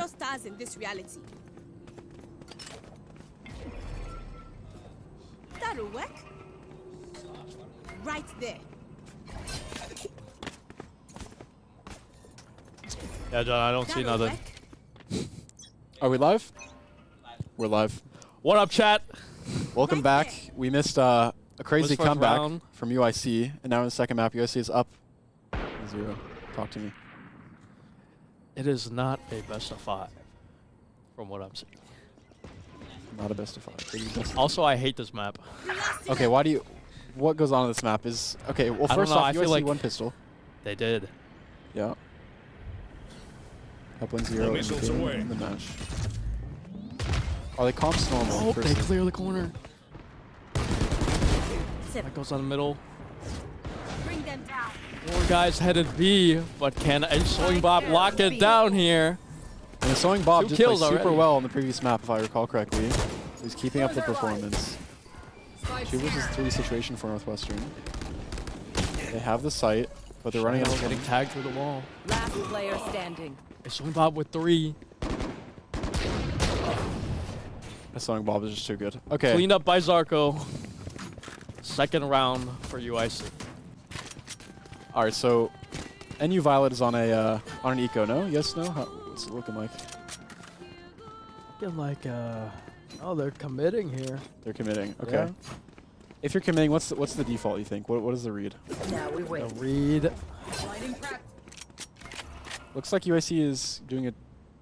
stars in this reality. That'll work. Right there. Yeah, John, I don't see That'll nothing. work. Are we live? We're live. What up, chat? Welcome back. We missed a crazy first comeback round. from UIC, and now in the second map, UIC is up 0. Talk to me. It is not a best of 5, from what I'm seeing. Not a best of 5. Maybe best of Also, I hate this map. Okay, why do you... What goes on in this map is... Okay, well, I don't first know, off, I feel UIC like- won pistol. They did. Yeah. Up 1-0 missiles in, away. in the match. Are they comps normal? Oh, they firstly? clear the corner. That goes on the middle. Bring them down. 4 guys headed B, but can a Sewing Bob lock it down here? And the Sewing Bob 2 did play kills super already. well on the previous map, if I recall correctly. He's keeping up the performance. 2 versus 3 situation for Northwestern. They have the site, but they're running out of Getting tagged through the wall. Last player standing. A Sewing Bob with 3. The Sewing Bob is just too good. Okay. Cleaned up by Zarko. Second round for UIC. All right, so NU Violet is on a on an eco, no? Yes, no? What's it looking like? Looking like, oh, they're committing here. They're committing. Okay. Yeah. If you're committing, what's the default, you think? What is the read? Now we wait. The read. Looks like UIC is doing a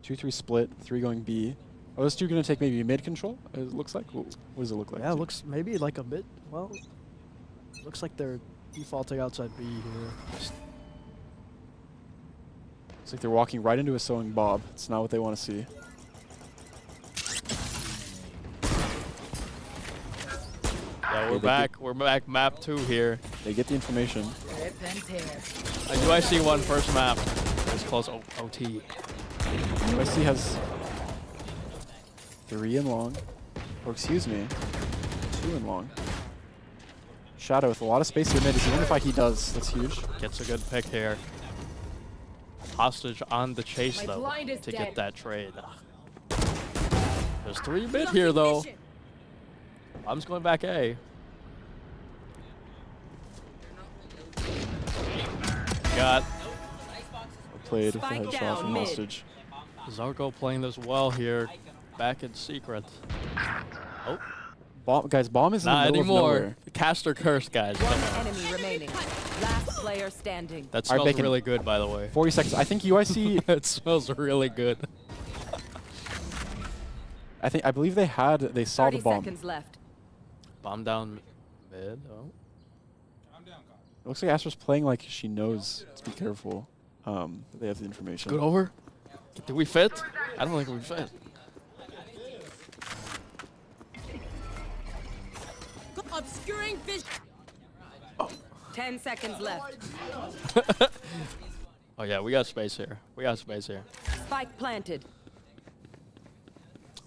2-3 split, 3 going B. Are those 2 going to take maybe mid control? It looks like. What does it look like? Yeah, it looks maybe like a bit, well, looks like they're defaulting outside B here. Looks like they're walking right into a Sewing Bob. It's not what they want to see. Yeah, they we're back map 2 here. They get the information. UIC won first map. It's close OT. UIC has 3 in long. Or excuse me, 2 in long. Shadow with a lot of space to mid. Is he wonder if he does? That's huge. Gets a good pick here. Hostage on the chase, My though, blind is to dead. get that trade. There's 3 mid here, though. I'm just going back A. Got Played with the Spike headshot down from mid. hostage. Zarko playing this well here. Back in secret. Oh, Guys, bomb is in the not middle of anymore. nowhere. The caster curse, guys. Come One on. enemy remaining. Last player standing. That All right, smells Bacon. really good, by the way. 40 seconds. I think UIC. It smells really good. I believe they saw 30 the bomb. seconds left. Bomb down mid. Oh. It looks like Astra's playing like she knows to be careful. That they have the information. Good over. Do we fit? I don't think we fit. Obscuring vision. 10 seconds left. Oh yeah, we got space here. We got space here. Spike planted.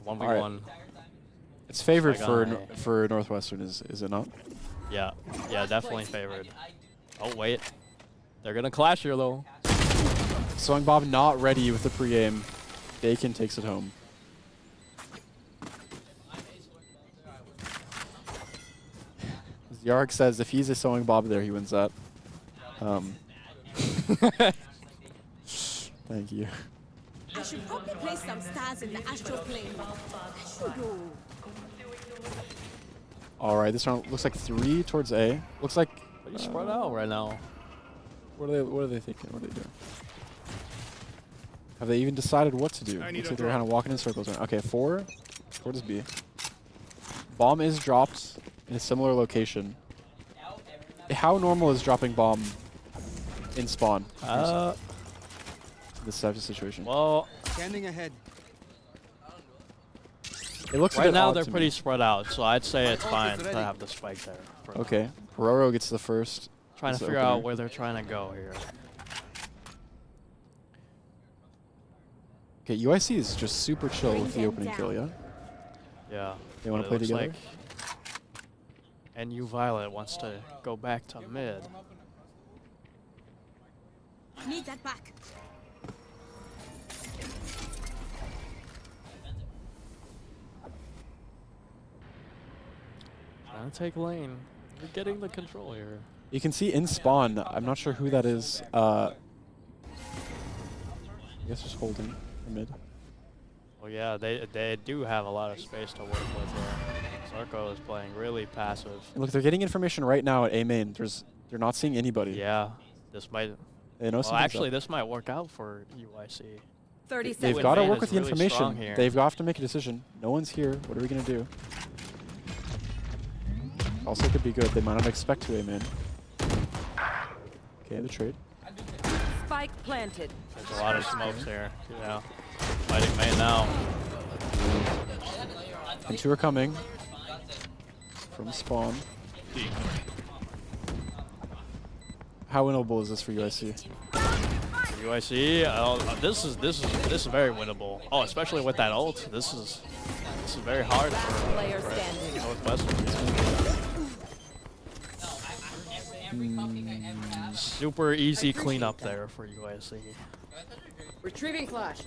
1v1. It's favored Like for I- for Northwestern, is it not? Yeah, yeah, definitely favored. Oh wait, they're gonna clash here though. Sewing Bob not ready with the pre-aim. Bacon takes it home. Yarg says if he's a Sewing Bob there, he wins that. Thank you. I should probably place some stars in the astral plane. I should go. All right, this round looks like 3 towards A. Looks like Pretty spread out right now. what are they thinking? What are they doing? Have they even decided what to do? I need Looks a like they're drop. kind of walking in circles. Right now. Okay, 4 towards B. Bomb is dropped in a similar location. How normal is dropping bomb in spawn? This type of situation. Well, Standing ahead. It looks a right bit now odd they're to pretty me. spread out, so I'd say it's ult is fine to ready. have the spike there. for now. Okay, Pororo gets the first. Trying That's to the figure out opener. where they're trying to go here. Okay, UIC is just super chill Bring with the them opening down. kill, yeah? Yeah. They wanna but it play looks together? Like NU Violet wants to go back to mid. Need that back. Trying to take lane. You're getting the control here. You can see in spawn. I'm not sure who that is. I guess just holding the mid. Well, yeah, they do have a lot of space to work with here. Zarko is playing really passive. And look, they're getting information right now at A main. They're not seeing anybody. Yeah, this might. They know Well, something's actually, up. this might work out for UIC. 30 They've seconds. got to man work is with the really strong information. here. They've got to make a decision. No one's here. What are we going to do? Also could be good. They might not expect to A main. Okay, the trade. Spike planted. There's a lot of smokes here. Yeah, fighting main now. And two are coming from spawn. How winnable is this for UIC? UIC, this is very winnable. Oh, especially with that ult. This is very hard Last player for standing. Northwestern. Super easy cleanup there for UIC. Retrieving flash.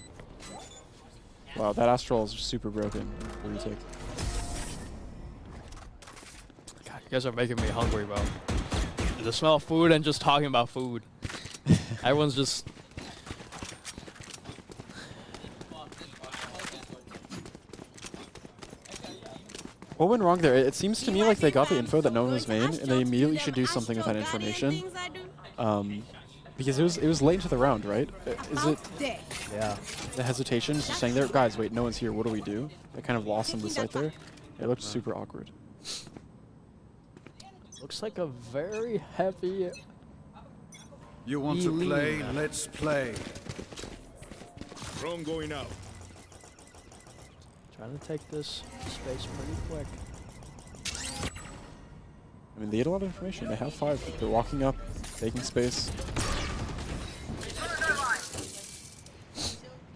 Wow, that Astral is super broken. What do you take? God, you guys are making me hungry, bro. The smell of food and just talking about food. Everyone's just. What went wrong there? It seems to me like they got the info that no one was main, and they immediately should do something with that information. Because it was late into the round, right? Is it Yeah. the hesitation just saying there, guys, wait, no one's here, what do we do? They kind of lost them the sight there. It looked super awkward. Looks like a very heavy. You want to play? Elena. Let's play. Drone going out. Trying to take this space pretty quick. I mean, they get a lot of information. They have 5. They're walking up, taking space.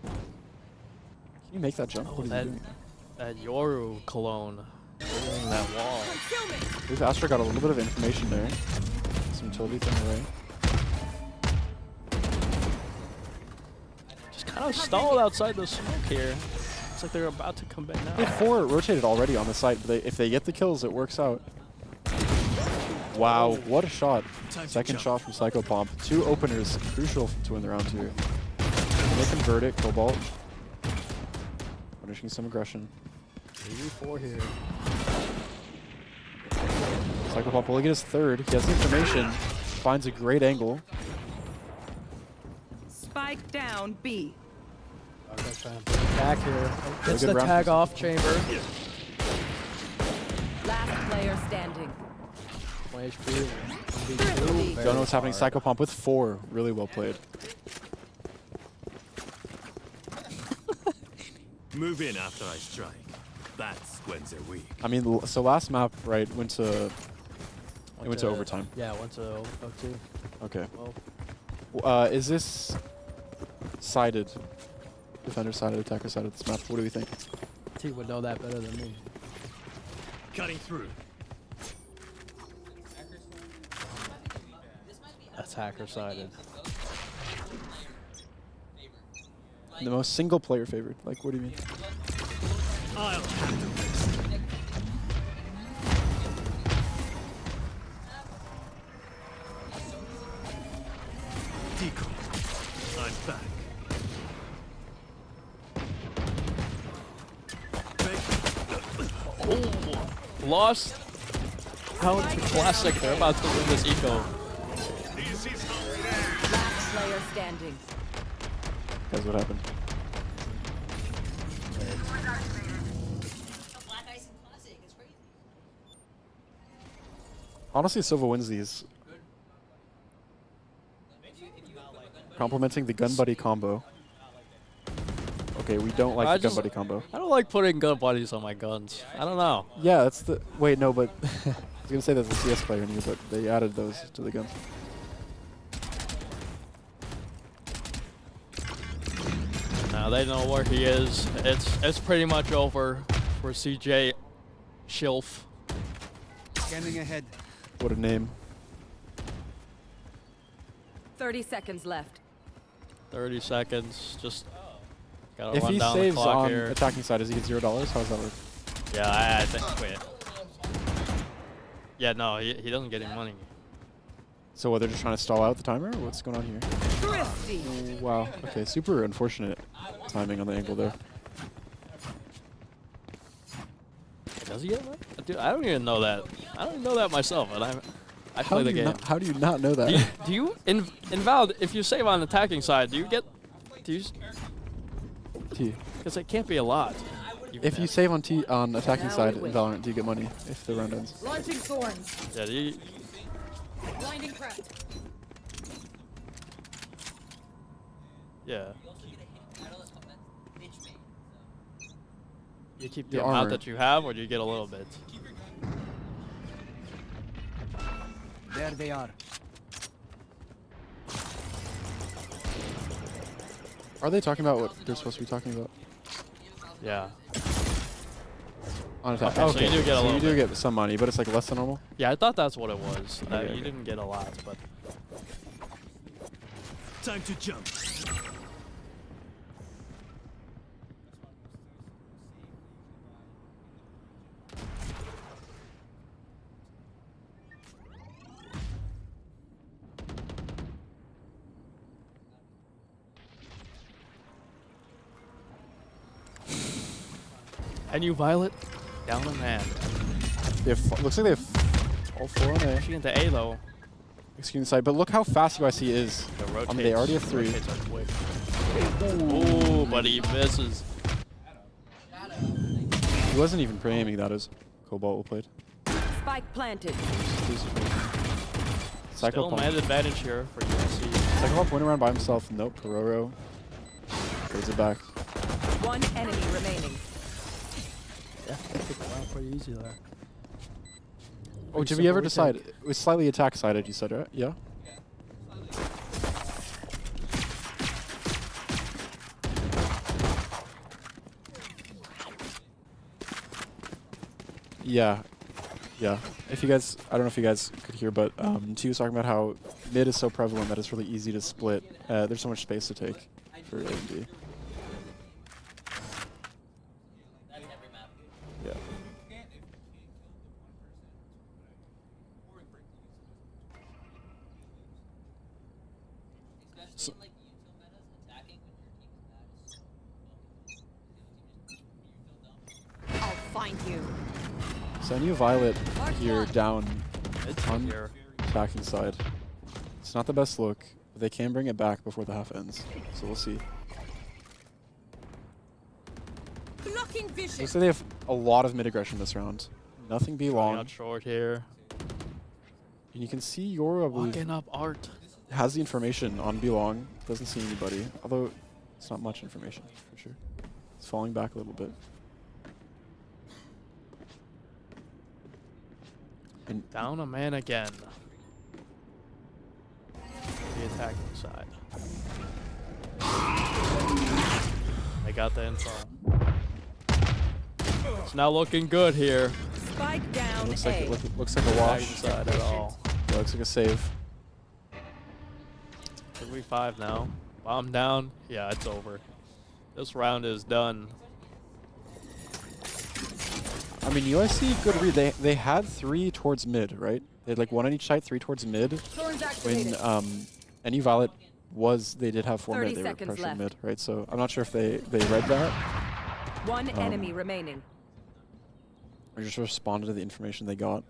Can you make that jump? What is he that doing? that Yoru cologne. Doing that wall. We've Astra got a little bit of information there. Some utility thing away. Just kind of stalled outside the smoke here. It's like they're about to come back They now. have 4 rotated already on the site, but if they get the kills, it works out. Wow, what a shot. Second shot from Psycho Pomp. 2 openers, crucial to win the round here. Can they convert it? Cobalt. Punishing some aggression. 84 here. Psycho Pomp will get his 3rd. He has the information. Finds a great angle. Spike down B. Okay, trying to bring it back here. Gets good the round tag for off chamber. Last player standing. 1 HP. Thrifty. Don't know what's happening. Psycho Pomp with 4. Really well played. Move in after I strike. That's when they're weak. I mean, so last map, right, went to overtime. Yeah, went to 02. Okay. Well, Is this sided? Defender sided, attacker sided this map? What do we think? T would know that better than me. Cutting through. That's hacker sided. The most single player favored. Like, what do you mean? I'll handle this. Decoy. I'm back. Lost. How classic. They're about to win this eco. Last player standing. That's what happened. Honestly, Silva wins these. Complimenting the gun buddy combo. Okay, we don't like I the gun just- buddy combo. I don't like putting gun buddies on my guns. I don't know. Yeah, that's the. Wait, no, but I was gonna say that's a CS player in you, but they added those to the guns. Now they know where he is. It's pretty much over for CJ Shilf. Scanning ahead. What a name. 30 seconds left. 30 seconds. Just gotta If run he down the saves clock on here. attacking side, does he get $0? How does that work? Yeah, I think. Wait. Yeah, no, he doesn't get any money. So what, they're just trying to stall out the timer? Or what's going on here? Thrifty. Oh, wow. Okay, super unfortunate timing on the angle there. Does he get money? Dude, I don't even know that. I don't even know that myself, but I play the game. How do you not know that? Do you in Valorant, if you save on the attacking side, do you get? Because it can't be a lot. If you save on attacking Now side we in win. Valorant, do you get money if the round ends? Launching thorns. Yeah, Blinding craft. yeah. You keep the Your amount armor. that you have, or do you get a little bit? There they are. Are they talking about what they're supposed to be talking about? Yeah. On attack. Okay, so you do get a so little you do bit. get some money, but it's like less than normal. Yeah, I thought that's what it was. Okay, You didn't get a lot, but Time to jump. and you Violet down a man. They have, looks like they have all 4 on A. She into A though. Excuse me, side, but look how fast UIC is. The rotates. They already have 3. Rotates are quick. Ooh, but he misses. He wasn't even pre-aiming that as Cobalt will played. Spike planted. Still man advantage here for USC. Cyclopop went around by himself. Nope, Peroro throws it back. One enemy remaining. Yeah, took it out pretty easy there. Oh, did we ever decide? It was slightly attack-sided, you said, right? Yeah? Yeah. Yeah. If you guys, I don't know if you guys could hear, but T was talking about how mid is so prevalent that it's really easy to split. There's so much space to take for A and B. Yeah. So, I'll find you. so I knew Violet here down It's on here. attacking side. It's not the best look, but they can bring it back before the half ends. So we'll see. Blocking vision. Looks like they have a lot of mid aggression this round. Nothing B Going long. out short here. And you can see Yoru, I believe, Walking up art. has the information on B long. Doesn't see anybody. Although it's not much information for sure. It's falling back a little bit. And Down a man again. The attacking side. They got the info. It's now looking good here. Spike down looks A. like looks like a Attacking wash. side at all. Yeah, looks like a save. 3v5 now. Bomb down. Yeah, it's over. This round is done. I mean, UIC, good read. They had 3 towards mid, right? They had like 1 on each side, 3 towards mid. Thorns When activated. NU Violet they did have 4 30 mid. They were seconds pressuring left. mid, right? So I'm not sure if they read that One enemy remaining. or just responded to the information they got.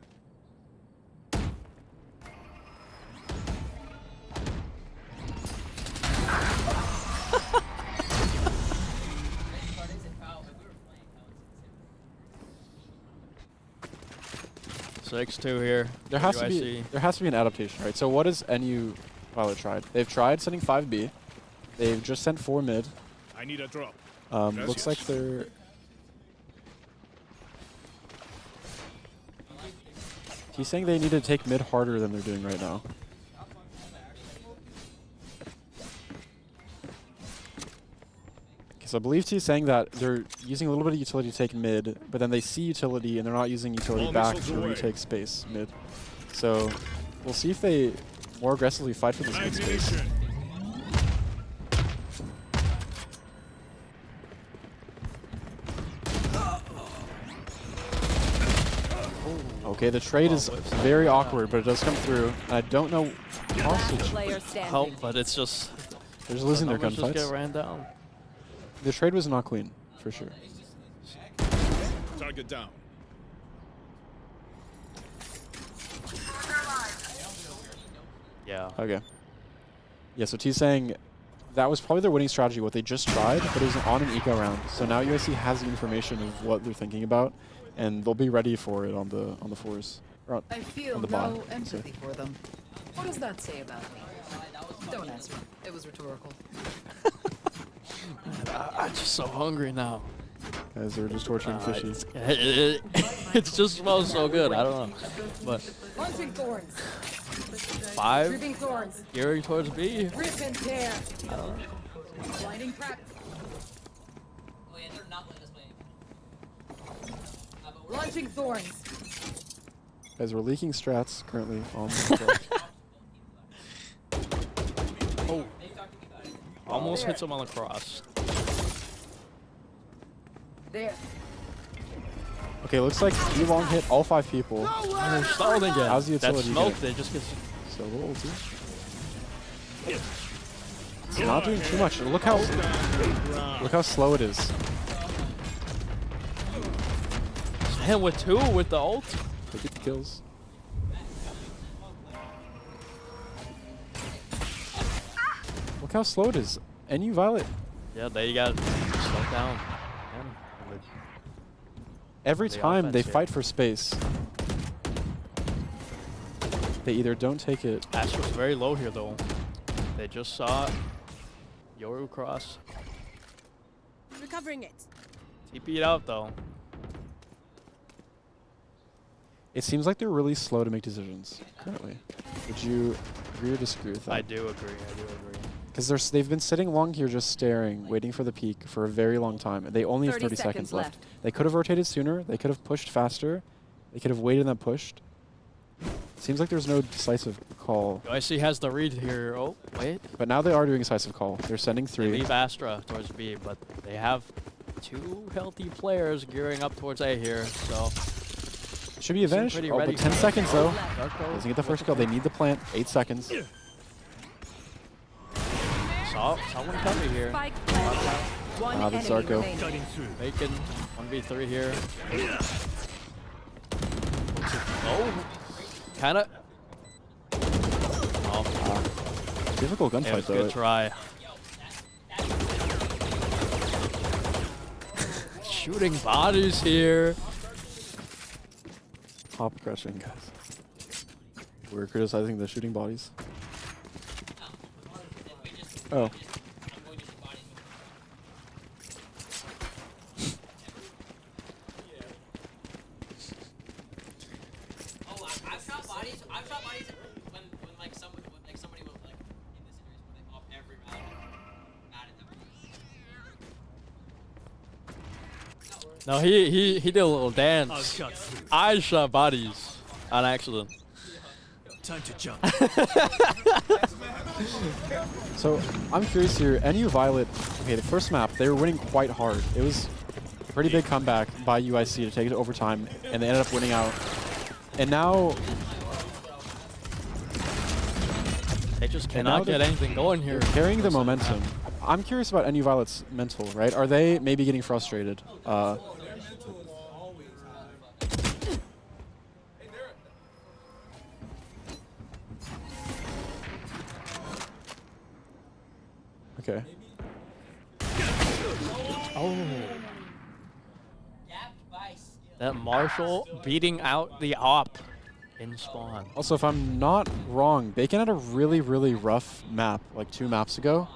Six 2 here. There has UIC. to be an adaptation, right? So what has NU Violet tried? They've tried sending 5B. They've just sent 4 mid. I need a drop. Looks like they're. He's saying they need to take mid harder than they're doing right now. So I believe T's saying that they're using a little bit of utility to take mid, but then they see utility and they're not using utility All back missiles to away. retake space mid. So we'll see if they more aggressively fight for this mid space. Ammunition. Okay, the trade is very awkward, but it does come through. I don't know. Last Hostage. player standing. Help, but it's just They're just losing their numbers just get gunfights. ran down. The trade was not clean, for sure. Target down. Yeah. Okay. Yeah, so T's saying that was probably their winning strategy, what they just tried, but it was on an eco round. So now UIC has the information of what they're thinking about, and they'll be ready for it on the fours. Or I feel on the no bottom, empathy for them. What does that say about me? Don't answer. It was rhetorical. I'm just so hungry now. Guys, they're just torturing fishy. It just smells so good. I don't know. But Launching thorns. 5 Reaping thorns. gearing towards B. Rip and tear. Blinding prep. Launching thorns. Guys, we're leaking strats currently on the Oh. Almost hits him on the cross. There. Okay, looks like E-Long hit all 5 people. Oh, they're stalled again. How's the That utility smoke, get? they just get... So a little ulti. It's not doing too much. Look how slow it is. And with 2 with the ult. They get the kills. Look how slow it is. NU Violet. Yeah, they got slowed down. Man, Every The time they offense here. fight for space, they either don't take it. Ash was very low here, though. They just saw Yoru cross. Recovering it. TP'd out, though. It seems like they're really slow to make decisions currently. Would you agree or disagree with that? I do agree. I do agree. Because they've been sitting long here just staring, waiting for the peak for a very long time. And they only have 30 30 seconds left. left. They could have rotated sooner. They could have pushed faster. They could have waited and then pushed. Seems like there's no decisive call. UIC has the read here. Oh, wait. But now they are doing decisive call. They're sending They 3. leave Astra towards B, but they have 2 healthy players gearing up towards A here, so... Should be advantage. pretty Oh, ready but 10 for it. seconds though. Darko Doesn't get the first kill. They need the plant. 8 seconds. Saw one coming here. Spike planted. One Ah, that's enemy Zarko. remaining. Bacon, 1v3 here. Oh, kinda. Oh, Difficult it was gunfight a though. good try. Shooting bodies here. Top crushing, guys. We're criticizing the shooting bodies. Oh. I've shot bodies when like somebody was like in this situation when they off every round. Mad at them. No, he did a little dance. I shot bodies on accident. Time to jump. So I'm curious here. NU Violet. Okay, the first map they were winning quite hard. It was a pretty big comeback by UIC to take it to overtime, and they ended up winning out. And now They just And now cannot get they're- anything going here. they're carrying the momentum. I'm curious about NU Violet's mental, right? Are they maybe getting frustrated? Okay. Oh. That Marshall beating out the op in spawn. Also, if I'm not wrong, Bacon had a really, really rough map like 2 maps ago,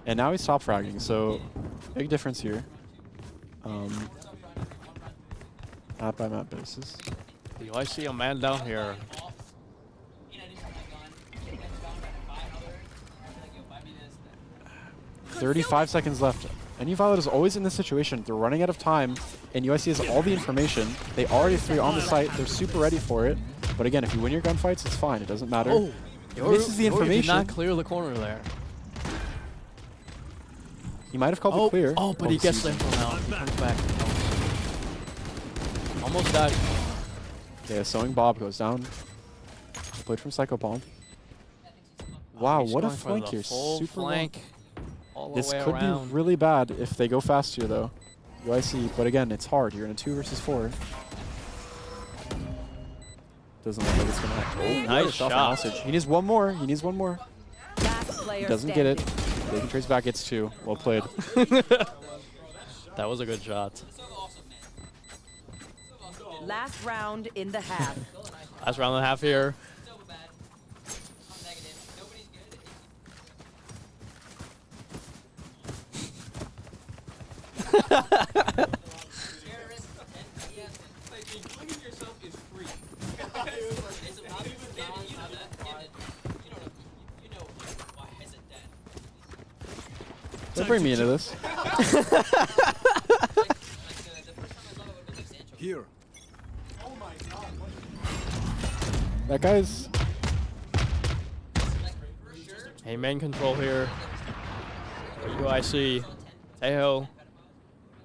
and now he's top fragging, so big difference here. Map by map basis. Do I see a man down here? 35 seconds left. NU Violet is always in this situation. They're running out of time, and UIC has all the information. They already have 3 on the site. They're super ready for it. But again, if you win your gunfights, it's fine. It doesn't matter. Oh, Misses the Yoru did information. not clear the corner there. He might have called the clear. Oh, but he the gets there season. for now. He comes back. Almost died. Okay, sewing Bob goes down. Played from Psycho Palm. Wow, He's what a going for flank the here. full Super long. flank. All the This way could around. be really bad if they go fast here, though. UIC, but again, it's hard. You're in a 2 versus 4. Doesn't look like it's gonna happen. Oh, Nice what a shot. hostage. He needs one more. He needs one more. Last He player doesn't get it. They can trace back. It's 2. Well played. That was a good shot. Last round in the half. Last round and a half here. So bad. I'm negative. Nobody's good. Terrorist and yeah, like including yourself is free. It's about you know that. You know why is it dead? Don't bring me into this. The first time I saw it was like Sancho. Here. That guy's... Hey, main control here. For UIC. Tejo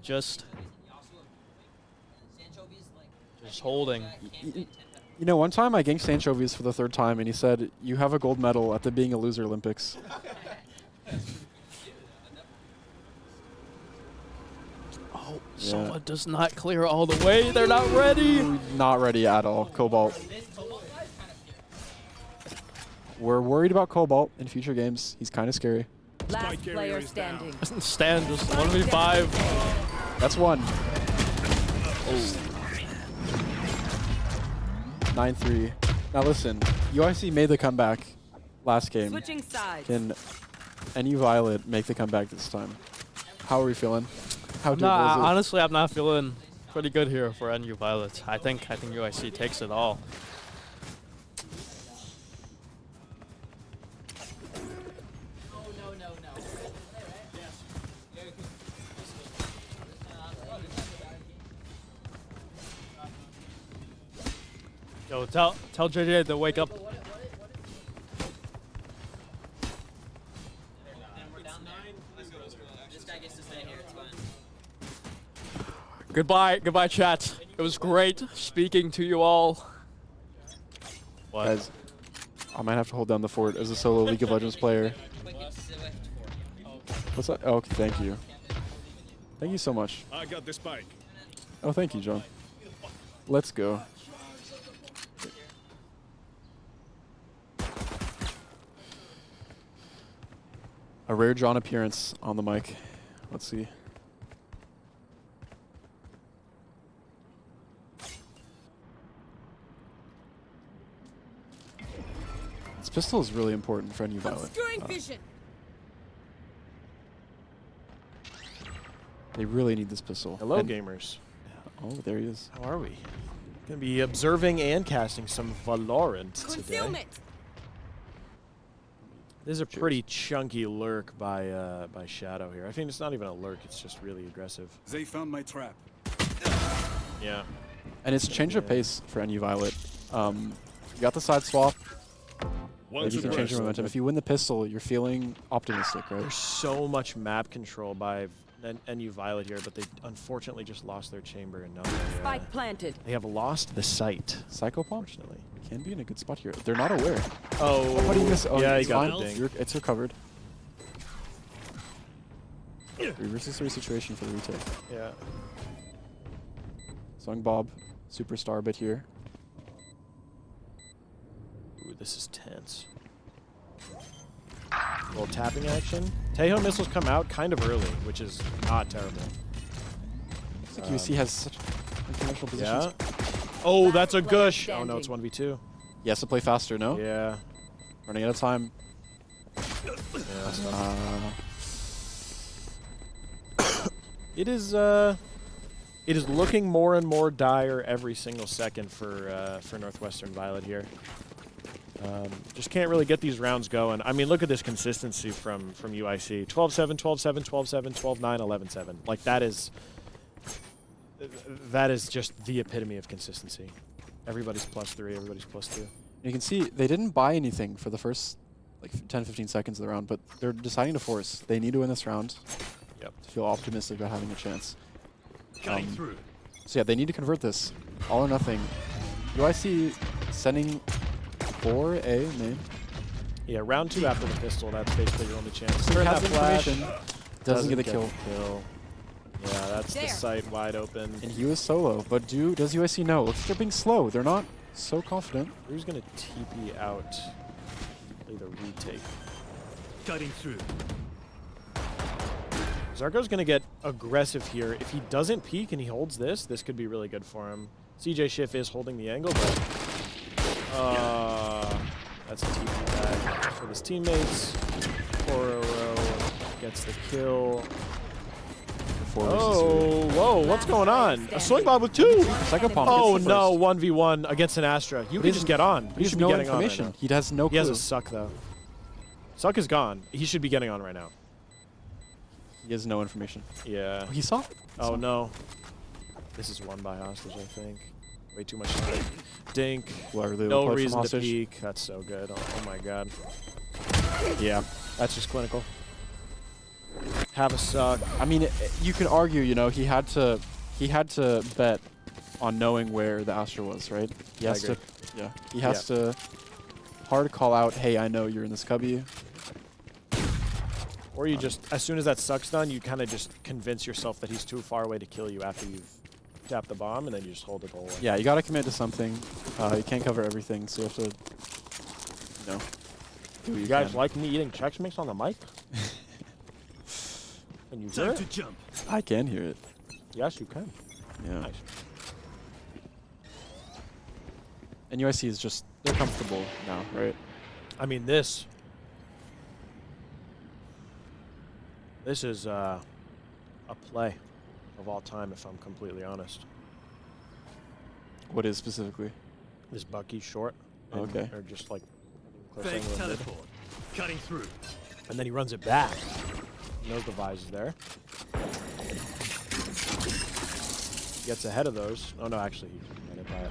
just holding. You know, one time I ganked Anchovies for the 3rd time, and he said, "You have a gold medal at the Being a Loser Olympics." Oh, Yeah. Soma does not clear all the way. They're not ready. Not ready at all. Cobalt. We're worried about Cobalt in future games. He's kind of scary. Last player standing. Stand just 1v5. That's 1. Oh. 9-3. Now listen, UIC made the comeback last game. Switching sides. Can NU Violet make the comeback this time? How are we feeling? How doable Nah, is it? honestly, I'm not feeling pretty good here for NU Violet. I think UIC takes it all. Yo, tell JJ to wake up. Then we're down there. This guy gets to stay here. It's fine. Goodbye, chat. It was great speaking to you all. What? Guys, I might have to hold down the fort as a solo League of Legends player. What's that? Oh, okay, thank you. Thank you so much. I got the spike. Oh, thank you, John. Let's go. A rare John appearance on the mic. Let's see. This pistol is really important for NU Violet. Obscuring vision. They really need this pistol. Hello, And- gamers. Oh, there he is. How are we? Gonna be observing and casting some Valorant today. Concealment. This is a pretty chunky lurk by Shadow here. I think it's not even a lurk; it's just really aggressive. They found my trap. Yeah. And it's change of pace for NU Violet. You got the side swap. Maybe you can change your momentum. If you win the pistol, you're feeling optimistic, right? There's so much map control by NU Violet here, but they unfortunately just lost their chamber and now Spike planted. they have lost the site. Psychopomp Unfortunately. can be in a good spot here. They're not aware. Oh, What do you miss? Oh, yeah, it's he got fine. the ding. It's recovered. 3 versus 3 situation for the retake. Yeah. Sung Bob, superstar bit here. Ooh, this is tense. Little tapping action. Tejo missiles come out kind of early, which is not terrible. Looks like UC has such unconventional positions. Yeah. Oh, that's a Last player gush. Oh no, it's standing. 1v2. He has to play faster, no? Yeah. Running out of time. Yeah. It is looking more and more dire every single second for Northwestern Violet here. Just can't really get these rounds going. I mean, look at this consistency from UIC. 12-7, 12-7, 12-7, 12-9, 11-7. Like that is just the epitome of consistency. Everybody's +3, everybody's +2. You can see they didn't buy anything for the first like 10-15 seconds of the round, but they're deciding to force. They need to win this round. Yep. To feel optimistic about having a chance. Cutting through. So yeah, they need to convert this. All or nothing. UIC sending for A main. Yeah, round 2 after the pistol, that's basically your only chance. He Turn has that flash. information. Doesn't get the kill. Yeah, that's the There. site wide open. And he was solo. But does UIC know? Looks like they're being slow. They're not so confident. Who's going to TP out? Play the retake. Cutting through. Zarko's going to get aggressive here. If he doesn't peek and he holds this could be really good for him. CJ Schiff is holding the angle, but that's a TP back for his teammates. Pororo gets the kill. Oh, whoa, what's going on? A swing bomb with 2! Psychopomp Oh gets the no, first. 1v1 against an Astra. You can just get on. He You has should be no getting on right information. now. He has no He clue. has a suck though. Suck is gone. He should be getting on right now. He has no information. Yeah. He saw? Oh no. This is won by hostage, I think. Way too much time. Dink. Whoever they No played from reason to hostage. peek. That's so good. Oh my god. Yeah. That's just clinical. Have a suck. I mean, you could argue, you know, he had to bet on knowing where the Astra was, right? He has to, yeah. He has to hard call out, hey, I know you're in this cubby. Or you just, as soon as that suck's done, you kind of just convince yourself that he's too far away to kill you after you've tapped the bomb, and then you just hold the goal. Yeah, you gotta commit to something. You can't cover everything, so you have to, you know, do what You guys can. like me eating Chex Mix on the mic? Can you hear Time to it? jump. I can hear it. Yes, you can. Yeah. Nice. And UIC is just, they're comfortable now, right? I mean, this is a play of all time, if I'm completely honest. What is specifically? This Bucky short. and- Okay. Or just like close Fake angle of mid. teleport. Cutting through. And then he runs it back. He knows the vise is there. Gets ahead of those. Oh no, actually he ran it by it.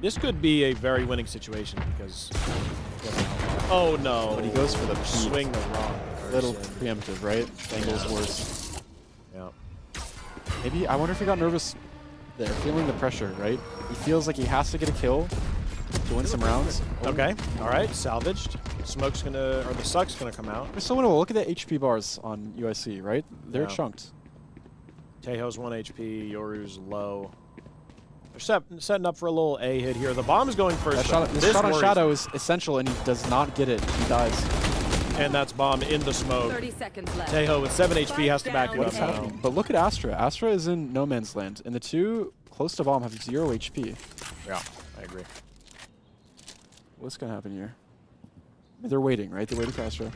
This could be a very winning situation because. Oh no! But he goes for the peek. swing the wrong Little person. preemptive, right? The angle's worse. Yeah. Maybe, I wonder if he got nervous there, feeling the pressure, right? He feels like he has to get a kill to win some rounds. Okay. All right. Salvaged. Smoke's gonna, or the suck's gonna come out. There's so winnable. Look at the HP bars on UIC, right? They're Yeah. chunked. Tejo's 1 HP. Yoru's low. They're setting up for a little A hit here. The bomb is going first. That shot, though. this This shot on worries Shadow me. is essential, and he does not get it. He dies. And that's bomb in the smoke. 30 seconds left. Tejo with 7 HP has to back it What up What's is now. happening? But look at Astra. Astra is in no man's land, and the two close to bomb have 0 HP. Yeah, I agree. What's gonna happen here? I mean, they're waiting, right? They're waiting for Astra.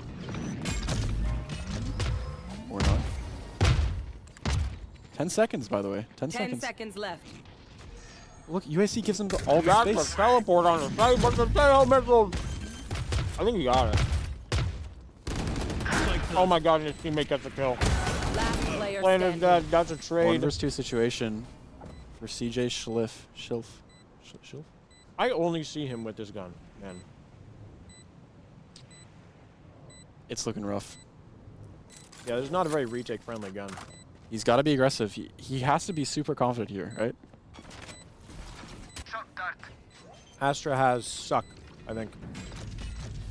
Or not. 10 seconds, by the way. 10 seconds. seconds left. Look, UAC gives them all the space. teleport on the side, but the Tejo missile. I think he got it. Oh my god, his teammate gets the kill. Last player Landed standing. that. That's a 1 trade. versus 2 situation for CJ Schilf. I only see him with this gun, man. It's looking rough. Yeah, there's not a very retake-friendly gun. He's got to be aggressive. He has to be super confident here, right? Astra has suck, I think.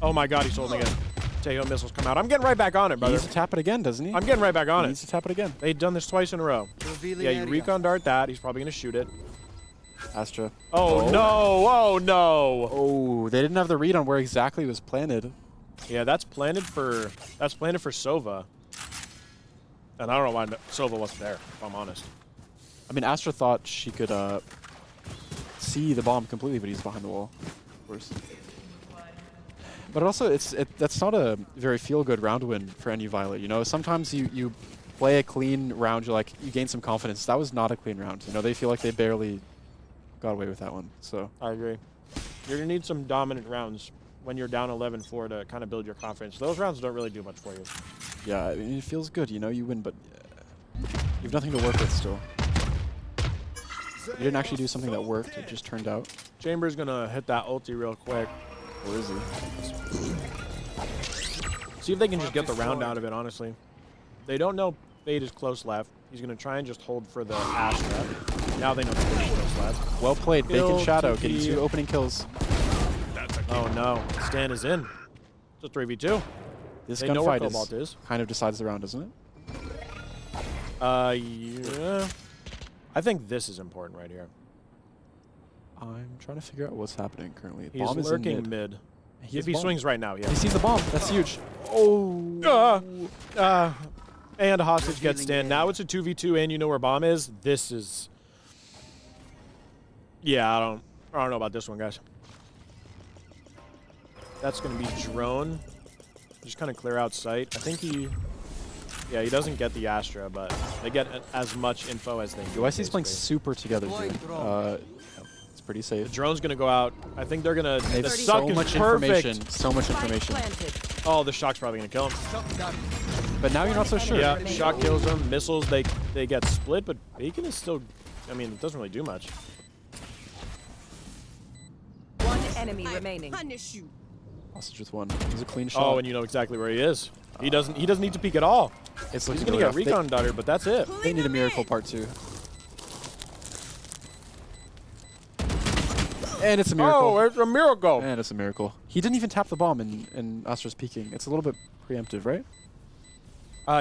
Oh my god, he's holding it. Tejo missiles come out. I'm getting right back on it, He brother. needs to tap it again, doesn't he? I'm getting right back on He it. needs to tap it again. They've done this twice in a row. Revealing Yeah, you area. recon dart that. He's probably going to shoot it. Astra. Oh, no. Oh, no. Oh, they didn't have the read on where exactly it was planted. Yeah, that's planted for Sova. And I don't know why Sova wasn't there, if I'm honest. I mean, Astra thought she could see the bomb completely, but he's behind the wall, of course. But also, that's not a very feel-good round win for any Violet. You know, sometimes you play a clean round, you gain some confidence. That was not a clean round. You know, they feel like they barely got away with that one. So I agree. You're going to need some dominant rounds when you're down 11-4 to kind of build your confidence. Those rounds don't really do much for you. yeah, I mean, it feels good. You know, you win, but you have nothing to work with still. You didn't actually do something that worked. It just turned out. Chamber's going to hit that ulti real quick. Where is he? See if they can just get the round out of it, honestly. They don't know Fade is close left. He's going to try and just hold for the Astra. Now they know the kill slab. Well played. Bacon Kill Shadow TP. getting 2 opening kills. Oh no, Stan is in. It's a 3v2. This They know where gunfight Cobalt is. kind of decides the round, doesn't it? Yeah. I think this is important right here. I'm trying to figure out what's happening currently. He's Bomb is lurking in mid. mid. If he swings right now, yeah. He sees the bomb. That's huge. Oh. And a hostage gets Stan. Now it's a 2v2 and you know where bomb is. This is... Yeah, I don't know about this one, guys. That's going to be drone. Just kind of clear out sight. I think he... Yeah, he doesn't get the Astra, but they get as much info as they need. UIC's playing basically. super together here. It's pretty The safe. drone's going to go out. I think they're going to... They have The so suck is much perfect. information. So much information. Oh, the shock's probably going to kill him. But now you're not so sure. Yeah, shock kills him. Missiles, they get split, but Bacon is still... I mean, it doesn't really do much. Oh, One enemy remaining. Punish you. Hostage with 1. It was a clean shot. Oh, and you know exactly where he is. He doesn't need to peek at all. It's He's looking going to really get rough. recon daughter, but that's it. They need a miracle part 2. And it's a miracle. Oh, it's a miracle. And it's a miracle. He didn't even tap the bomb in Astra's peeking. It's a little bit preemptive, right?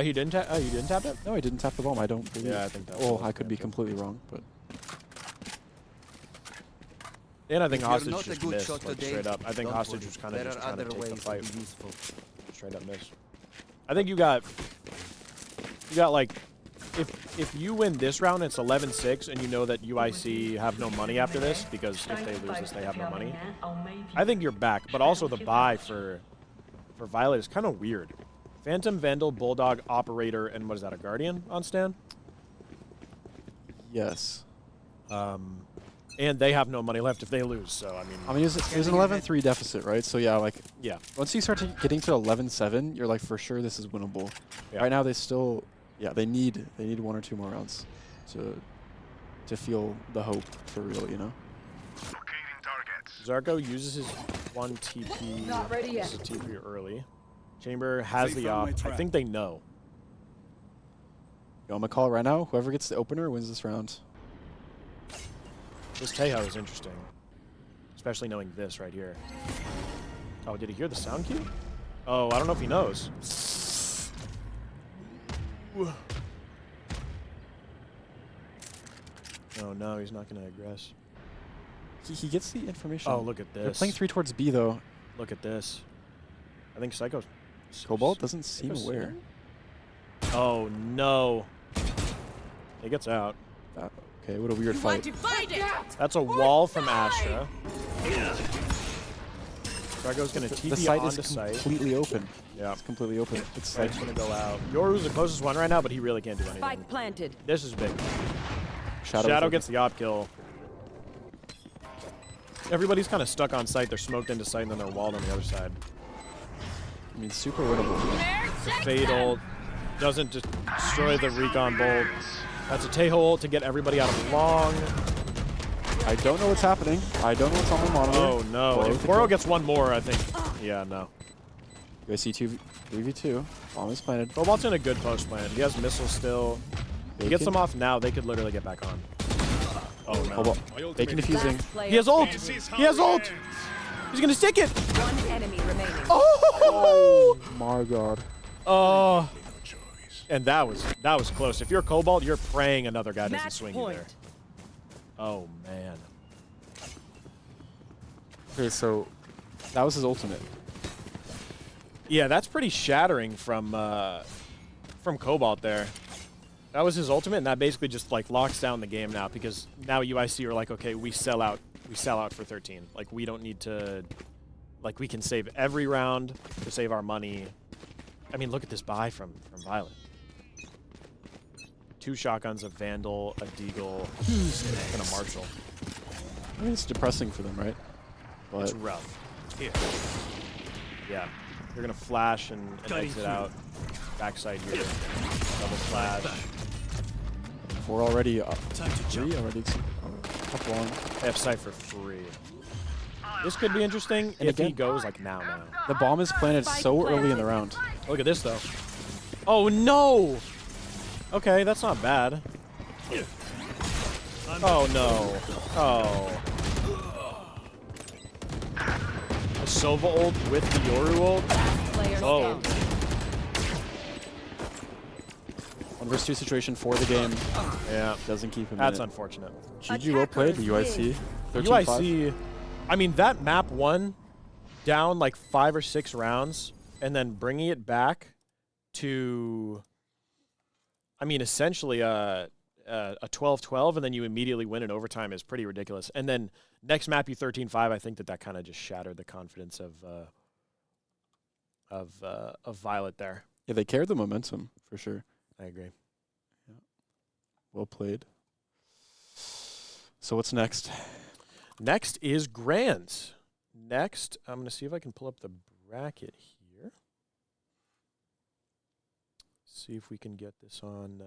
He didn't tap it? No, he didn't tap the bomb. I don't believe. Yeah, I think that Well, was I could be preemptive. completely wrong, but And I think If you're Hostage not a just good missed, shot like, today, straight up. I think don't Hostage worry. was kind of There just are trying to other take the ways to fight. be useful. Straight up miss. I think you got like, if you win this round, it's 11-6, and you know that UIC have no money after this, because if they lose this, they have no money. I think you're back, but also the buy for Violet is kind of weird. Phantom, Vandal, Bulldog, Operator, and what is that, a Guardian on Stan? yes. And they have no money left if they lose, so I mean... I mean, it was an 11-3 deficit, right? So yeah, like yeah. once you start getting to 11-7, you're like, for sure this is winnable. Yeah. Right now they still, they need 1 or 2 more rounds to feel the hope for real, you know. Zarko uses his 1 TP. Not ready yet. Uses a TP early. Chamber has the op. I think they know. Yo, I'm gonna call it right now. Whoever gets the opener wins this round. This Tejo is interesting, especially knowing this right here. Oh, did he hear the sound cue? Oh, I don't know if he knows. Oh no, he's not gonna aggress. He gets the information. Oh, look at They're this. playing 3 towards B though. Look at this. I think Psycho's... Cobalt doesn't seem Psycho's aware. Oh no. He gets out. Okay, what a weird You fight. want to fight it? That's a wall from Astra. Drago's gonna The TP site onto is site. completely open. Yeah. It's completely open. It's like Site's gonna go out. Yoru's the closest one right now, but he really can't do anything. Spike planted. This is big. Shadow. Shadow gets the op kill. Everybody's kind of stuck on site. They're smoked into site, and then they're walled on the other side. I mean, super winnable. Fade ult doesn't destroy the recon bolt. That's a Tejo ult to get everybody out of long. I don't know what's happening. I don't know what's on the monitor. Oh no! Boro If with the Boro kill. gets one more, I think. Yeah, no. UIC 3v2. Bomb is planted. Cobalt's in a good post plan. He has missiles still. He gets them off now. They could literally get back on. Oh no! Cobalt. Bacon defusing. Last player He has ult. standing. He has ult. He's gonna stick it. One enemy remaining. Oh! My God. Oh! And that was close. If you're Cobalt, you're praying another guy doesn't Match swing you point. there. Oh man. Okay, so that was his ultimate. Yeah, that's pretty shattering from Cobalt there. That was his ultimate, and that basically just like locks down the game now, because now UIC are like, okay, we sell out for 13. Like we don't need to, like we can save every round to save our money. I mean, look at this buy from Violet. 2 shotguns, a Vandal, a Deagle, and a Marshall. I mean, it's depressing for them, right? It's But rough. Yeah. You're going to flash and exit out. Backside here. Double flash. 4 already up. 3 already up long. They have sight for free. This could be interesting And if he again- goes like now. The bomb is planted so early in the round. Look at this though. Oh no! Okay, that's not bad. Oh no. Oh. A Sova ult with the Yoru ult? Player Oh. standing. 1 versus 2 situation for the game. Yeah. Doesn't keep him That's in it. unfortunate. GG well played, the UIC. 13-5. UIC, I mean, that map 1 down like 5 or 6 rounds and then bringing it back to, I mean, essentially a 12-12 and then you immediately win in overtime is pretty ridiculous. And then next map you 13-5, I think that kind of just shattered the confidence of Violet there. Yeah, they carried the momentum for sure. I agree. Yeah. Well played. So what's next? Next is Grands. Next, I'm going to see if I can pull up the bracket here. See if we can get this on.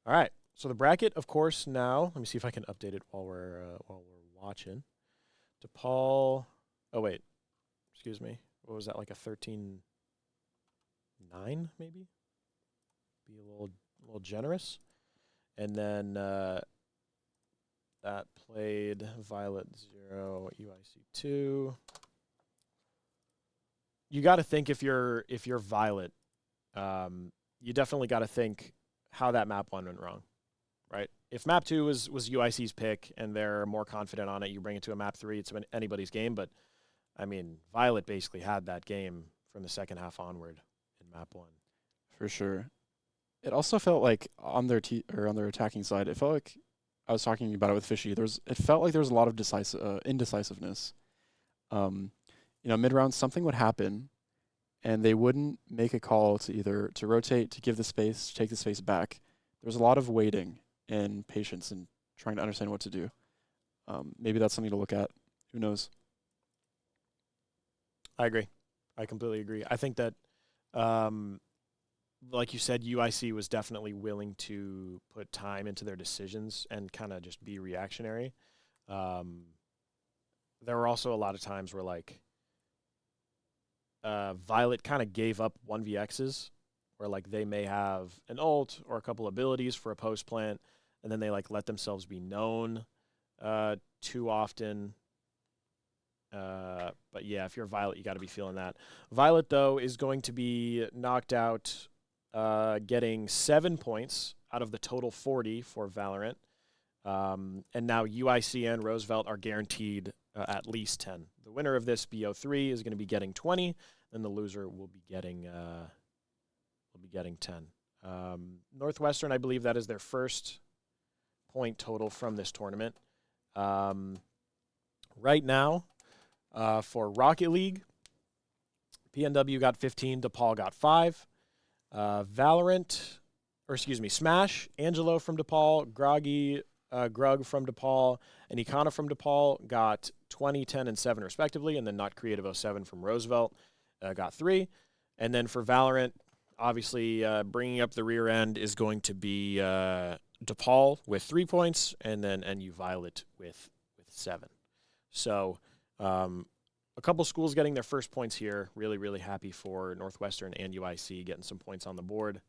All right. So the bracket, of course, now. Let me see if I can update it while we're watching. DePaul. Oh wait, excuse me. What was that? Like a 13-9 maybe. Be a little generous. And then that played Violet 0, UIC 2. You got to think if you're Violet, you definitely got to think how that map 1 went wrong, right? If map 2 was UIC's pick and they're more confident on it, you bring it to a map 3, it's anybody's game. But I mean, Violet basically had that game from the second half onward in map 1. For sure. It also felt like on their attacking side, it felt like I was talking about it with Fishy. It felt like there was a lot of indecisiveness. Mid round something would happen, and they wouldn't make a call to either to rotate, to give the space, to take the space back. There was a lot of waiting and patience and trying to understand what to do. Maybe that's something to look at. Who knows? I agree. I completely agree. I think that, like you said, UIC was definitely willing to put time into their decisions and kind of just be reactionary. There were also a lot of times where, like, Violet kind of gave up 1vx's, where, like, they may have an ult or a couple abilities for a post plant, and then they, like, let themselves be known too often. But yeah, if you're Violet, you got to be feeling that. Violet, though, is going to be knocked out, getting 7 points out of the total 40 for Valorant. And now UIC and Roosevelt are guaranteed at least 10. The winner of this BO3 is going to be getting 20, and the loser will be getting 10. Northwestern, I believe that is their first point total from this tournament. Right now, for Rocket League, PNW got 15, DePaul got 5. Smash, Angelo from DePaul, Grug from DePaul, and Ikana from DePaul got 20, 10, and 7 respectively, and then Not Creative 07 from Roosevelt got 3. And then for Valorant, obviously bringing up the rear end is going to be DePaul with 3 points, and then NU Violet with 7. So a couple schools getting their first points here. Really, really happy for Northwestern and UIC getting some points on the board.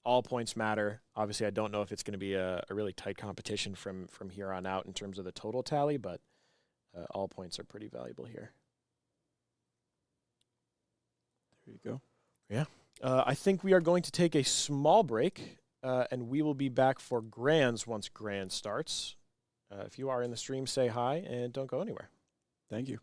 All points matter. Obviously, I don't know if it's going to be a really tight competition from here on out in terms of the total tally, but all points are pretty valuable here. There you go. Yeah. I think we are going to take a small break, and we will be back for Grands once Grand starts. If you are in the stream, say hi and don't go anywhere. Thank you.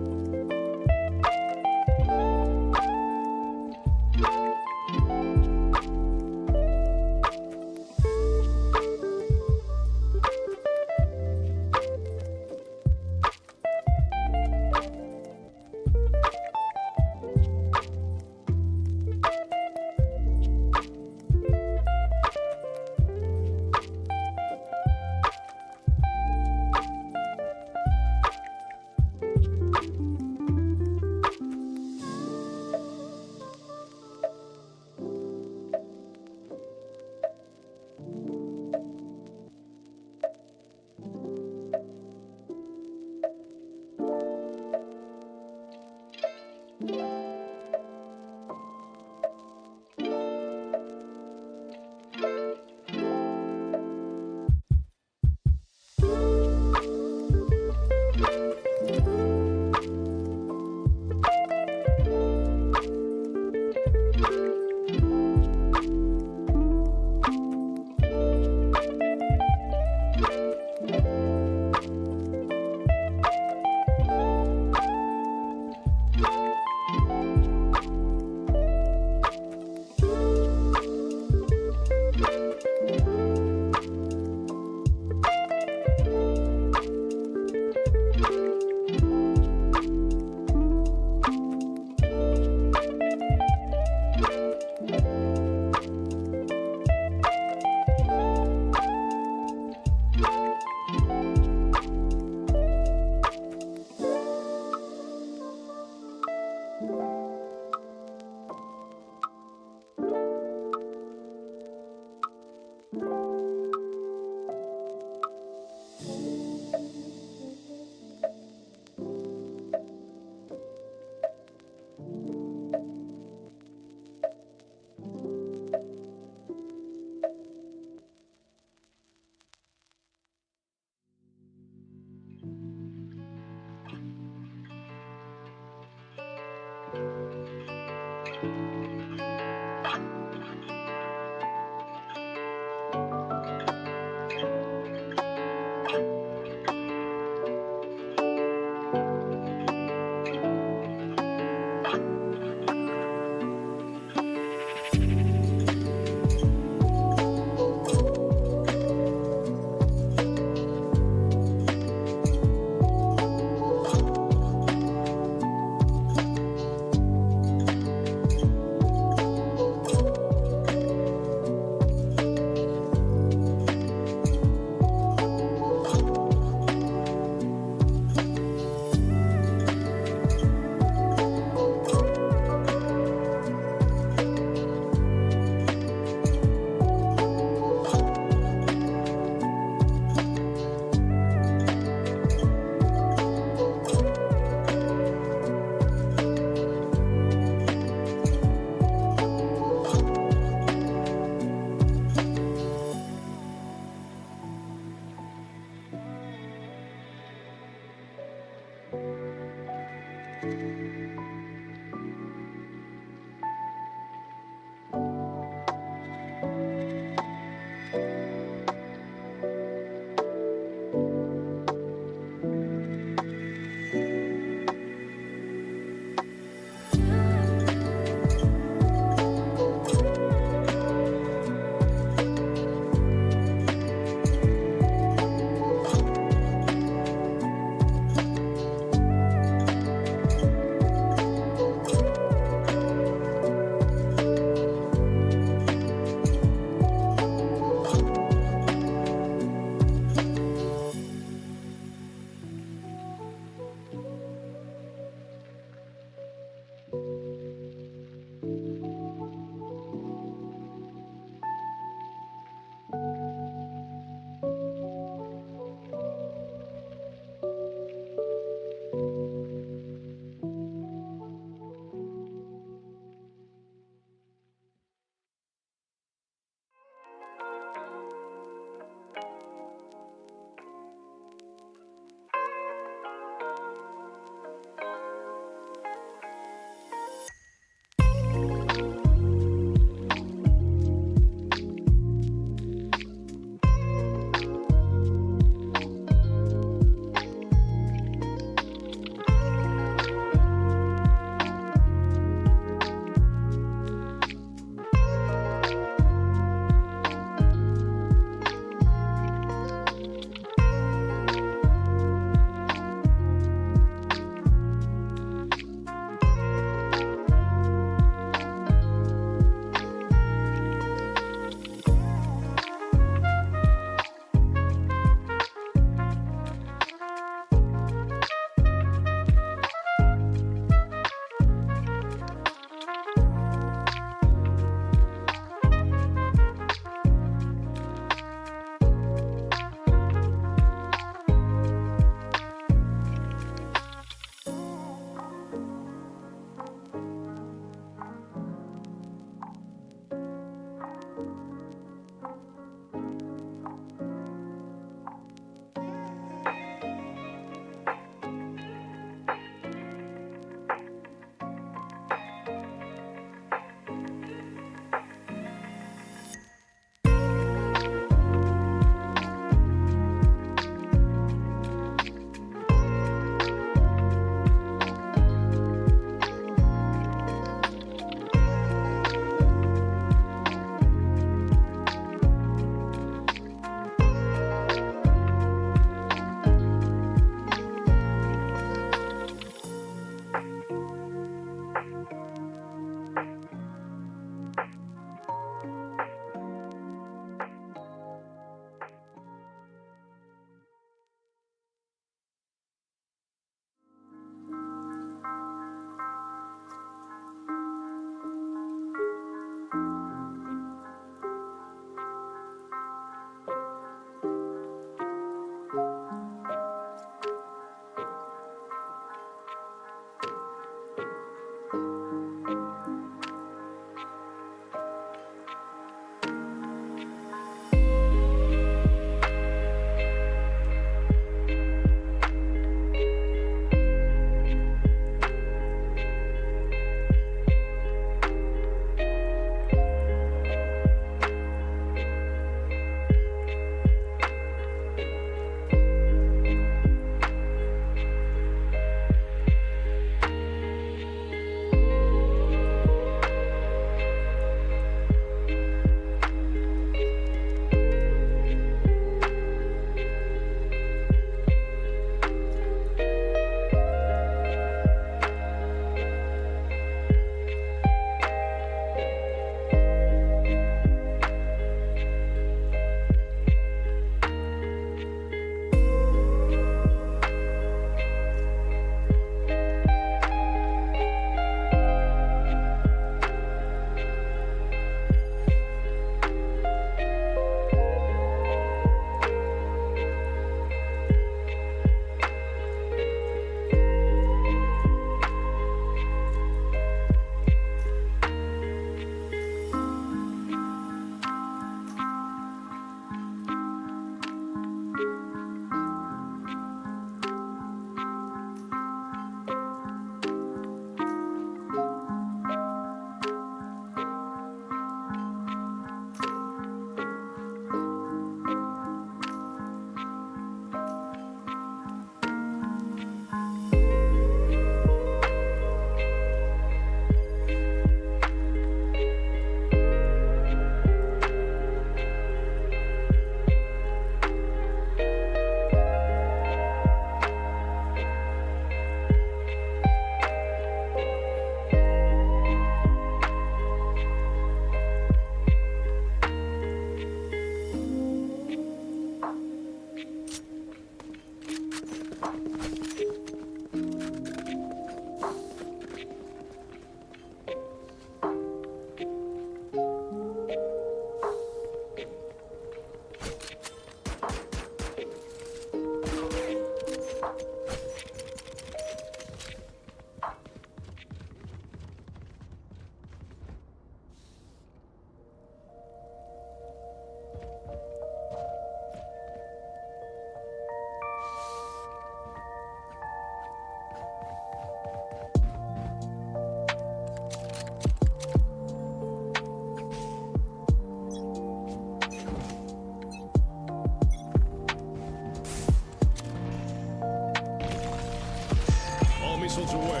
Missiles away.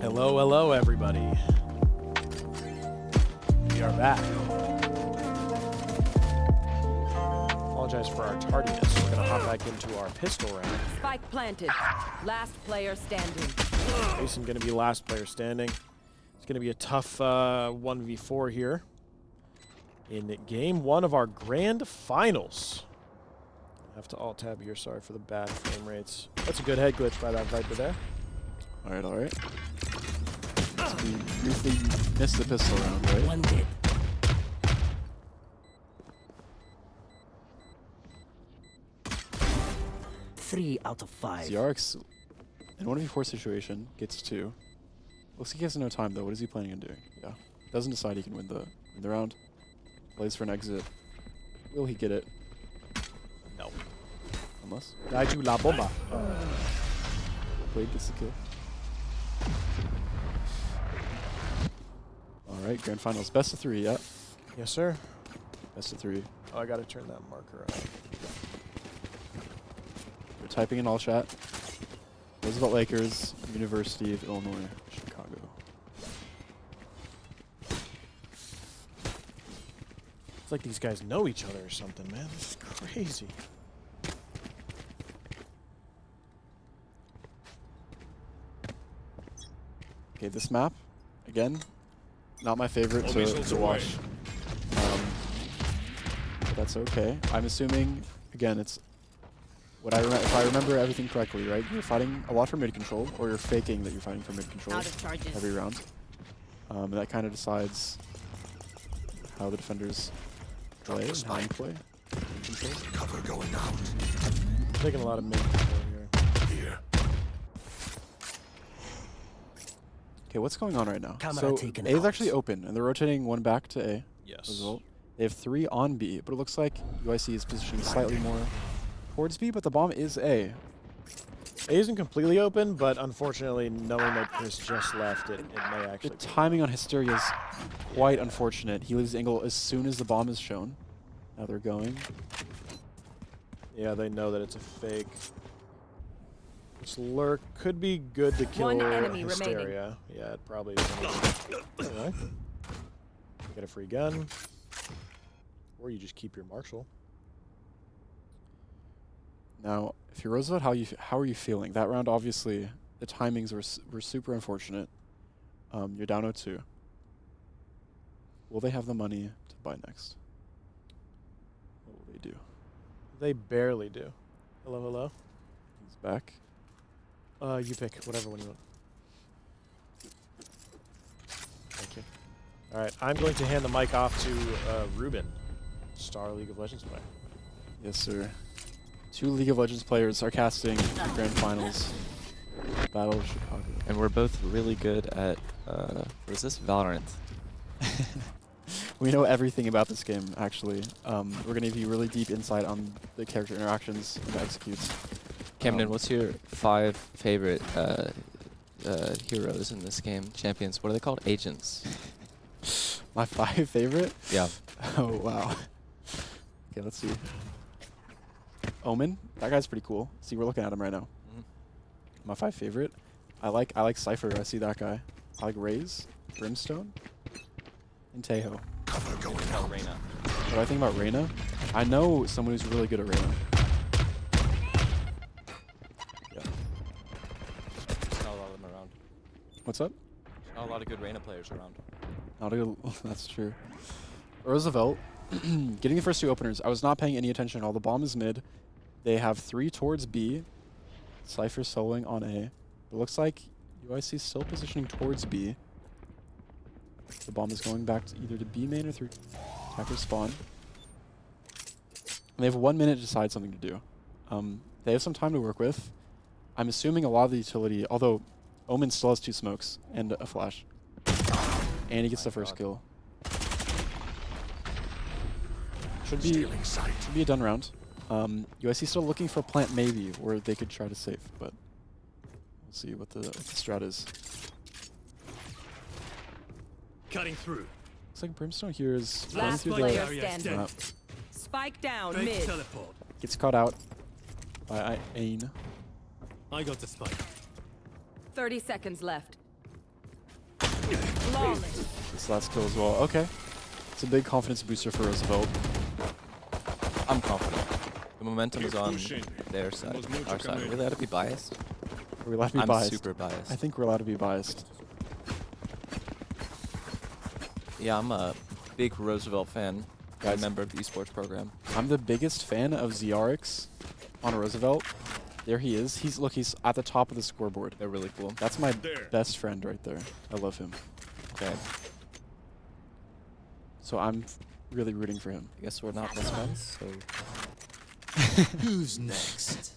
Hello, hello, everybody. We are back. Apologize for our tardiness. We're gonna hop back into our pistol round. Spike planted. Last player standing. Jason gonna be last player standing. It's gonna be a tough 1v4 here in game 1 of our grand finals. I have to alt tab here. Sorry for the bad frame rates. That's a good head glitch by that Viper there. All right, all right. So we briefly missed the pistol round, right? One dead. Three out of 5. ZRX, in 1v4 situation, gets 2. Looks like he has no time, though. What is he planning on doing? Yeah. Doesn't decide he can win the round. Plays for an exit. Will he get it? No. Unless. Daiju la bomba. Blade gets the kill. Alright, grand finals. Best of 3, yeah. Yes, sir. Best of 3. Oh, I gotta turn that marker on. We're typing in all chat. Roosevelt Lakers, University of Illinois, Chicago. It's like these guys know each other or something, man. This is crazy. Okay, this map, again, not my favorite All to missiles watch. But that's okay. I'm assuming, again, it's what if I remember everything correctly, right? You're fighting a lot for mid control, or you're faking that you're fighting for mid control Out of charges. every round. And that kind of decides how the defenders play and how you play. Mid control. Cover going out. Taking a lot of mid control here. Here. Okay, what's going on right now? Camera So taken A is out. actually open, and they're rotating one back to A. Yes. Result. They have 3 on B, but it looks like UIC is positioning slightly more towards B, but the bomb is A. A isn't completely open, but unfortunately, knowing that Chris just left, it may The actually. timing on Hysteria is quite unfortunate. He leaves angle as soon as the bomb is shown. Now they're going. Yeah, they know that it's a fake. This lurk could be good to kill One enemy Hysteria. Yeah, it probably is. Anyway. Get a free gun. Or you just keep your Marshall. Now, if you're Roosevelt, how are you feeling? That round, obviously, the timings were super unfortunate. You're down 0-2. Will they have the money to buy next? What will they do? They barely do. Hello, hello. He's back. You pick whatever one you want. Thank you. All right, I'm going to hand the mic off to Ruben, star League of Legends player. Yes, sir. 2 League of Legends players are casting the grand finals. Battle of Chicago. And we're both really good at, what is this? Valorant. We know everything about this game, actually. We're going to give you really deep insight on the character interactions and executes. Camden, what's your 5 favorite heroes in this game? Champions. What are they called? Agents. My 5 favorite? Yeah. Oh, wow. Okay, let's see. Omen. That guy's pretty cool. See, we're looking at him right now. My 5 favorite. I like Cypher. I see that guy. I like Raze, Brimstone, and Tejo. Cover going out. Reyna. What do I think about Reyna? I know someone who's really good at Reyna. Yeah. There's not a lot of them around. What's up? Not a lot of good Reyna players around. Not a good. That's true. Roosevelt, getting the first 2 openers. I was not paying any attention at all. The bomb is mid. They have 3 towards B. Cypher soloing on A. It looks like UIC is still positioning towards B. The bomb is going back to either to B main or through attacker spawn. And they have 1 minute to decide something to do. They have some time to work with. I'm assuming a lot of the utility, although Omen still has 2 smokes and a flash. And he gets the first kill. Should be a done round. UIC still looking for a plant maybe, where they could try to save, but we'll see what the strat is. Cutting through. Looks like Brimstone here is going Last through player the standing. map. Spike down Fake mid. teleport. Gets caught out by Ain. I got the spike. 30 seconds left. Flawless. This last kill as well. Okay. It's a big confidence booster for Roosevelt. I'm confident. The momentum is on their side. Our side. Are we allowed to be biased? Are we allowed to be I'm biased? super biased. I think we're allowed to be biased. Yeah, I'm a big Roosevelt fan. I'm Guys. a member of the esports program. I'm the biggest fan of ZRX on Roosevelt. There he is. He's at the top of the scoreboard. They're really cool. That's my best friend right there. I love him. Okay. So I'm really rooting for him. I guess we're not best friends, so Who's next?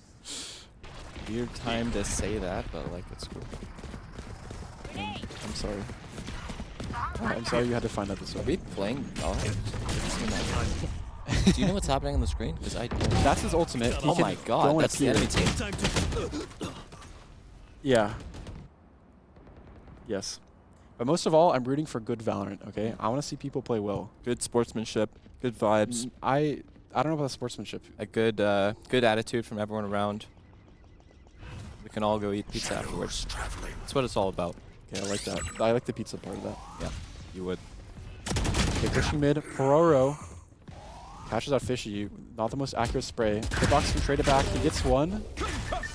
weird time to say that, but like it's cool. I'm sorry. I'm sorry you had to find out this Are way. we playing Valorant? Do you know what's happening on the screen? Because I don't. That's his ultimate. He Oh can my go god, and that's the appear. enemy team. Time to. Yeah. Yes. But most of all, I'm rooting for good Valorant, okay? I want to see people play well. Good sportsmanship, good vibes, I don't know about the sportsmanship. a good attitude from everyone around. We can all go eat pizza afterwards. That's what it's all about. Okay, I like that. I like the pizza part of that. Yeah, you would. Okay, pushing mid. Pororo catches out Fishy. Not the most accurate spray. Hitbox can trade it back. He gets one.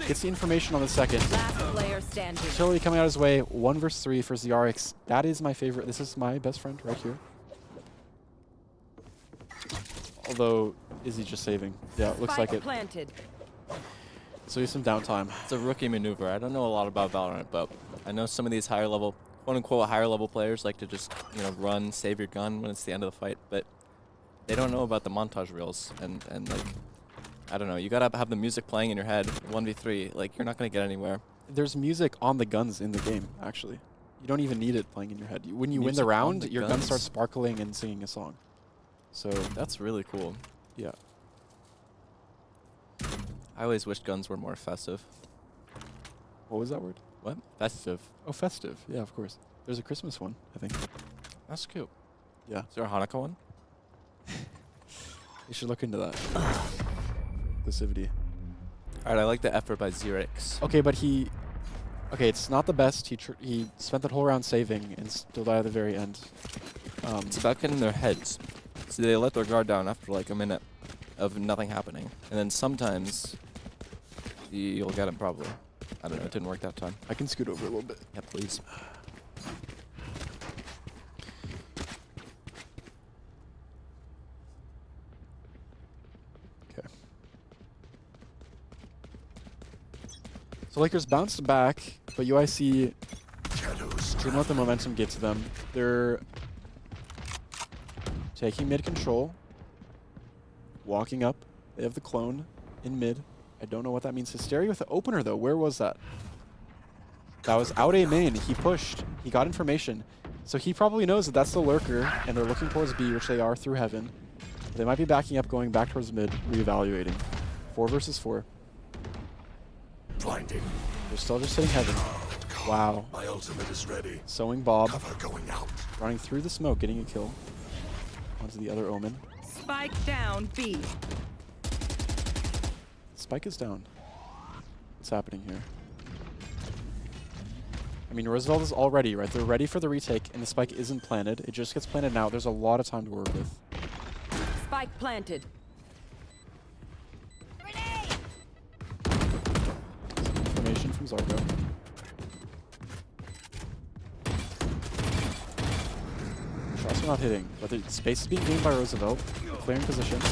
Gets the information on the second. Last player standing. Utility coming out his way. 1 versus 3 for ZRX. That is my favorite. This is my best friend right here. Although, is he just saving? Yeah, it looks like it. Planted. So he's some downtime. It's a rookie maneuver. I don't know a lot about Valorant, but I know some of these higher level, quote unquote higher level players like to just, run, save your gun when it's the end of the fight, but they don't know about the montage reels and like, I don't know, you gotta have the music playing in your head, 1v3, like you're not gonna get anywhere. There's music on the guns in the game, actually. You don't even need it playing in your head. When you win the Music on round, the your gun guns? starts sparkling and singing a song. So, That's really cool. yeah. I always wished guns were more festive. What was that word? What? Festive. Oh, festive. Yeah, of course. There's a Christmas one, I think. That's cute. Yeah. Is there a Hanukkah one? You should look into that. Inclusivity. Alright, I like the effort by Xerix. Okay, but okay, it's not the best. He spent that whole round saving and still died at the very end. It's about getting their heads. So they let their guard down after like a minute of nothing happening. And then sometimes you'll get them probably. I don't know, it didn't work that time. I can scoot over a little bit. Yeah, please. Okay. So Lakers bounced back, but UIC didn't let the momentum get to them. They're taking mid control, walking up. They have the clone in mid. I don't know what that means. Hysteria with the opener, though. Where was that? That was out A main. He pushed. He got information. So he probably knows that that's the lurker, and they're looking towards B, which they are through heaven. They might be backing up, going back towards mid, reevaluating. 4 versus 4. Blinding. They're still just hitting heaven. Wow. My ultimate is ready. Sowing Bob. Cover going out. Running through the smoke, getting a kill. Onto the other Omen. Spike down B. Spike is down. What's happening here? I mean, Roosevelt is all ready, right? They're ready for the retake, and the spike isn't planted. It just gets planted now. There's a lot of time to work with. Spike planted. Information from Zarko. Shots are not hitting, but the space is being gained by Roosevelt. Clearing positions.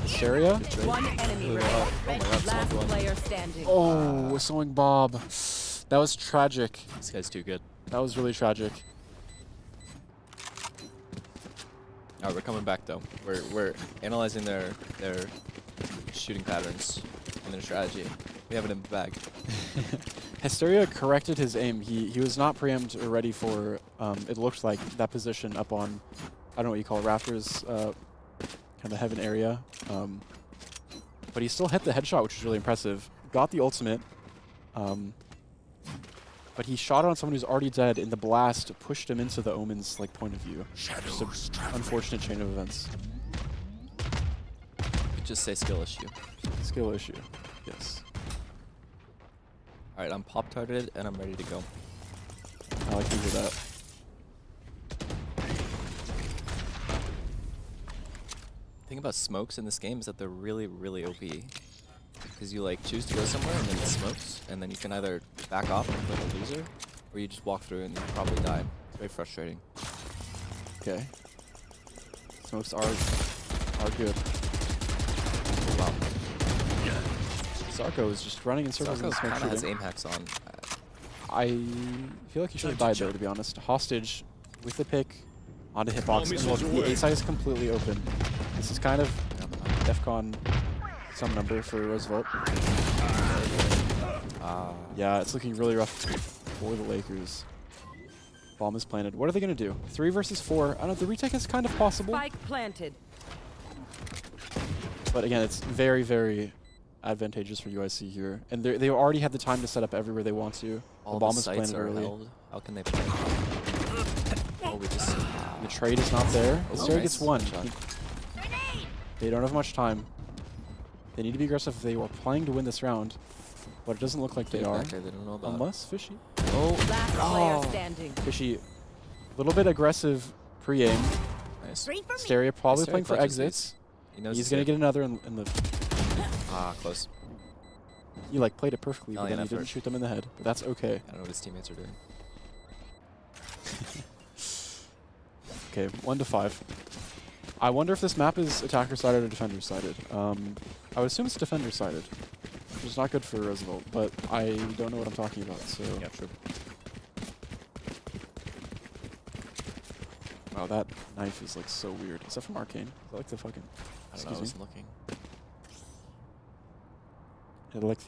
Hysteria. One enemy remaining. Last player standing. Oh, sowing Bob. That was tragic. This guy's too good. That was really tragic. Alright, we're coming back though. We're analyzing their shooting patterns and their strategy. We have it in the bag. Hysteria corrected his aim. He was not preempt or ready for, it looked like, that position up on, I don't know what you call it, rafters, kind of heaven area. But he still hit the headshot, which was really impressive. Got the ultimate. But but he shot on someone who's already dead, and the blast pushed him into the Omen's like point of view. Just an unfortunate chain of events. Could just say skill issue. Skill issue. Yes. All right, I'm pop-tarted and I'm ready to go. I like to hear that. The thing about smokes in this game is that they're really, really OP. Because you like choose to go somewhere and then it smokes, and then you can either back off and look like a loser, or you just walk through and you probably die. It's very frustrating. Okay. Smokes are good. Wow. Zarko is just running in circles in Zarko the smoke kind of has shooting. aim hacks on. I feel like he should have died there, to be honest. Hostage with the pick onto hitbox, and look, the A side is completely open. This is kind of DEFCON some number for Roosevelt. Yeah, it's looking really rough for the Lakers. Bomb is planted. What are they going to do? 3 versus 4. I don't know, the retake is kind of possible. Spike planted. But again, it's very, very advantageous for UIC here. And they already have the time to set up everywhere they want to. All the bomb the is sites planted are early. held. How can they play? Oh, we just... The trade is not there. Oh, Zeri nice. gets one. Good shot. They don't have much time. They need to be aggressive if they are planning to win this round. But it doesn't look like they are. Back there, they don't know about. Unless Fishy. Oh, Last player standing. Fishy, a little bit aggressive pre-aim. nice. Stereo probably Stereo playing for clutches exits. He knows He's it's going to safe. get another in the... Ah, close. He like played it perfectly, but then Valiant he didn't effort. shoot them in the head. But that's okay. I don't know what his teammates are doing. Okay, 1 to 5. I wonder if this map is attacker-sided or defender-sided. I would assume it's defender-sided, which is not good for Roosevelt, but I don't know what I'm talking about, so... Yeah, true. Wow, that knife is like so weird. Is that from Arcane? Is that like the fucking... I don't know, I wasn't looking. I like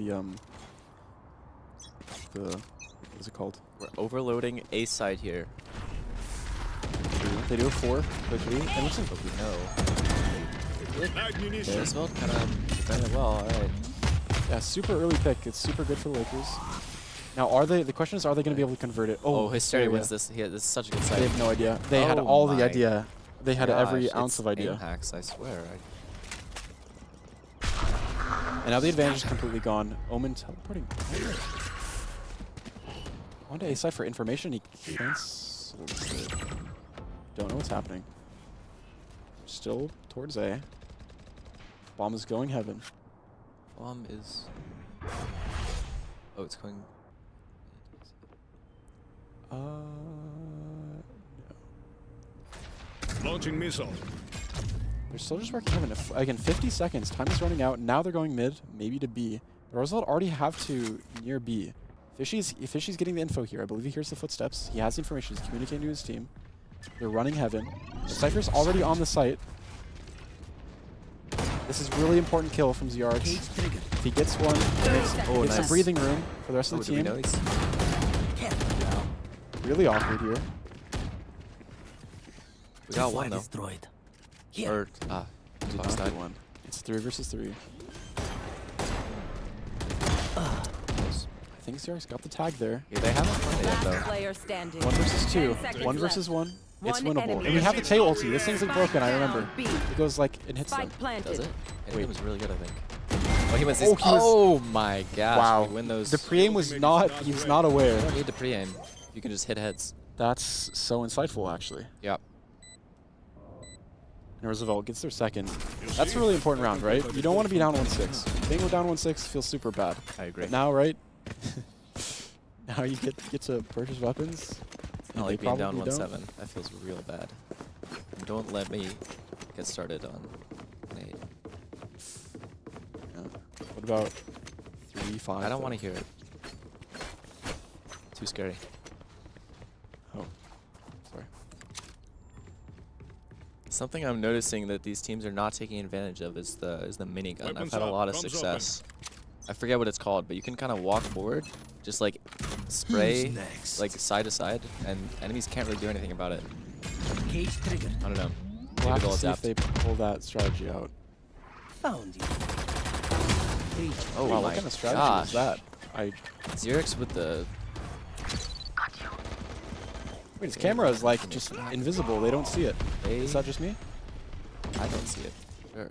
the, what is it called? We're overloading A side here. They do a 4 quickly. And looks like But we know. Roosevelt kind of defended well, alright. yeah, super early pick. It's super good for the Lakers. Now, are they? The question is, are they going to be able to convert it? Oh, Hysteria wins this. This is such a good side. They have no idea. They had Oh all the my idea. They had every gosh, ounce it's of idea. aim hacks, I swear. And now the advantage is completely gone. Omen teleporting. On to A side for information. He cancels it. Don't know what's happening. Still towards A. Bomb is going heaven. Bomb is... Oh, it's going... No. Launching missile. They're still just working heaven. Again, 50 seconds. Time is running out. Now they're going mid, maybe to B. Roosevelt already have to near B. Fishy's getting the info here. I believe he hears the footsteps. He has the information. He's communicating to his team. They're running heaven. The Cypher's already on the site. This is really important kill from Ziyards. If he gets one, it makes some breathing room for the rest of the team. Do we know he's... Really awkward here. We got one though. Destroyed. Or, Did not get one. It's 3 versus 3. I think Ziyards got the tag there. Yeah, they haven't won it yet Last though. player standing. 1 versus 2. 10 seconds 1 versus left. 1. It's One winnable. enemy And we have the tail ulti. This thing's like Spike broken, I down, remember. B. It goes like, it hits them. Spike planted. Does it? And Wait. it was really good, I think. Oh, he went Oh, he was- oh my gosh. Wow. We win those. The pre-aim was not, he was not You aware. don't need to pre-aim. You can just hit heads. That's so insightful, actually. Yep. And Roosevelt gets their second. That's a really important round, right? You don't want to be down 1-6. Being down 1-6 feels super bad. I agree. But now, right? Now you get to purchase weapons. It's not like being down 1-7. That feels real bad. And don't let me get started on Nate. Yeah. What about 3-5? I don't want to hear it. Too scary. Oh, sorry. Something I'm noticing that these teams are not taking advantage of is the minigun. I've Weapons had a up, lot of bombs success. I forget what it's called, but you can kind of walk forward, just like spray next? like side to side, and enemies can't really do anything about it. Cage trigger. I don't know. We'll Maybe have they'll to see if adapt. they pull that strategy out. Found you. Oh Wow, my what kind of strategy gosh. is that? Xerix with the Wait, his camera is like just invisible. They don't see it. Is that just me? I don't see it. Sure.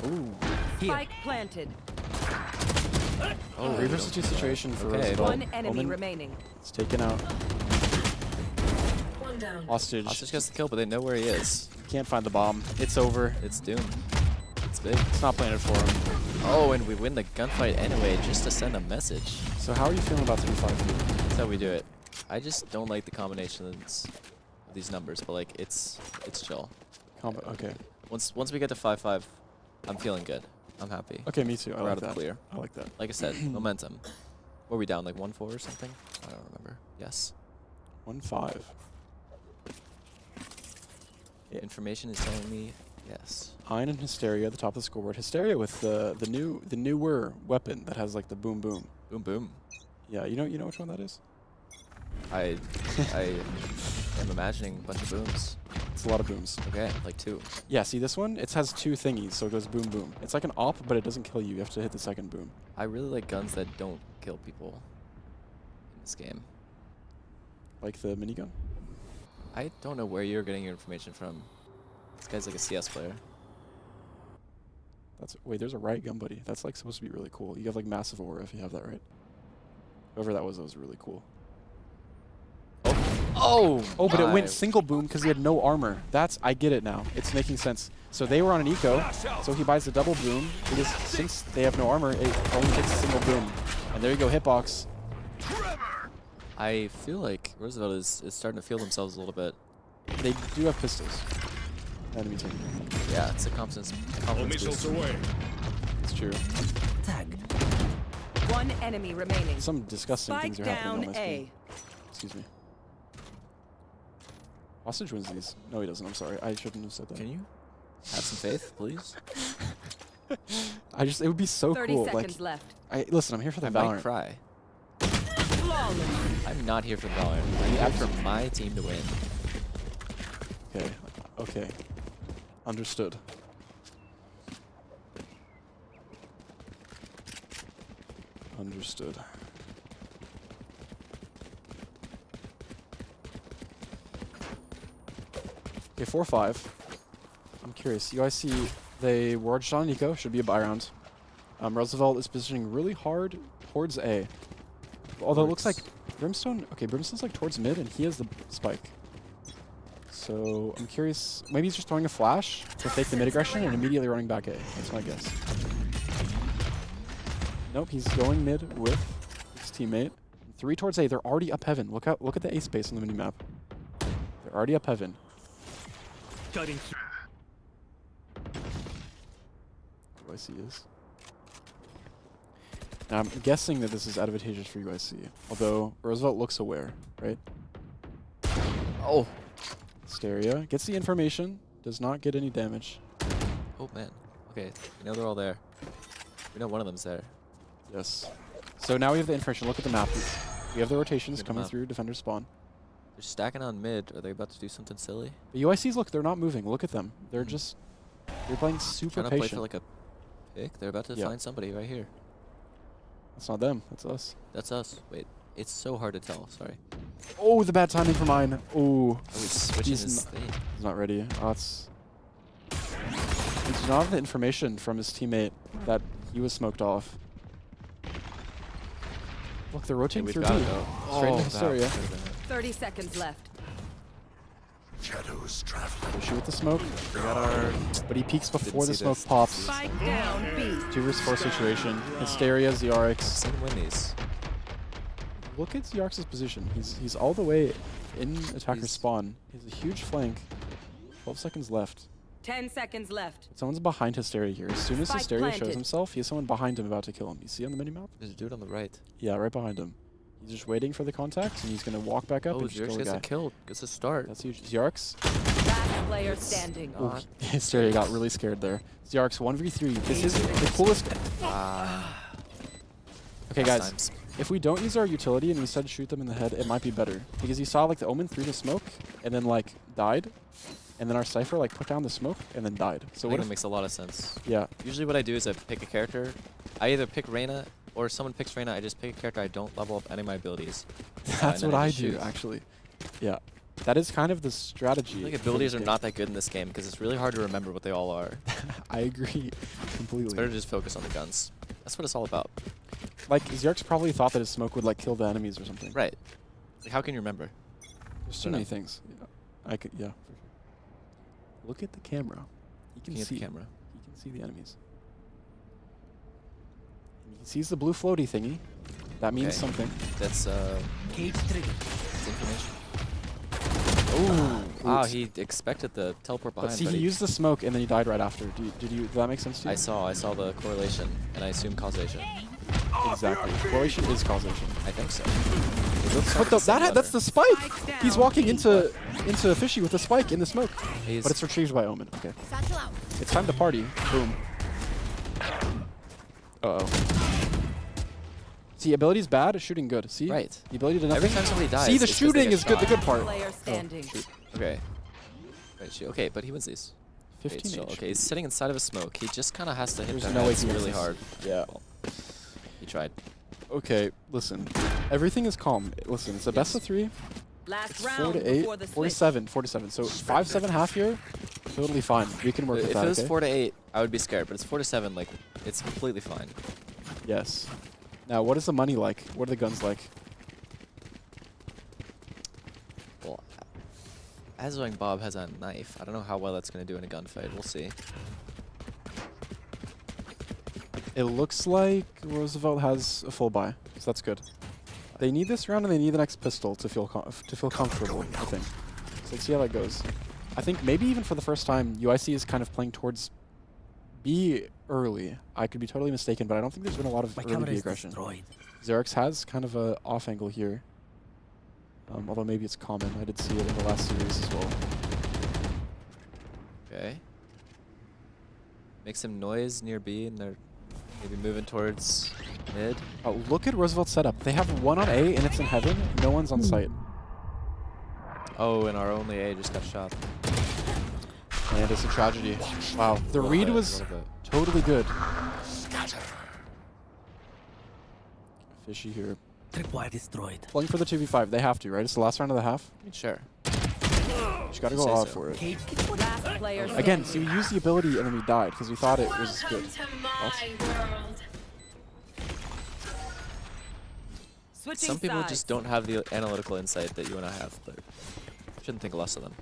Ooh. Spike planted. Oh, reverse the situation for Okay, Roosevelt. One enemy Omen. remaining. It's taken out. One down. Hostage. Hostage gets the kill, but they know where he is. Can't find the bomb. It's over. It's doomed. It's big. It's not planted for him. Oh, and we win the gunfight anyway, just to send a message. So how are you feeling about 3-5? That's how we do it. I just don't like the combinations of these numbers, but like it's chill. Okay. Once we get to 5-5, I'm feeling good. I'm happy. Okay, me too. I We're like out of that. the clear. I like that. Like I said, momentum. Were we down like 1-4 or something? I don't remember. Yes. 1-5. Information is telling me yes. Ein and Hysteria at the top of the scoreboard. Hysteria with the newer weapon that has like the boom boom. Boom boom. Yeah, you know which one that is? I am imagining a bunch of booms. It's a lot of booms. Okay, like 2. Yeah, see this one? It has 2 thingies, so it goes boom boom. It's like an op, but it doesn't kill you. You have to hit the second boom. I really like guns that don't kill people in this game. Like the minigun? I don't know where you're getting your information from. This guy's like a CS player. Wait, there's a right gun buddy. That's like supposed to be really cool. You have like massive aura if you have that right. Whoever that was really cool. Oh, but it went single boom because he had no armor. I get it now. It's making sense. So they were on an eco, so he buys the double boom because since they have no armor, it only takes a single boom. And there you go, hitbox. I feel like Roosevelt is starting to feel themselves a little bit. They do have pistols. Enemy team. Yeah, it's a confidence boost. away. It's true. Tag. One enemy remaining. Some disgusting Spike things are happening on down my screen. A. Excuse me. Hostage wins these. No, he doesn't. I'm sorry. I shouldn't have said that. Can you have some faith, please? It would be so 30 cool. seconds left. Listen, I'm here for the I might Valorant. cry. Flawless. I'm not here for Valorant. I'm here for my team to win. Okay. Understood. Understood. Okay, 4-5. I'm curious. You guys see they warded on Nico. Should be a buy round. Roosevelt is positioning really hard towards A. Although it looks like Brimstone... Okay, Brimstone's like towards mid, and he has the spike. So I'm curious. Maybe he's just throwing a flash to fake the mid aggression and immediately running back A. That's my guess. Nope, he's going mid with his teammate. 3 towards A. They're already up heaven. Look at the A space on the minimap. They're already up heaven. Cutting through. UIC is. Now I'm guessing that this is advantageous for UIC. Although Roosevelt looks aware, right? Oh. Hysteria gets the information, does not get any damage. Oh man. Okay, we know they're all there. We know one of them's there. Yes. So now we have the information. Look at the map. We have the rotations Good coming map. through defender spawn. They're stacking on mid. Are they about to do something silly? The UICs, look, they're not moving. Look at them. They're playing super Trying to play patient. for like a pick. They're about to find somebody right here. That's not them. That's us. That's us. Wait, it's so hard to tell. Sorry. Oh, the bad timing for mine. Oh. He's switching his thing. He's not ready. Oh, it's... He does not have the information from his teammate that he was smoked off. Look, they're rotating we've through got B. to go. Straight into Oh, Hysteria. that could've been it. 30 seconds left. Shadows traveling. They shoot with the smoke. We got our... But he peeks before the see smoke this. pops. Spike down B. 2 vs 4 situation. Hysteria, ZRX. Seen him win these. Look at ZRX's position. He's all the way in attacker He's- spawn. He has a huge flank. 12 seconds left. 10 seconds left. Someone's behind Hysteria here. As soon as Spike Hysteria shows planted. himself, he has someone behind him about to kill him. You see on the minimap? There's a dude on the right. Yeah, right behind him. He's just waiting for the contact, and he's going to walk back up Oh, and just Zerx kill the gets a guy. kill. Gets a start. That's huge. ZRX? Last player standing. Ooh, Hysteria got really scared there. ZRX 1v3. This is the coolest... Okay, guys. Times. If we don't use our utility and we instead shoot them in the head, it might be better. Because you saw like the Omen through the smoke and then like died. And then our Cypher like put down the smoke and then died. So I what think if... that makes a lot of sense. Yeah. Usually what I do is I pick a character I either pick Reyna or someone picks Reyna. I just pick a character I don't level up any of my abilities. That's and what then I just do, shoot. actually. Yeah. That is kind of the I strategy. feel like for abilities this are game. not that good in this game because it's really hard to remember what they all are. I agree It's completely. better to just focus on the guns. That's what it's all about. Like, Xerx probably thought that his smoke would, like, kill the enemies or something. Right. Like, how can you remember? There's too many things. Yeah. I could, yeah, for sure. Look at the camera. He can Looking at see the camera. He can see the enemies. And he sees the blue floaty thingy. That means Okay. something. That's Cage trigger. that's information. Oh, Wow, he expected the teleport behind. But see, he used the smoke and then he died right after. Did that make sense to you? I saw the correlation, and I assume causation. Exactly. Correlation is causation. I think so. But that's the spike. He's walking into Fishy with the spike in the smoke. He's But it's retrieved by Omen. Okay. Satchel out. It's time to party. Boom. Uh-oh. See, ability's bad, shooting good. See? Right. The ability to nothing. Every time somebody dies, See, the it's 'cause they shooting get is good. The shot. good part. Player standing. Okay. Right, shoot. Okay, but he wins these. 15 still. HP. Okay, he's sitting inside of a smoke. He just kind of has to hit There's the no way heads he wins really this. hard. Yeah. Well, he tried. Okay, listen. Everything is calm. Listen, it's a best of 3. Last It's round 4 to 8. before the 4 to switch. 7. 4 to 7. So 5-7 half here. Totally fine. We can work with If that. it was Okay? 4 to 8, I would be scared, but it's 4 to 7. Like, it's completely fine. Yes. Now, what is the money like? What are the guns like? Well, Azzoing Bob has a knife. I don't know how well that's going to do in a gunfight. We'll see. It looks like Roosevelt has a full buy, so that's good. They need this round and they need the next pistol to feel comfortable, I think. So let's see how that goes. I think maybe even for the first time, UIC is kind of playing towards B early. I could be totally mistaken, but I don't think there's been a lot of My early camera B is aggression. destroyed. Xerx has kind of a off angle here. Although maybe it's common. I did see it in the last series as well. Okay. Make some noise near B, and they're maybe moving towards mid. Oh, look at Roosevelt's setup. They have one on A and it's in heaven. No one's on site. Oh, and our only A just got shot. And it's a tragedy. Wow. The Little read bit, was little bit. totally good. Fishy here. Tripwire destroyed. Playing for the 2v5. They have to, right? It's the last round of the half. I mean, sure. Just gotta You go say out so. for it. Cage Last player Again, standing. see, we used the ability and then we died because we thought it was good. Switching Some people sides. just don't have the analytical insight that you and I have, but shouldn't think less of them.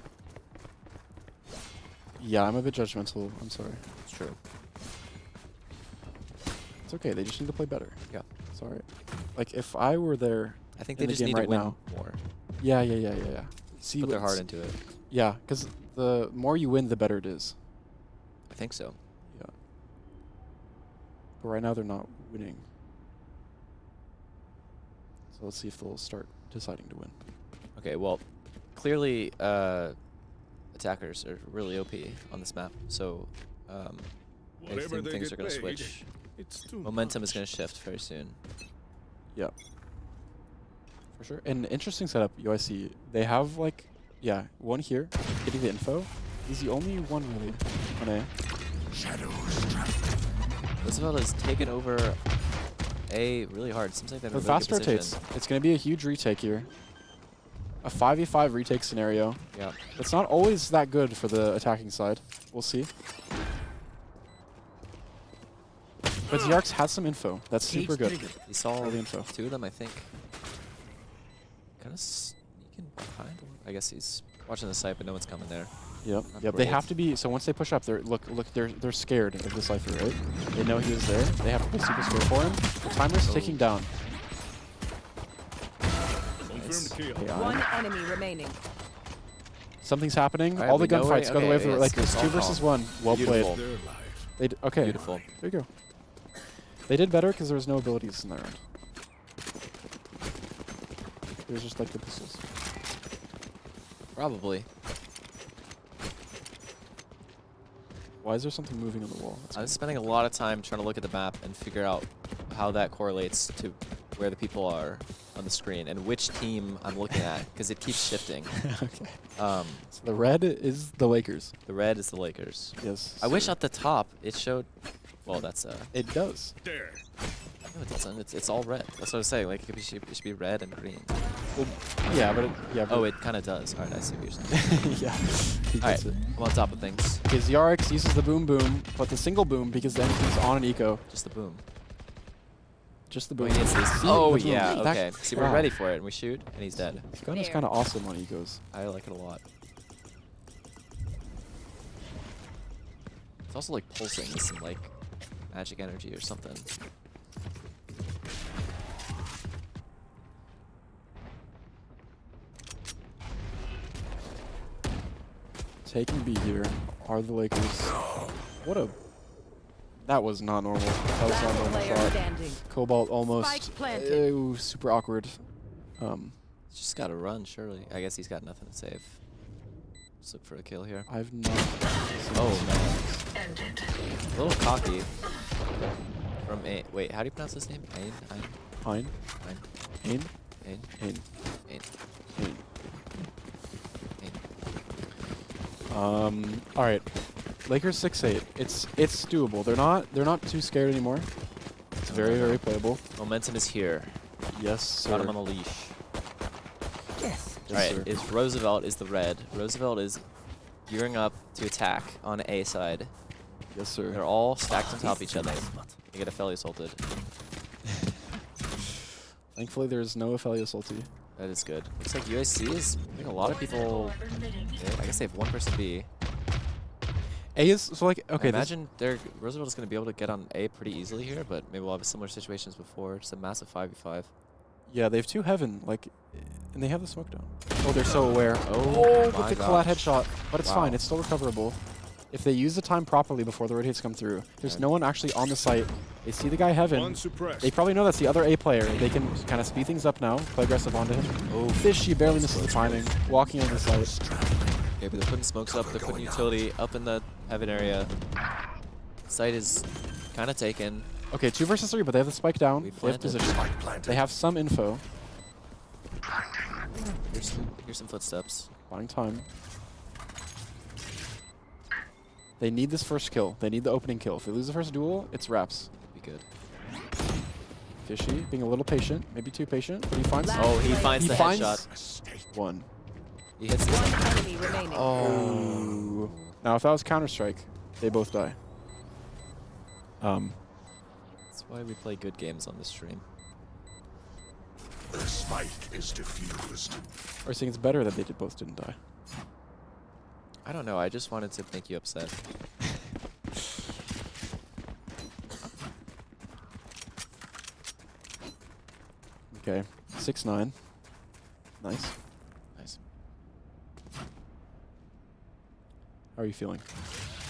Yeah, I'm a bit judgmental. I'm sorry. It's true. It's okay. They just need to play better. Yeah. It's alright. Like, if I were there I think in they the just game need right to win now. more. Yeah. See, Put their what's- heart into it. Yeah, because the more you win, the better it is. I think so. Yeah. But right now, they're not winning. So let's see if they'll start deciding to win. Okay, well, clearly attackers are really OP on this map, so I think things are going to switch. Momentum is going to shift very soon. Yeah. For sure. And interesting setup, UIC. They have, like, yeah, one here, getting the info. He's the only one, really, on A. Roosevelt has taken over A really hard. Seems like they're in a If really fast good position. rotates, it's going to be a huge retake here. A 5v5 retake scenario. Yeah. It's not always that good for the attacking side. We'll see. But Xerx has some info. That's super good. He saw Early info. 2 of them, I think. Kind of sneaking behind one. I guess he's watching the site, but no one's coming there. Yep. Not Yep. They great. have to be. So once they push up, they're scared of the Cypher, right? They know he was there. They have to be super scared for him. The timer's ticking down. Nice. One enemy remaining. Something's happening. All right, All the we know gunfights where- go the way of okay, the yes, Lakers. it's 2 all versus calm. 1. Well Beautiful. played. Okay. Beautiful. There you go. They did better because there was no abilities in that round. It was just like the pistols. Probably. Why is there something moving on the wall? That's I was spending a lot of time trying to look at the map and figure out how that correlates to where the people are on the screen and which team I'm looking at because it keeps shifting. okay. So So the red is the Lakers. the red is the Lakers. Yes. I wish at the top it showed. Well, that's It does. There. No, it doesn't. It's all red. That's what I was saying. Like it should be red and green. Well, yeah, but Oh, it kind of does. All right, I see what you're saying. yeah. He All right, gets it. I'm on top of things. Because Yarix uses the boom boom, but the single boom because then he's on an eco. Just the boom. Just the Oh, boom. he hits these. See, Oh, the boom. yeah. That- Okay. See, we're wow. ready for it, and we shoot, and he's dead. This gun is kind of awesome on ecos. I like it a lot. It's also like pulsing with some like magic energy or something. Taking B here are the Lakers. What a... That was not normal. That was not a normal Player shot. standing. Cobalt almost... Spike planted. Ew, super awkward. He's just gotta run, surely. I guess he's got nothing to save. Just look for a kill here. I've not... Oh, man. A little cocky. From A. Wait, how do you pronounce his name? Ain? Hein? Ain? Hein? Ain? Hein. Ain? Hein. Ain. All right. Lakers 6-8. It's doable. They're not too scared anymore. It's very, very playable. Momentum is here. Yes, sir. Got him on the leash. Yes. Yes, Alright, sir. is Roosevelt is the red. Roosevelt is gearing up to attack on A side. Yes, sir. They're all stacked on top of each other. They get Ophelia assaulted. Thankfully, there's no Ophelia Salty. That is good. Looks like USC is, I think a lot of people, I guess they have one person B. A is, so like, okay. I imagine Roosevelt is going to be able to get on A pretty easily here, but maybe we'll have similar situations before. Just a massive 5v5. Yeah, they have 2 heaven, like, and they have the smoke down. Oh, they're so aware. Oh with my the collat gosh. headshot. But it's Wow. fine, it's still recoverable. If they use the time properly before the rotates come through, there's no one actually on the site. They see the guy heaven. Unsuppressed. They probably know that's the other A player. They can kind of speed things up now, play aggressive onto him. Oh, Fishy barely misses the timing, walking on the site. Okay, but they're putting smokes up, they're putting utility up in the heaven area. Site is kind of taken. Okay, 2 versus 3, but they have the spike down. We They have planted. position. They have some info. Here's some footsteps. Buying time. They need this first kill. They need the opening kill. If they lose the first duel, it's wraps. Be good. Fishy being a little patient, maybe too patient, but he finds. Oh, he finds the finds headshot. one. He hits this One one. enemy remaining. Oh. Now, if that was Counter-Strike, they both die. That's why we play good games on this stream. The spike is diffused. Or saying it's better that they both didn't die. I don't know, I just wanted to make you upset. Okay, 6-9. Nice. Nice. How are you feeling?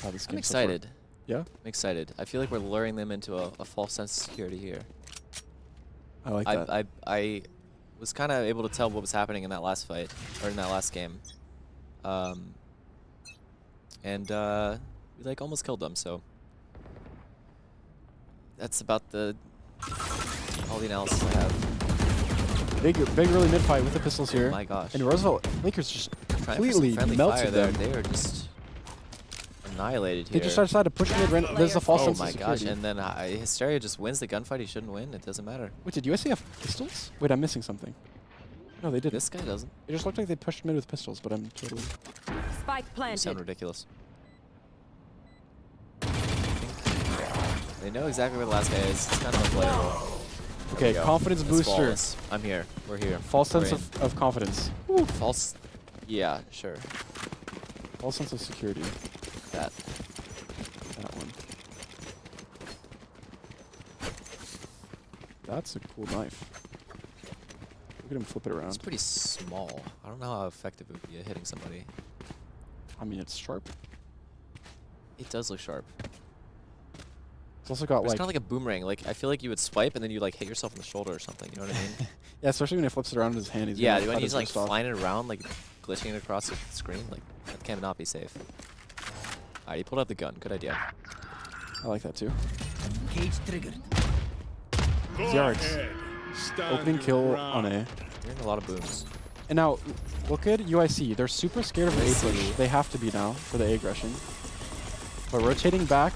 How this I'm game excited. So far? Yeah? I'm excited. I feel like we're luring them into a false sense of security here. I like that. I was kind of able to tell what was happening in that last fight, or in that last game. And we like almost killed them, so that's about all the analysis I have. Big early mid fight with the pistols here. Oh my gosh. And Roosevelt Lakers just Trying for some completely friendly melted fire there. them. They are just annihilated They here. just decided to push mid. There's a false Oh sense my of gosh! security. And then Hysteria just wins the gunfight. He shouldn't win. It doesn't matter. Wait, did USC have pistols? Wait, I'm missing something. No, they didn't. This guy doesn't. It just looked like they pushed mid with pistols, but I'm totally... Spike You planted. sound ridiculous. They know exactly where the last guy is. It's kind of unplayable. Okay, confidence That's booster. flawless. I'm here. We're here. False We're sense in. of confidence. False. Yeah, sure. False sense of security. That. That one. That's a cool knife. Look at him flip it around. It's pretty small. I don't know how effective it would be at hitting somebody. I mean, it's sharp. It does look sharp. It's also got It's like... kind of like a boomerang. Like I feel like you would swipe and then you like hit yourself in the shoulder or something. You know what I mean? Yeah, especially when he flips it around in his hand. He's Yeah, gonna when cut he's his like wrist off. flying it around, like glitching it across the screen, like that cannot be safe. Alright, he pulled out the gun. Good idea. I like that too. Cage triggered. Yards. Opening kill on A. You're hearing a lot of booms. And now, look at UIC. They're super scared of the A push. They have to be now for the A aggression. But rotating back.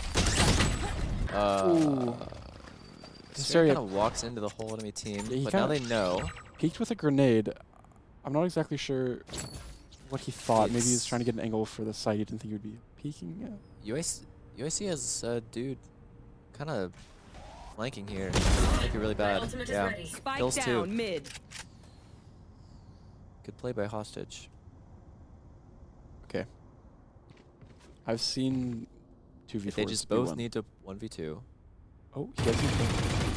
Hysteria kind of walks into the whole enemy team, Yeah, he but now kinda they know. Peeked with a grenade. I'm not exactly sure what he thought. Maybe he was It's- trying to get an angle for the site. He didn't think he would be peeking. UIC has a dude kind of flanking here. Might be really bad. Yeah. Spike Kills down two. mid. Good play by Hostage. Okay. I've seen 2v4s. They just be both won. need to 1v2. Oh, he has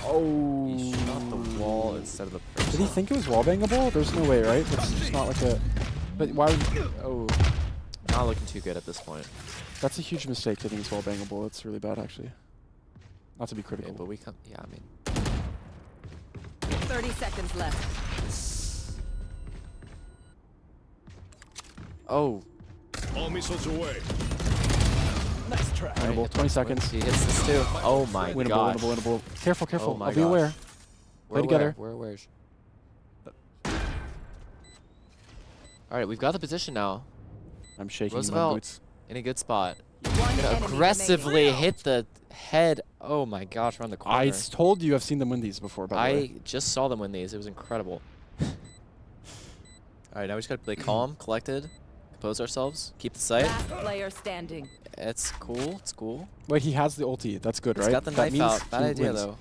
Oh. He shot the wall instead of the person. Did he think it was wallbangable? There's no way, right? It's just not like a... But why would... Oh. Not looking too good at this point. That's a huge mistake to think it's wallbangable. It's really bad, actually. Not to be critical. Okay, but we come... Yeah, I mean... 30 seconds left. Oh. All missiles away. Nice try. Winnable. 20 seconds. He hits this too. Oh my Winnable, gosh. winnable, winnable. Careful, careful. Oh my I'll be gosh. aware. Play together. We're aware. Alright, we've got the position now. I'm shaking my Roosevelt boots. in a good spot. One Gonna enemy aggressively remaining. hit the head. Oh my gosh, around the corner. I told you I've seen them win these before, by the way. I just saw them win these. It was incredible. Alright, now we just gotta play calm, collected, compose ourselves, keep the sight. Last player standing. It's cool. It's cool. Wait, he has the ulti. That's good, He's right? got the That knife means out. Bad he idea, wins. though.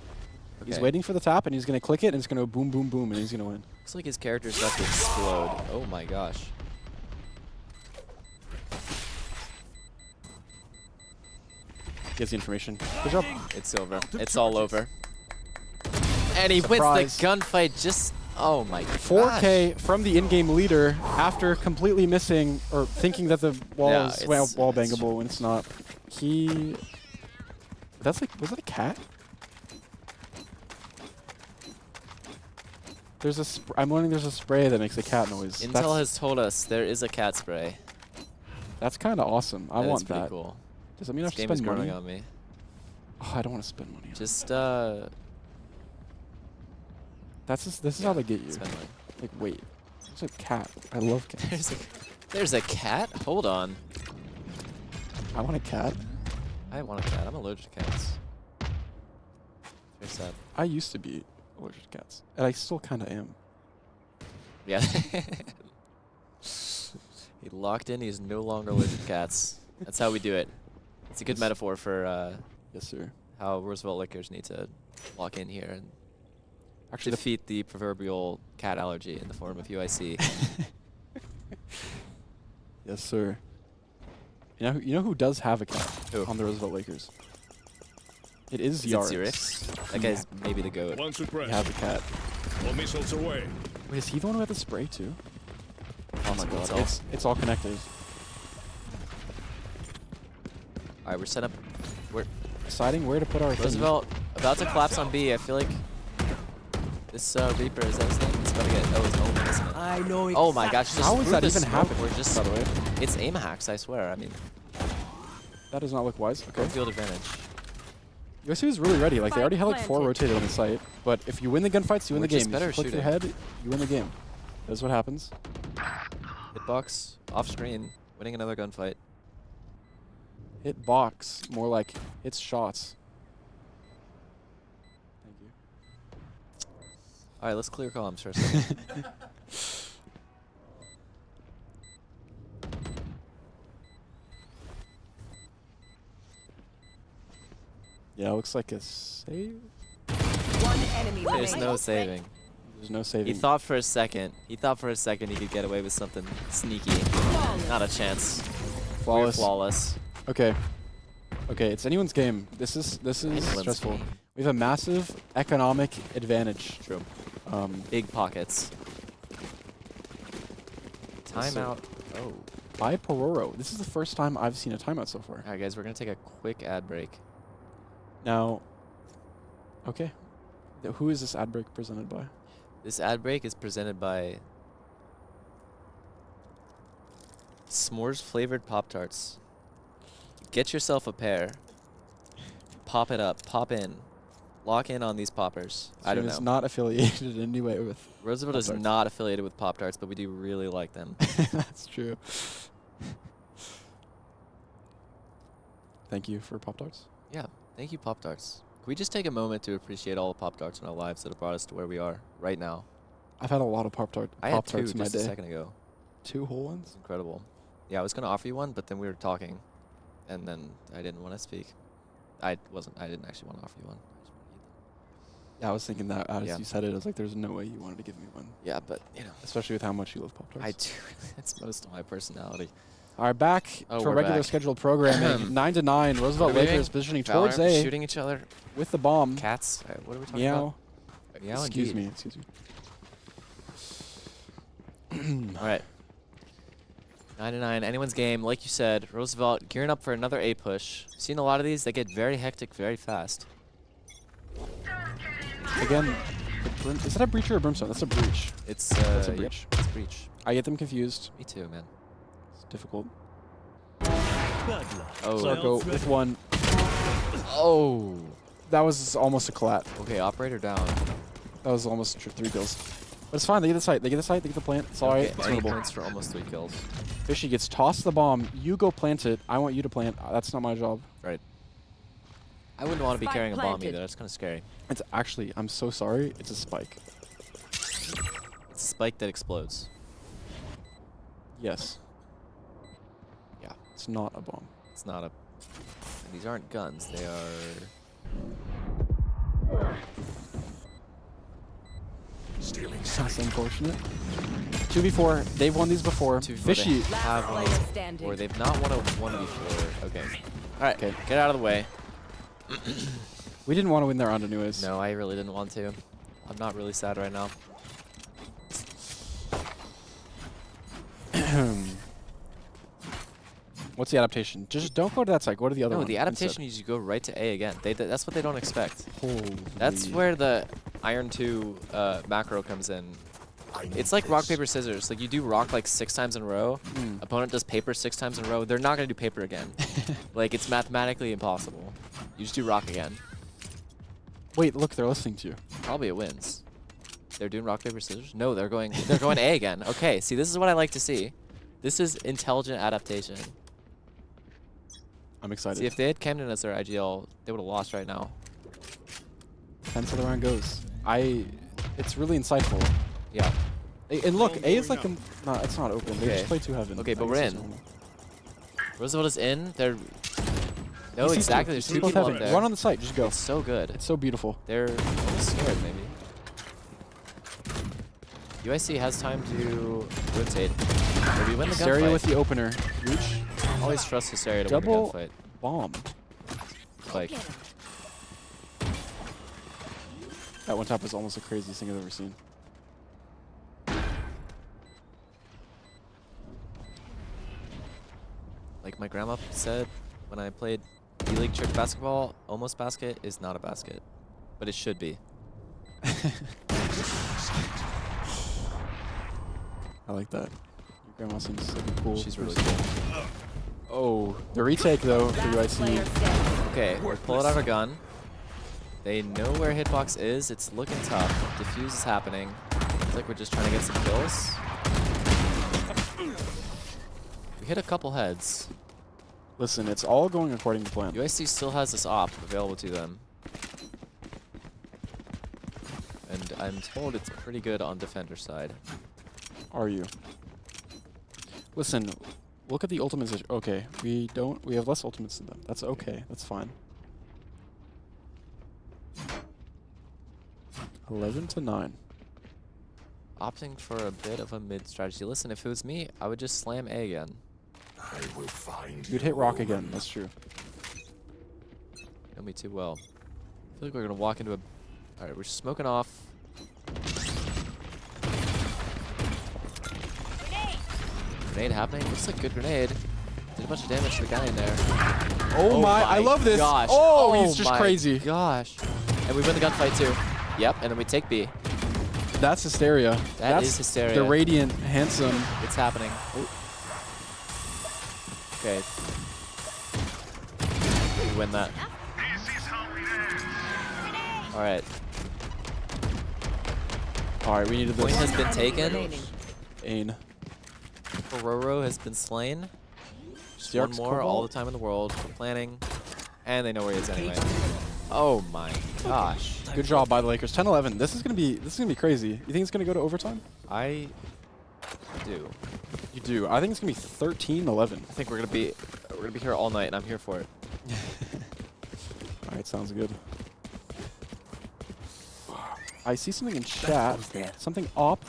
He's Okay. waiting for the tap, and he's going to click it, and it's going to boom, boom, boom, and he's going to win. Looks like his character's about to explode. Oh my gosh. He has the information. Good job. It's over. It's all over. And he Surprise. wins the gunfight just... Oh my gosh. 4K from the in-game leader after completely missing or thinking that the wall Yeah, is it's- wall bangable when it's not. He... That's like... Was that a cat? There's a... I'm learning there's a spray that makes a cat noise. Intel has told us there is a cat spray. That's kind of awesome. I That is want pretty that. cool. Does that mean I have This to game is spend growing money? on me. Oh, I don't want to spend money. Just, This is how they get you. spend money. Like, wait. There's a cat. I love cats. There's a cat? Hold on. I want a cat. I want a cat. I'm allergic to cats. Very sad. I used to be allergic to cats. And I still kind of am. Yeah. He locked in. He's no longer allergic to cats. That's how we do it. It's a good metaphor for yes, sir. How Roosevelt Liquors need to lock in here and Actually, defeat the proverbial cat allergy in the form of UIC. Yes, sir. You know who does have a cat Who? on the Roosevelt Lakers? It is Is it Yarix. Xerix? That guy's maybe the goat. One He suppressed. has a cat. All missiles away. Wait, is he the one who had the spray too? Oh my Possible, god, it's all connected. Alright, we're set up. We're Deciding where to put our Roosevelt about to collapse on B. I feel like this Reaper, is that his name? It's about to get... Oh, it's Omen, isn't it? I know Oh my gosh, just How is through that the even smoke, happening, We're just, by the way? It's aim hacks, I swear. I mean, That does not look wise. Okay. home field advantage. USC was really ready. Like, they already had like 4 Planted. rotated on the site. But if you win the gunfights, you win We're the game. just better If you click your shooting. head, you win the game. That's what happens. Hitbox, off screen, winning another gunfight. Hit box, more like hits shots. Thank you. Alright, let's clear comms for a second. Yeah, it looks like a save. One enemy There's remaining. no saving. There's no saving. He thought for a second he could get away with something sneaky. Not a chance. We're Flawless. flawless. Okay. Okay, it's anyone's game. This is Anyone's stressful. game. We have a massive economic advantage. True. Um, Big pockets. Yes, sir. Timeout. Oh. by Pororo. This is the first time I've seen a timeout so far. Alright guys, we're gonna take a quick ad break. Now, okay. Who is this ad break presented by? This ad break is presented by S'mores flavored Pop-Tarts. Get yourself a pair. Pop it up. Pop in. Lock in on these poppers. I don't It's know. not affiliated in any way with Roosevelt is Pop-Tarts. not affiliated with Pop-Tarts, but we do really like them. That's true. Thank you for Pop-Tarts. Yeah. Thank you, Pop Tarts. Can we just take a moment to appreciate all the Pop Tarts in our lives that have brought us to where we are right now? I've had a lot of I had Pop-Tarts two in my just day. a second ago. 2 whole ones? It's incredible. Yeah, I was gonna offer you one, but then we were talking, and then I didn't want to speak. I didn't actually want to offer you one. I just wanted to eat them. Yeah, I was thinking that as Yeah. you said it. I was like, there's no way you wanted to give me one. Yeah, but you know, Especially with how much you love Pop-Tarts. I do. It's most of my personality. All right, back Oh, to we're our regular back. scheduled programming. 9 to 9. Roosevelt What are we Lakers doing? positioning Valorant, towards A shooting each other. with the bomb. Cats. What are we talking Meow. about? Meow. Excuse indeed. me. Excuse me. All right. 9 to 9. Anyone's game. Like you said, Roosevelt gearing up for another A push. Seen a lot of these. They get very hectic very fast. Again, is that a breach or a brimstone? That's a breach. It's That's a yep, breach. it's a breach. I get them confused. Me too, man. It's difficult. Oh. So I'll go with one. Oh. That was almost a collat. Okay, operator down. That was almost 3 kills. But it's fine. They get the site. They get the site. They get the plant. It's all right. It's Any winnable. points for almost 3 kills. Fishy gets tossed the bomb. You go plant it. I want you to plant. That's not my job. Right. I wouldn't want to be Spike carrying a bomb planted. either. That's kind of scary. It's actually, I'm so sorry. It's a spike. It's a spike that explodes. Yes. Yeah. It's not a bomb. It's not a... And these aren't guns. They are... That's unfortunate. 2v4. They've won these before. Fishy. They have won Player these standing. or they've not won a 1v4. Okay. All right. Okay. Get out of the way. We didn't want to win their round anyways. No, I really didn't want to. I'm not really sad right now. What's the adaptation? Just don't go to that side. Go to the other No, one. the adaptation is you go right to A again. That's what they don't expect. Holy. That's where the Iron 2 macro comes in. It's like rock, paper, scissors. Like you do rock like 6 times in a row. Opponent does paper 6 times in a row. They're not going to do paper again. Like it's mathematically impossible. You just do rock again. Wait, look, they're listening to you. Probably it wins. They're doing rock, paper, scissors? No, they're going A again. Okay, see, this is what I like to see. This is intelligent adaptation. I'm excited. See, if they had Camden as their IGL, they would have lost right now. Depends how the round goes. It's really insightful. Yeah. And look, A is like, no, it's not open. They Okay. just play 2 heaven. Okay, I but guess we're it's in. normal. Roosevelt is in. They're... No, He sees exactly. two. There's He 2 sees people heaven. up there. Run on the site. Just go. It's so good. It's so beautiful. They're almost scared, maybe. UIC has time to rotate. Maybe win the Hysteria gunfight. with the opener. Reach. Always trust Hysteria to Double win a gunfight. bomb. Like, That one tap was almost the craziest thing I've ever seen. like my grandma said when I played D-League church basketball, almost basket is not a basket, but it should be. I like that. Your grandma seems like a cool. She's really person. cool. Oh, the retake though for Last player UIC. standing. Okay, we pull it out our gun. They know where hitbox is. It's looking tough. Diffuse is happening. It's like we're just trying to get some kills. We hit a couple heads. Listen, it's all going according to plan. UIC still has this op available to them. And I'm told it's pretty good on defender side. Are you? Listen, look at the ultimates. Okay, we have less ultimates than them. That's okay. That's fine. 11 to 9. Opting for a bit of a mid strategy. Listen, if it was me, I would just slam A again. I will find You'd hit rock again. That's true. Know me too well. I feel like we're gonna walk into a... Alright, we're smoking off. Grenade happening. Looks like a good grenade. Did a bunch of damage to the guy in there. Oh my! I love this. Gosh. Oh, he's just my crazy. Gosh. And we win the gunfight too. Yep, and then we take B. That's hysteria. That That's is hysteria. The radiant, handsome. It's happening. Oh. Okay. We win that. Alright. All right, we needed Point this. has been taken. Remaining. Ain. Ferroro has been slain. Just The one Arc's more, all the Cobalt. time in the world. We're planning. And they know where he is anyway. Oh my gosh. Good job by the Lakers. 10-11. This is gonna be crazy. You think it's gonna go to overtime? I do. You do. I think it's gonna be 13-11. I think we're gonna be here all night, and I'm here for it. All right, sounds good. I see something in chat. Something op.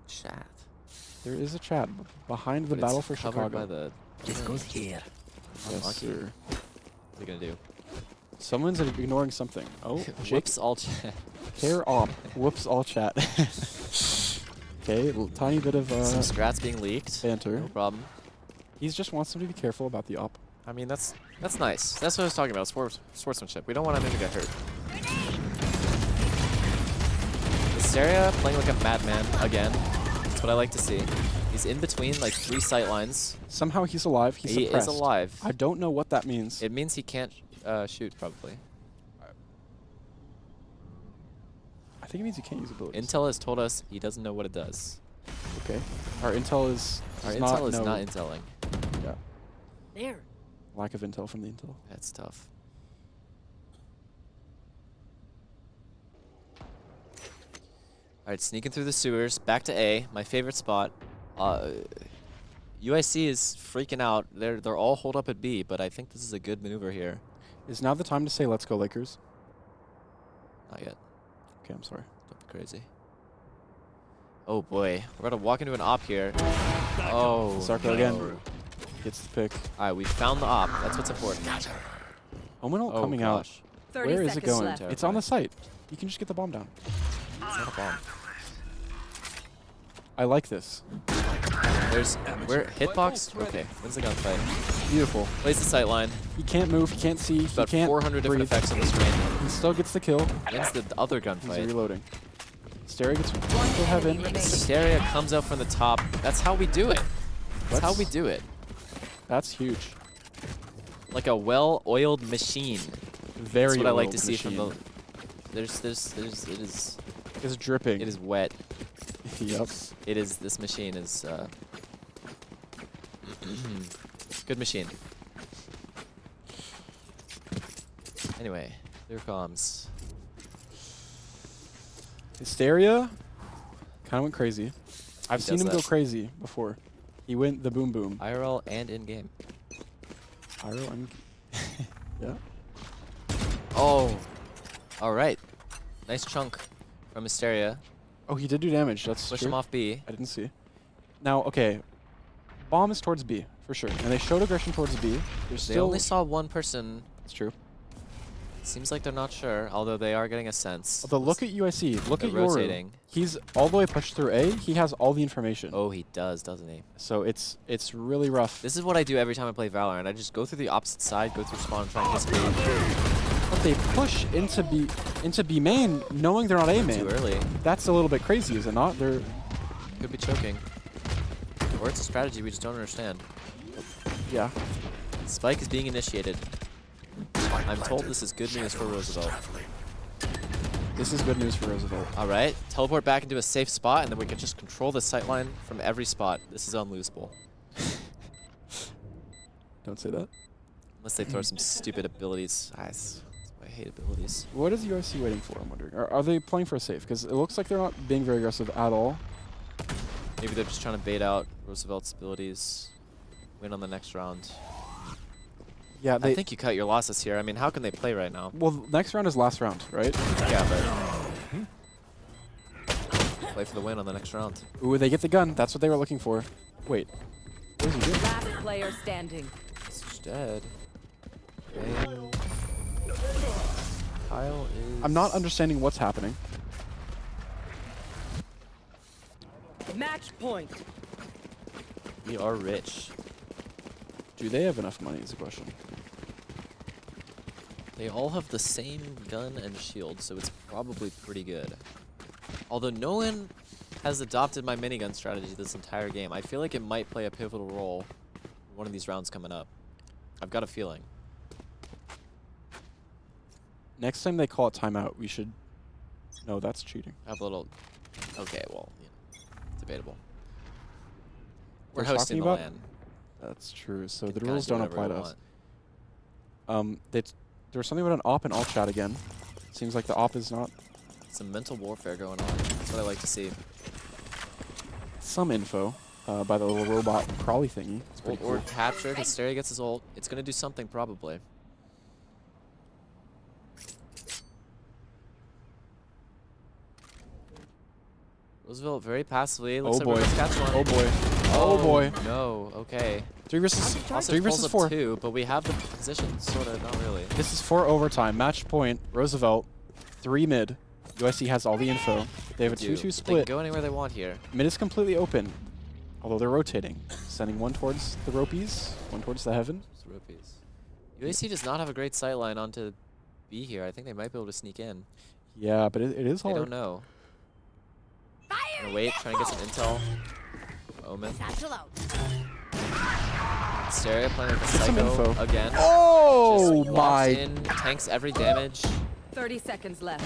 Chat. There is a chat behind the But battle it's for covered Chicago. by the. This goes here. Yes, Unlucky. sir. What are you gonna do? Someone's ignoring something. Oh, Whoops, all chat. Care op. Whoops, all chat. Okay, tiny bit of Some strats being leaked. banter. No problem. He just wants them to be careful about the op. I mean, that's nice. That's what I was talking about. Sportsmanship. We don't want him to get hurt. Hysteria playing like a madman again. That's what I like to see. He's in between like 3 sight lines. Somehow he's alive. He's He suppressed. is alive. I don't know what that means. It means he can't shoot, probably. I think it means he can't use abilities. Intel has told us he doesn't know what it does. Okay. Our intel is Our not intel is know. not intelling. Yeah. There. Lack of intel from the intel. That's tough. All right, sneaking through the sewers. Back to A, my favorite spot. UIC is freaking out. They're all holed up at B, but I think this is a good maneuver here. Is now the time to say let's go Lakers? Not yet. Okay, I'm sorry. Don't be crazy. Oh boy, we're gonna walk into an op here. Oh, Sarko again gets the pick. All right, we found the op. That's what's important. Omenal Oh, coming gosh. out. 30 Where is it seconds going? left. It's on the site. You can just get the bomb down. It's not a bomb. I like this. We're hitbox. Okay, wins the gunfight. Beautiful. Plays the sight line. He can't move. He can't see. He About can't 400 different breathe. effects on the screen. He still gets the kill. Wins the other He's gunfight. reloading. Stereo gets to heaven. Hysteria comes out from the top. That's how we do it. That's how we do it. That's huge. Like a well-oiled machine. Very That's what I like to oiled see from the. machine. It is. It's dripping. It is wet. Yep. It is. This machine is. Good machine. Anyway, here comes. Hysteria kind of went crazy. I've seen does him go that. crazy before. He went the boom boom. IRL and in-game. IRL and yeah. Oh. All right. Nice chunk from Hysteria. Oh, he did do damage. That's Push true. him off B. I didn't see. Now, okay. Bomb is towards B, for sure. And they showed aggression towards B. There's They still... only saw one person. It's true. Seems like they're not sure, although they are getting a sense. Although, look at UIC. Look They're at Yoru. rotating. He's all the way pushed through A. He has all the information. Oh, he does, doesn't he? So it's really rough. This is what I do every time I play Valorant. I just go through the opposite side, go through spawn, and try and hit B. But they push into B main, knowing they're not A main. Too early. That's a little bit crazy, is it not? They're Could be choking. Or it's a strategy we just don't understand. yeah. Spike is being initiated. I'm told this is good news for Roosevelt. This is good news for Roosevelt. All right, teleport back into a safe spot, and then we can just control the sightline from every spot. This is unlosable. Don't say that. Unless they throw some stupid abilities. That's why I hate abilities. What is UIC waiting for, I'm wondering? Are they playing for a safe? Because it looks like they're not being very aggressive at all. Maybe they're just trying to bait out Roosevelt's abilities. Win on the next round. Yeah, I think you cut your losses here. I mean, how can they play right now? Well, next round is last round, right? Yeah, but play for the win on the next round. Ooh, they get the gun. That's what they were looking for. Wait. What is he doing? Last player standing. He's dead. Okay. Kyle is... I'm not understanding what's happening. Match point. We are rich. Do they have enough money is the question. They all have the same gun and shield, so it's probably pretty good. Although no one has adopted my minigun strategy this entire game. I feel like it might play a pivotal role in one of these rounds coming up. I've got a feeling. Next time they call it timeout, we should... No, that's cheating. Have a little... Okay, well, debatable. We're They're hosting talking the about- LAN. That's true. So Can the kinda rules do don't whatever apply we to us. want. There was something about an op in alt chat again. Seems like the op is not. Some mental warfare going on. That's what I like to see. Some info by the little robot crawly thingy. It's pretty Or cool. captured. Hysteria gets his ult. It's going to do something probably. Roosevelt very passively. Looks Oh like we're boy. gonna catch one. Oh boy. Oh boy. No. Okay. 3 versus Also 3 pulls versus up 4. 2, but we have the position, sort of, not really. This is 4 overtime. Match point. Roosevelt. 3 mid. UIC has all the info. They have a 2-2 They split. can go anywhere they want here. Mid is completely open, although they're rotating. Sending one towards the ropies, one towards the heaven. It's rupees. UAC does not have a great sight line onto B here. I think they might be able to sneak in. Yeah, but it is They hard. don't know. Gonna wait, trying to get some intel. Omen. Hysteria playing with the Get some Psycho info. again. Oh Just walks my! in, tanks every damage. 30 seconds left.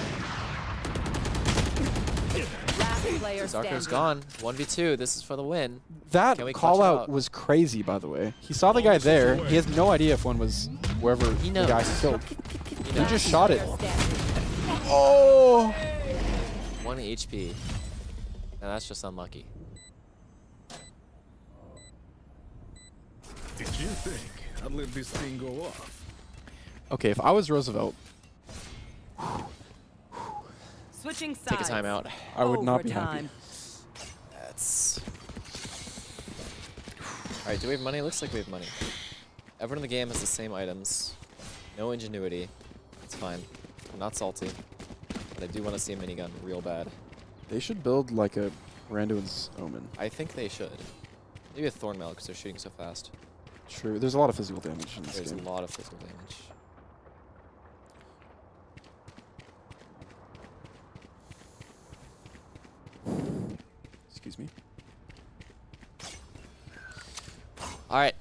Last player Zarko's standing. gone. 1v2. This is for the win. That Can we call clutch it out out? was crazy, by the way. He saw the guy there. He has no idea if one was wherever He the knows. guy killed. He He knows. just shot it. Oh! 1 HP. Now that's just unlucky. Did you think I'd let this thing go off? Okay, if I was Roosevelt, Switching sides. Take a timeout. I would not be happy. Overtime. That's... Alright, do we have money? Looks like we have money. Everyone in the game has the same items. No ingenuity. It's fine. I'm not salty. But I do want to see a minigun real bad. They should build like a Randuin's Omen. I think they should. Maybe a Thornmail because they're shooting so fast. True. There's a lot of physical damage in this There's game. a lot of physical damage. Excuse me. Alright.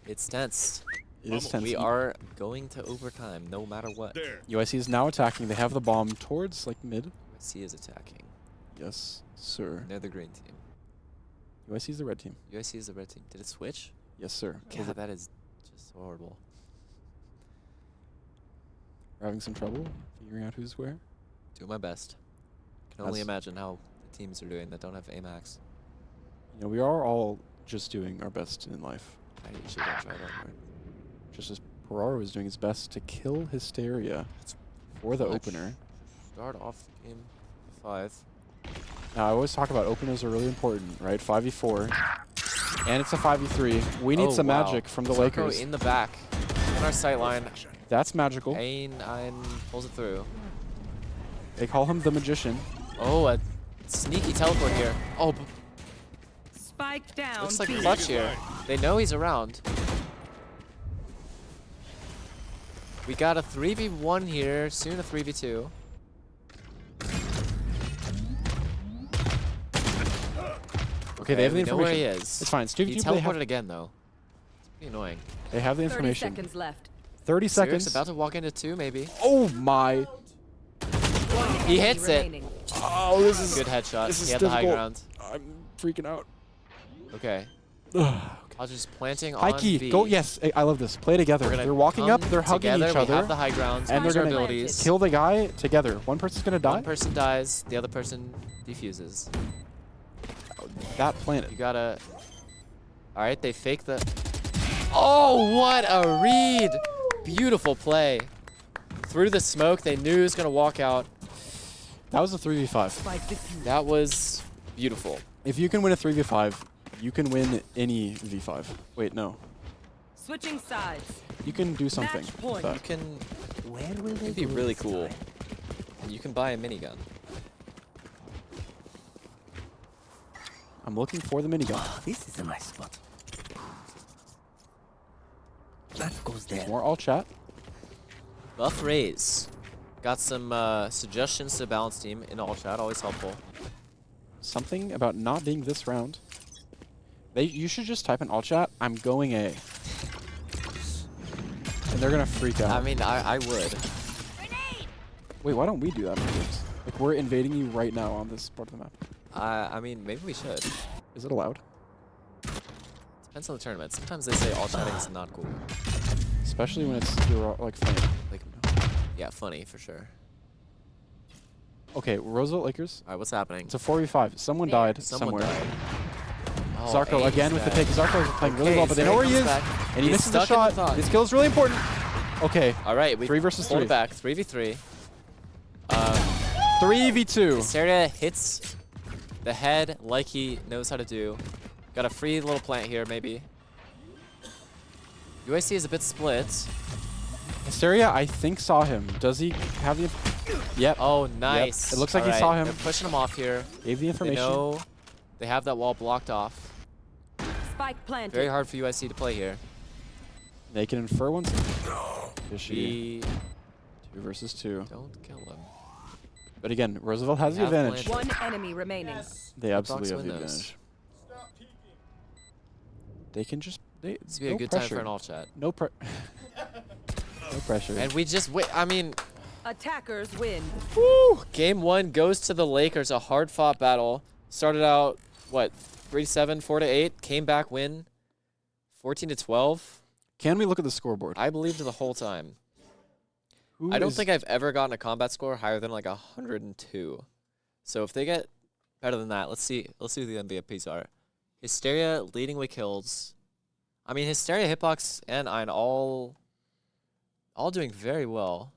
It's tense. It is tense. We are going to overtime no matter what. There. UIC is now attacking. They have the bomb towards like mid. USC is attacking. Yes, sir. They're the green team. UIC is the red team. USC is the red team. Did it switch? Yes, sir. Yeah, that is just horrible. We're having some trouble figuring out who's where. Doing my best. Can only That's- imagine how the teams are doing that don't have AMAX. You know, we are all just doing our best in life. I usually don't try that hard. Just as Peraro is doing his best to kill Hysteria for the Clutch. opener. Start off the game 5. Now, I always talk about openers are really important, right? 5v4. And it's a 5v3. We need some magic from the Zarko Lakers. in the back. On our sight line. That's magical. Ain pulls it through. They call him the Magician. Oh, a sneaky teleport here. Oh, Spike down. looks like B. clutch here. They know he's around. We got a 3v1 here, soon a 3v2. Okay, they have the we know where information. he is. It's fine. Stevie He Tube, they have, teleported again, though. It's pretty annoying. they have the 30 information. seconds left. 30 Syric's seconds. about to walk into 2, maybe. Oh my. He hits it. Remaining. Oh, this is Good headshot. this is He had the high difficult. ground. I'm freaking out. Okay. Okay. I'll just planting on Mikey, B. go. Yes, I love this. Play together. We're gonna They're walking up. come They're hugging together. each We other. have the high grounds. And they're use our gonna abilities. kill the guy together. One person's gonna die. One person dies. The other person defuses. That planet. You gotta... Alright, they fake the... Oh, what a read! Beautiful play. Through the smoke, they knew he was gonna walk out. That was a 3v5. Spike defused. That was beautiful. If you can win a 3v5, you can win any v5. Wait, no. Switching sides. You can do something Match with point. You that. can Where will they it'd be go really this cool. time? And you can buy a minigun. I'm looking for the minigun. Oh, this is a nice spot. That goes there. More all chat. Buff raise. Got some suggestions to balance team in all chat, always helpful. Something about not being this round. You should just type in all chat, I'm going A. And they're gonna freak out. I mean, I would. Wait, why don't we do that? Like, we're invading you right now on this part of the map. I mean, maybe we should. Is it allowed? Depends on the tournament. Sometimes they say all chatting is not cool. especially when it's you're like funny. Like, yeah, funny for sure. Okay, Roosevelt Lakers. All right, what's happening? It's a 4v5. Someone died Someone somewhere. died. Oh, Zarko A's again with the pick. back. Zarko is playing really Okay, well, but they know where he is, back. and he He's misses the stuck in the shot. thought. This kill is really important. Okay. All right, we 3 versus pulled 3. it back. 3v3. 3v2. Hysteria hits the head like he knows how to do. Got a free little plant here, maybe. UIC is a bit split. Hysteria, I think, saw him. Does he have the... Yep. Oh, nice. Yep. It looks like All he saw him. They're pushing him off here. Gave the They information. know they have that wall blocked off. Spike planted. Very hard for UIC to play here. They can infer one. Fishy. We 2 versus 2. don't kill him. But again, Roosevelt has the Have advantage. One enemy remaining. They absolutely have win the those. advantage. They can just... This would be no a good pressure. time for an all chat. No pressure. And we just wait. I mean, Attackers win. woo! Game 1 goes to the Lakers. A hard-fought battle. Started out what 3-7, 4-8. Came back, win 14-12. Can we look at the scoreboard? I believed the whole time. Who I don't is- think I've ever gotten a combat score higher than like 102. So if they get better than that, let's see who the MVPs are. Hysteria leading with kills. I mean, Hysteria, Hitbox, and Ein all doing very well.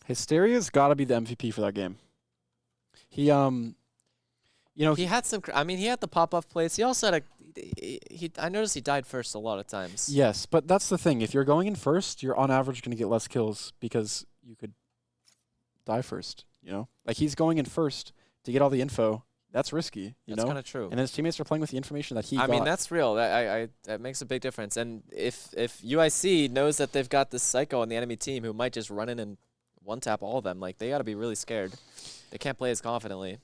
Hysteria's got to be the MVP for that game. He you know, He had some. I mean, he had the pop-off plays. He also had I noticed he died first a lot of times. yes, but that's the thing. If you're going in first, you're on average going to get less kills because you could die first, you know? Like, he's going in first to get all the info. That's risky, you That's know? kind of true. And his teammates are playing with the information that he got. I mean, that's real. That makes a big difference. And if UIC knows that they've got this psycho on the enemy team who might just run in and one-tap all of them, like, they got to be really scared. They can't play as confidently.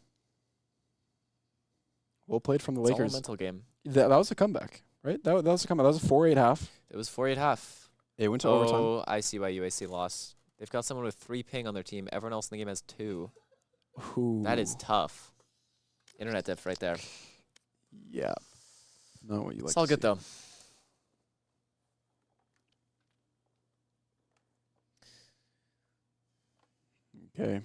Well played from the It's all a Lakers. mental game. That was a comeback, right? That was a comeback. That was a 4-8 half. It was 4-8 half. They went to overtime. Oh, I see why UAC lost. They've got someone with 3 ping on their team. Everyone else in the game has 2. Ooh. That is tough. Internet diff right there. Yeah. Not what you like It's all to good, see. though. Okay. All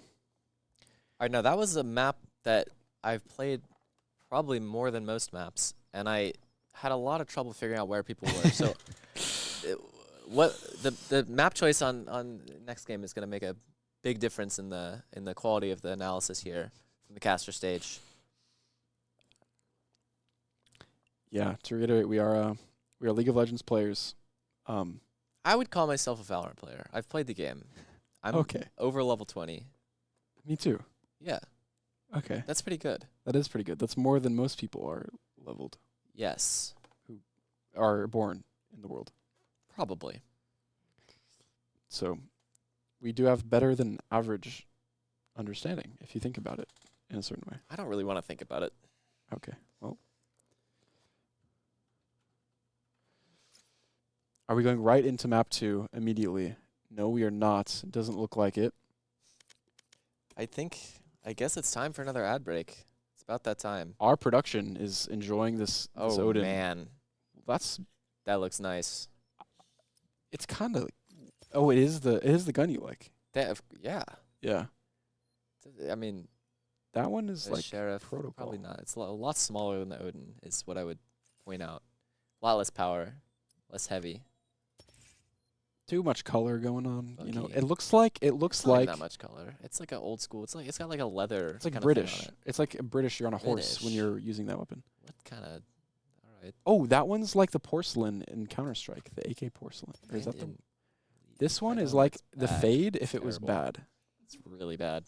right, now that was a map that I've played probably more than most maps, and I had a lot of trouble figuring out where people were. So, what the map choice on next game is going to make a big difference in the quality of the analysis here from the caster stage. Yeah, to reiterate, we are League of Legends players. I would call myself a Valorant player. I've played the game. I'm Okay. over level 20. Me too. Yeah, Okay. that's pretty good. That is pretty good. That's more than most people are leveled, Yes, are born in the world. probably. So we do have better than average understanding, if you think about it in a certain way. I don't really want to think about it. Okay. Well. Are we going right into map 2 immediately? No, we are not. It doesn't look like it. I guess it's time for another ad break. It's about that time. Our production is enjoying this Oh, Odin. man. That looks nice. It's kind of oh, it is the gun you like. Yeah. Yeah. I mean, that one is the like Sheriff, protocol. probably not. It's a lot smaller than the Odin is what I would point out. A lot less power, less heavy. Too much color going on, you know. Buggy. It looks like It's not that much color. It's like an old school. It's got like a leather. It's like kind of thing British. on it. It's like British. You're on a horse when British. you're using that weapon. What kind of? All right. Oh, that one's like the porcelain in Counter-Strike, the AK porcelain. Or is that the? This one is like the bad. fade if it was Terrible. bad. It's really bad.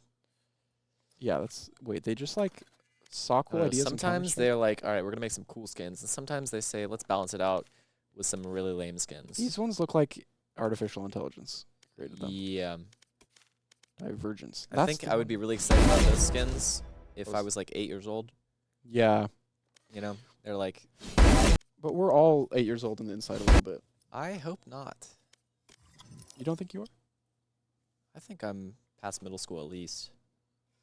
Yeah, that's wait. They just like saw cool ideas. in Sometimes Counter-Strike? they're like, all right, we're gonna make some cool skins, and sometimes they say, let's balance it out with some really lame skins. These ones look like artificial intelligence created them. Yeah. Divergence. I think I would be really excited about those skins if I was like 8 years old. Yeah. You know, they're like. But we're all 8 years old on the inside a little bit. I hope not. You don't think you are? I think I'm past middle school at least.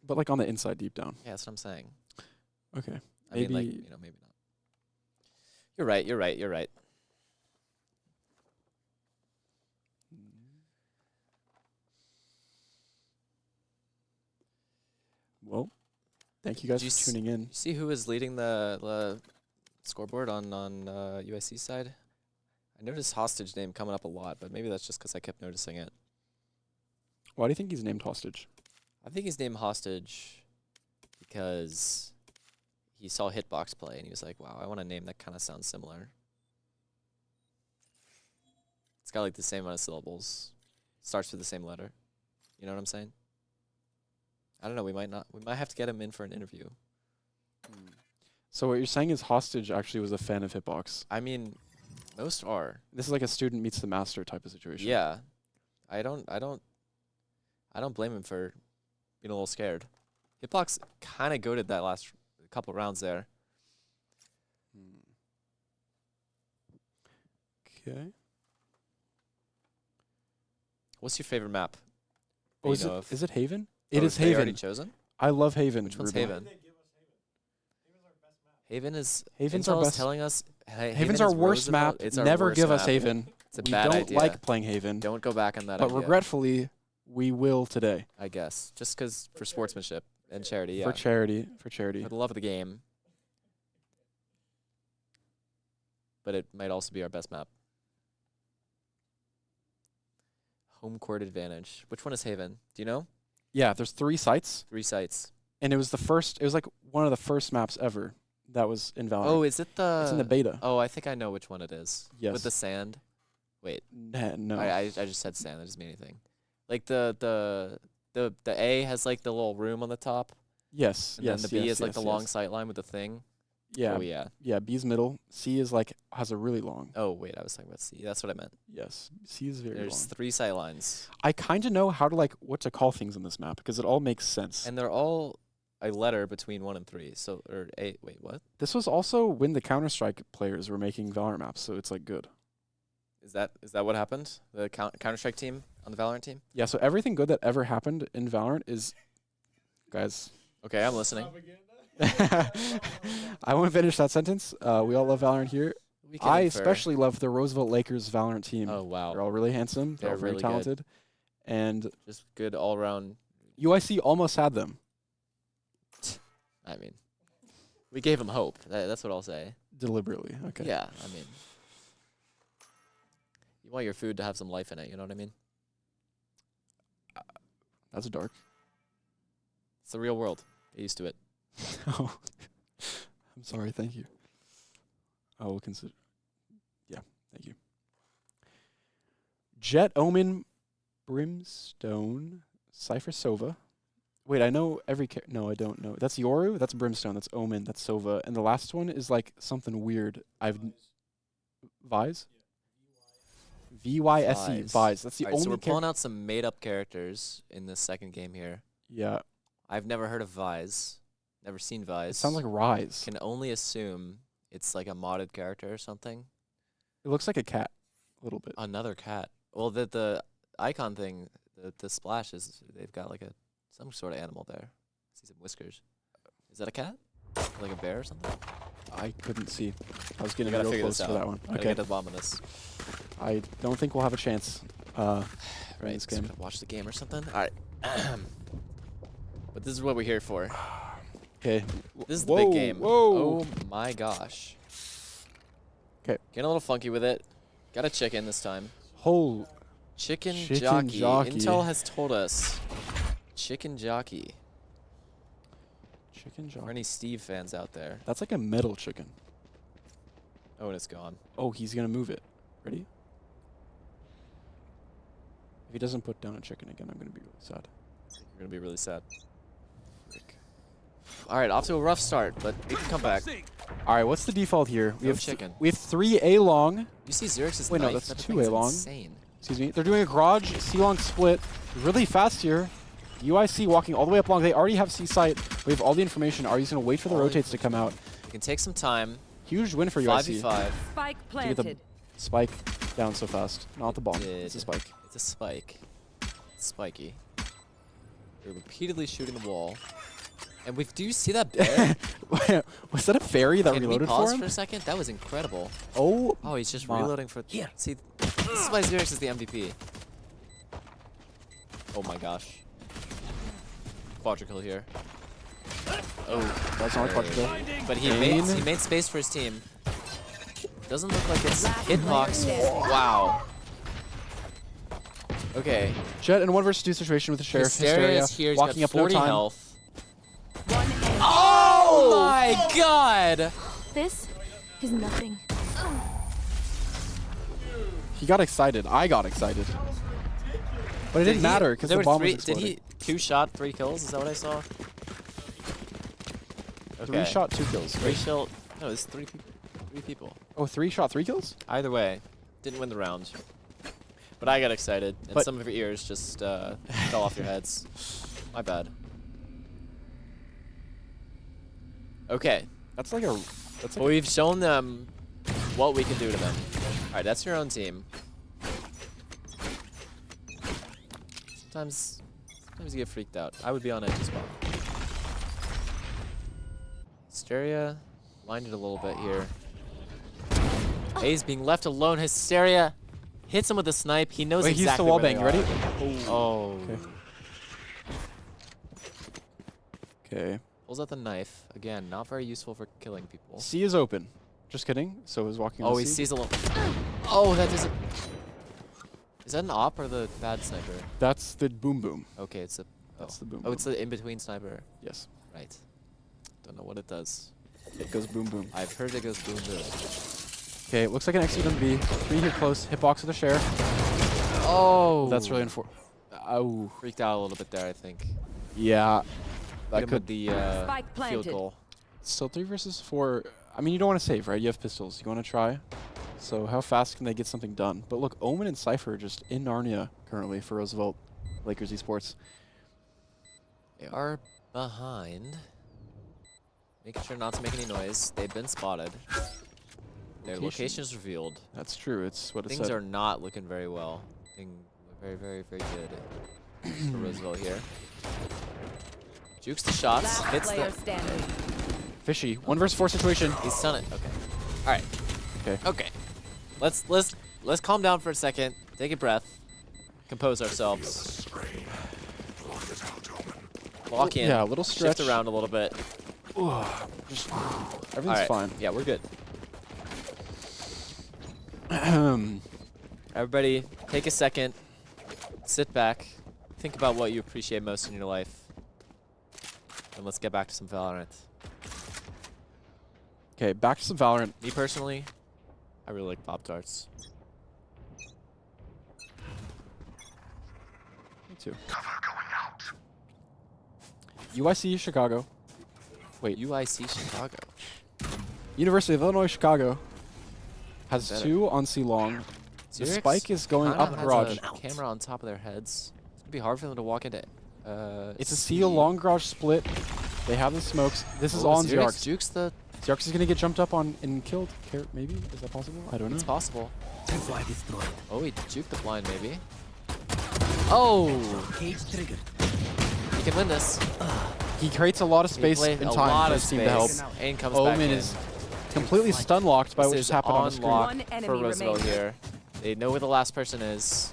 But like on the inside, deep down. Yeah, that's what I'm saying. Okay. I mean, like, maybe not. You're right. Well, thank you guys Did you for tuning in. You see who is leading the scoreboard on UIC side? I noticed Hostage name coming up a lot, but maybe that's just because I kept noticing it. Why do you think he's named Hostage? I think he's named Hostage because he saw Hitbox play and he was like, wow, I want a name that kind of sounds similar. It's got like the same amount of syllables. Starts with the same letter. You know what I'm saying? I don't know. We might not. We might have to get him in for an interview. So what you're saying is Hostage actually was a fan of Hitbox. I mean, most are. This is like a student meets the master type of situation. Yeah. I don't blame him for being a little scared. Hitbox kind of goated that last couple rounds there. Okay. What's your favorite map? Oh, is it Haven? It is they Haven. already chosen? I love Haven. Which one's Ruben. Haven? Haven is Haven's Intel our is best. telling us Haven's Haven our is worst Roosevelt. map. It's our Never worst give us map. Haven. It's a We bad don't idea. like playing Haven. Don't go back on that But idea. regretfully, we will today. I guess. Just because for sportsmanship and charity, yeah. For charity. For charity. For the love of the game. But it might also be our best map. Home court advantage. Which one is Haven? Do you know? Yeah, there's 3 sites. 3 sites. And it was the first, it was like one of the first maps ever that was in Valorant. Oh, is it the... It's in the beta. Oh, I think I know which one it is. Yes. With the sand. Wait. No. I just said sand. That doesn't mean anything. Like the A has like the little room on the top. Yes. And yes. then the B yes, is like yes, the yes. long sight line with the thing. Yeah. Oh, yeah. Yeah, B's middle. C is like, has a really long. Oh, wait. I was talking about C. That's what I meant. Yes. C is very There's long. 3 sight lines. I kind of know how to like, what to call things in this map because it all makes sense. And they're all a letter between 1 and 3. So, or 8. Wait, what? This was also when the Counter-Strike players were making Valorant maps, so it's like good. Is that what happened? The Counter-Strike team on the Valorant team? Yeah, so everything good that ever happened in Valorant is, guys. Okay, I'm listening. I won't finish that sentence. We all love Valorant here. I especially love the Roosevelt Lakers Valorant team. Oh, wow. They're all really handsome. They're all very really good. talented. And just good all-around. UIC almost had them. I mean, we gave them hope. That's what I'll say. Deliberately, okay. Yeah, I mean, you want your food to have some life in it, you know what I mean? That's dark. It's the real world. Get used to it. Oh, I'm sorry. Thank you. I will consider. Yeah, thank you. Jet Omen, Brimstone, Cypher Sova. Wait, I know every no, I don't know. That's Yoru, that's Brimstone, that's Omen, that's Sova. And the last one is like something weird. Vise? V-Y-S-E, Vise. That's the Alright, only so we're pulling out some made-up characters in this second game here. Yeah. I've never heard of Vise. Never seen Vise. It sounds like Rise. Can only assume it's like a modded character or something. It looks like a cat, a little bit. Another cat. Well, the icon thing, the splash is, they've got like some sort of animal there. I see some whiskers. Is that a cat? Like a bear or something? I couldn't see. I was getting gotta real figure close this for out. that one. Gotta Okay. get to the bottom of this. I don't think we'll have a chance in Right, this game. watch the game or something. All right. But this is what we're here for. Okay. This is the big game. Whoa. Oh my gosh. Okay. Getting a little funky with it. Got a chicken this time. Whole Chicken Chicken jockey. Intel has told us. Chicken jockey. Chicken jockey. For any Steve fans out there. That's like a metal chicken. Oh, and it's gone. Oh, he's going to move it. Ready? If he doesn't put down a chicken again, I'm going to be really sad. You're going to be really sad. All right, off to a rough start, but we can come back. All right, what's the default here? We No have chicken. We have 3 A long. You see Xerx's Wait, no, knife? that's That 2 thing's A long. insane. Excuse me. They're doing a garage C long split really fast here. UIC walking all the way up long. They already have C site. We have all the information. Are you going to wait for the rotates to come out? You can take some time. Huge win for UIC. 5v5. Spike To get the planted. spike down so fast. Not the bomb. Did. It's a spike. It's a spike. It's spiky. They're repeatedly shooting the wall. And do you see that bear? Was that a fairy that Can we reloaded pause for him? for a second? That was incredible. Oh. Oh, he's just my. reloading for... Here. See, this is why Xerx is the MVP. Oh my gosh. Quadricle here. Oh, that's not a clutch kill. But he made space for his team. Doesn't look like it's Last player hitbox. standing. Wow. Okay. Jet in a 1 versus 2 situation with the Sheriff. Hysteria is here. He's walking got up no 40 time. health. One enemy. Oh my god! This is nothing. He got excited. I got excited. But it didn't matter because there the were bomb three, was did exploding. he 2-shot 3 kills? Is that what I saw? Okay. 3 shot 2 kills. 3 shot. No, it's 3 people. Oh, 3 shot 3 kills? Either way, didn't win the round. But I got excited, and But some of your ears just fell off your heads. My bad. Okay. That's like a. That's like We've shown them what we can do to them. All right, that's your own team. Sometimes you get freaked out. I would be on edge as well. Hysteria blinded a little bit here. A's being left alone. Hysteria hits him with a snipe. He knows Wait, exactly he's the wall where bang. they Ready? are. Oh. Okay. Pulls out the knife. Again, not very useful for killing people. C is open. Just kidding. So is walking on Oh, he C. sees a little. Oh, that doesn't. Is that an op or the bad sniper? That's the boom boom. Okay, it's a. That's the boom. Oh, it's the in-between sniper. Yes. Right. Don't know what it does. It goes boom boom. I've heard it goes boom boom. Okay, it looks like an exit on B. 3 here close. Hitbox with the Sheriff. Oh. That's really unfortunate. Oh. Freaked out a little bit there, I think. Yeah. Hit That him could with the Spike field planted. goal. Still 3 versus 4. I mean, you don't want to save, right? You have pistols. You want to try. So how fast can they get something done? But look, Omen and Cypher just in Narnia currently for Roosevelt Lakers Esports. They are behind. Making sure not to make any noise. They've been spotted. Their location is revealed. That's true. It's what it Things said. are not looking very well. Looking very, very, very good for Roosevelt here. Jukes the shots. Last Hits player the. standing. Fishy. 1 versus 4 situation. He's done it. Okay. All right. Okay. Okay. Let's calm down for a second. Take a breath. Compose ourselves. Lock in. Yeah, a little stretch. Shift around a little bit. Just All everything's right. fine. Yeah, we're good. Everybody, take a second. Sit back. Think about what you appreciate most in your life. And let's get back to some Valorant. Okay, back to some Valorant. Me personally, I really like Pop-Tarts. Me too. UIC Chicago. Wait. UIC Chicago. University of Illinois Chicago has Better. 2 on C long. The Zerix spike is going kinda up has garage. a camera on top of their heads. It's gonna be hard for them to walk into. It's a C long garage split. They have the smokes. This is Oh, all on Zerix Xerx. jukes the. Xerx is gonna get jumped up on and killed. Maybe? Is that possible? I don't know. It's possible. Fly destroyed. Oh, he juked the blind maybe. Oh! Cage triggered. He can win this. He creates a lot of He space played and a time lot for of his team to help. space, and comes back Omen in. is completely stun locked by This what is just happened on the screen. One unlocked enemy for Roosevelt remaining. here. They know where the last person is,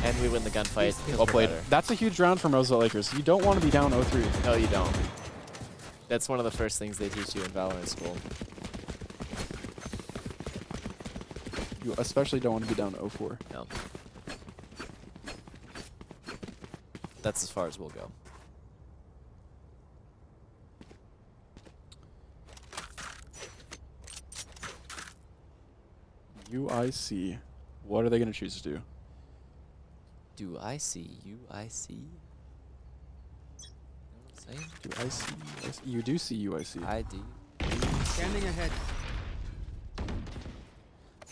and we win the gunfight. 'cause Well we're played. better. That's a huge round from Roosevelt Lakers. You don't want to be down 0-3. No, you don't. That's one of the first things they teach you in Valorant school. You especially don't want to be down 0-4. No. That's as far as we'll go. UIC. What are they going to choose to do? Do I see UIC? You know what I'm saying? Do I see UIC? You do see UIC. I do. Standing ahead.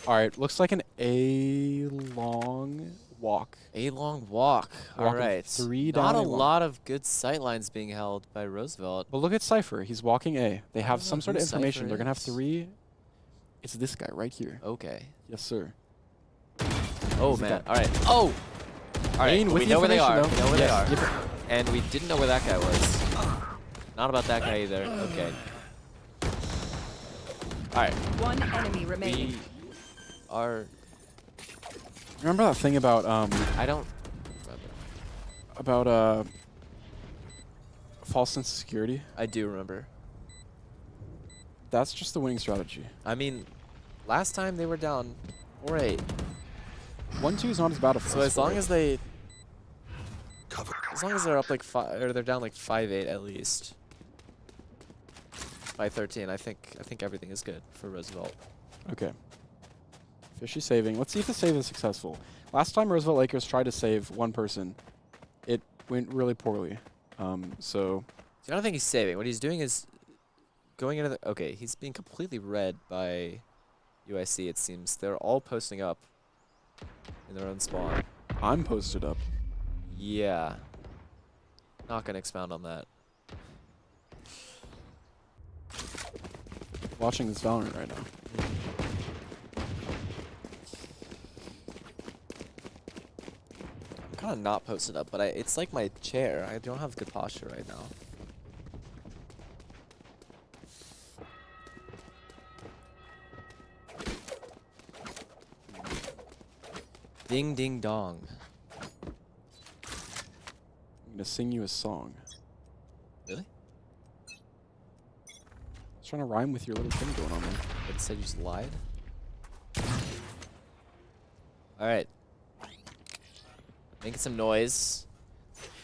All right, looks like an A long walk. A long walk. All Walking right. 3 Not down a A long. lot of good sight lines being held by Roosevelt. But look at Cypher. He's walking A. They have know some sort who of information. Cypher They're going to have is. 3. It's this guy right here. Okay. Yes, sir. Oh He's man. got- All right. Oh. All right. Ain with We the know where they are. information, We know where though. they Yes. are. And we didn't know where that guy was. Not about that guy either. Okay. All right. One enemy remaining. We are. Remember that thing about I don't. about False sense of security. I do remember. That's just the winning strategy. I mean, last time they were down 4-8. 1-2 is not as bad a So as long as they, as long as they're up like 5, or they're down like 5-8 at least. By 13, I think everything is good for Roosevelt. Okay. Fishy saving. Let's see if the save is successful. Last time Roosevelt Lakers tried to save one person, it went really poorly. So I don't think he's saving. What he's doing is going into the... Okay, he's being completely read by UIC, it seems. They're all posting up in their own spawn. I'm posted up. Yeah. Not going to expound on that. Watching this Valorant right now. I'm kind of not posted up, but it's like my chair. I don't have good posture right now. Ding ding dong. I'm gonna sing you a song. Really? I was trying to rhyme with your little thing going on there. But instead you just lied? Alright. Making some noise.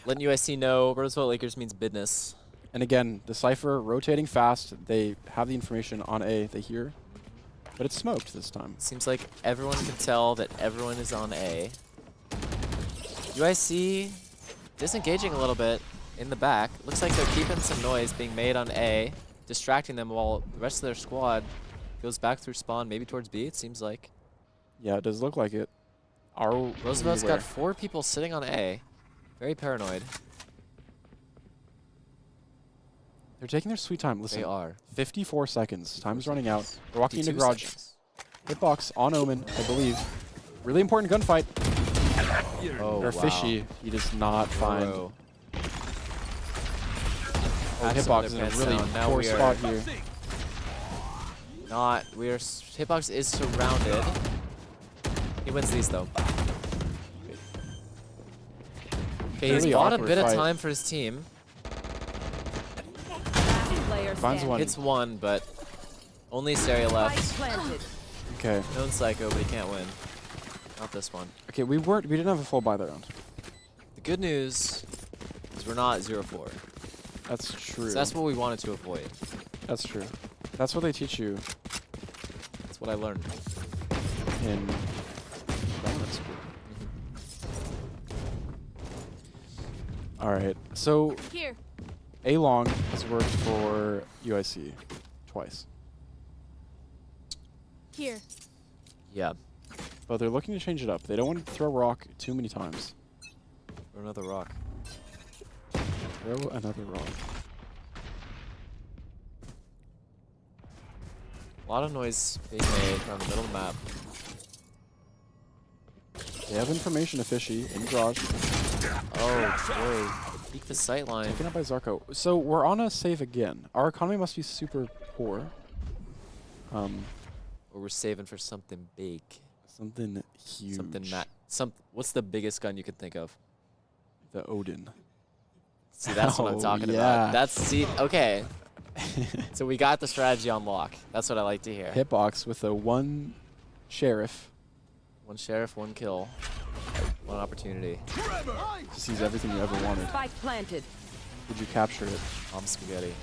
Letting UIC know Roosevelt Lakers means business. And again, Decipher rotating fast. They have the information on A. They hear. But it's smoked this time. Seems like everyone can tell that everyone is on A. UIC disengaging a little bit in the back. Looks like they're keeping some noise being made on A, distracting them while the rest of their squad goes back through spawn, maybe towards B, it seems like. Yeah, it does look like it. Roosevelt's got 4 people sitting on A. Very paranoid. They're taking their sweet time. Listen, They are. 54 seconds. Time's running out. They're walking into 52 garage. seconds. Hitbox on Omen, I believe. Really important gunfight. Oh, They're wow. fishy. He does not find. Bro. That Hitbox is in a really Now poor we are spot here. not. Hitbox is surrounded. He wins these though. Okay, he's Really bought a awkward bit of fight. time for his team. Finds one. Hits one, but only Saria left. Okay. Known Psycho, but he can't win. Not this one. Okay, we didn't have a full buy that round. The good news is we're not 0-4. That's true. So that's what we wanted to avoid. That's true. That's what they teach you That's what I learned. in Valorant school. All right. So Here. A long has worked for UIC twice, Here. Yeah. but they're looking to change it up. They don't want to throw rock too many times. Or another rock. Throw another rock. A lot of noise being made around the middle of the map. They have information of Fishy in garage. Oh boy. Peek the sight line. Taken up by Zarko. So we're on a save again. Our economy must be super poor. Or we're saving for something big. Something huge. What's the biggest gun you can think of? The Odin. See, that's what I'm Oh, talking yeah. about. Okay. So we got the strategy on lock. That's what I like to hear. Hitbox with a 1 sheriff. 1 sheriff, 1 kill. 1 opportunity. Sees everything you ever wanted. Spike planted. Did you capture it? Mom spaghetti.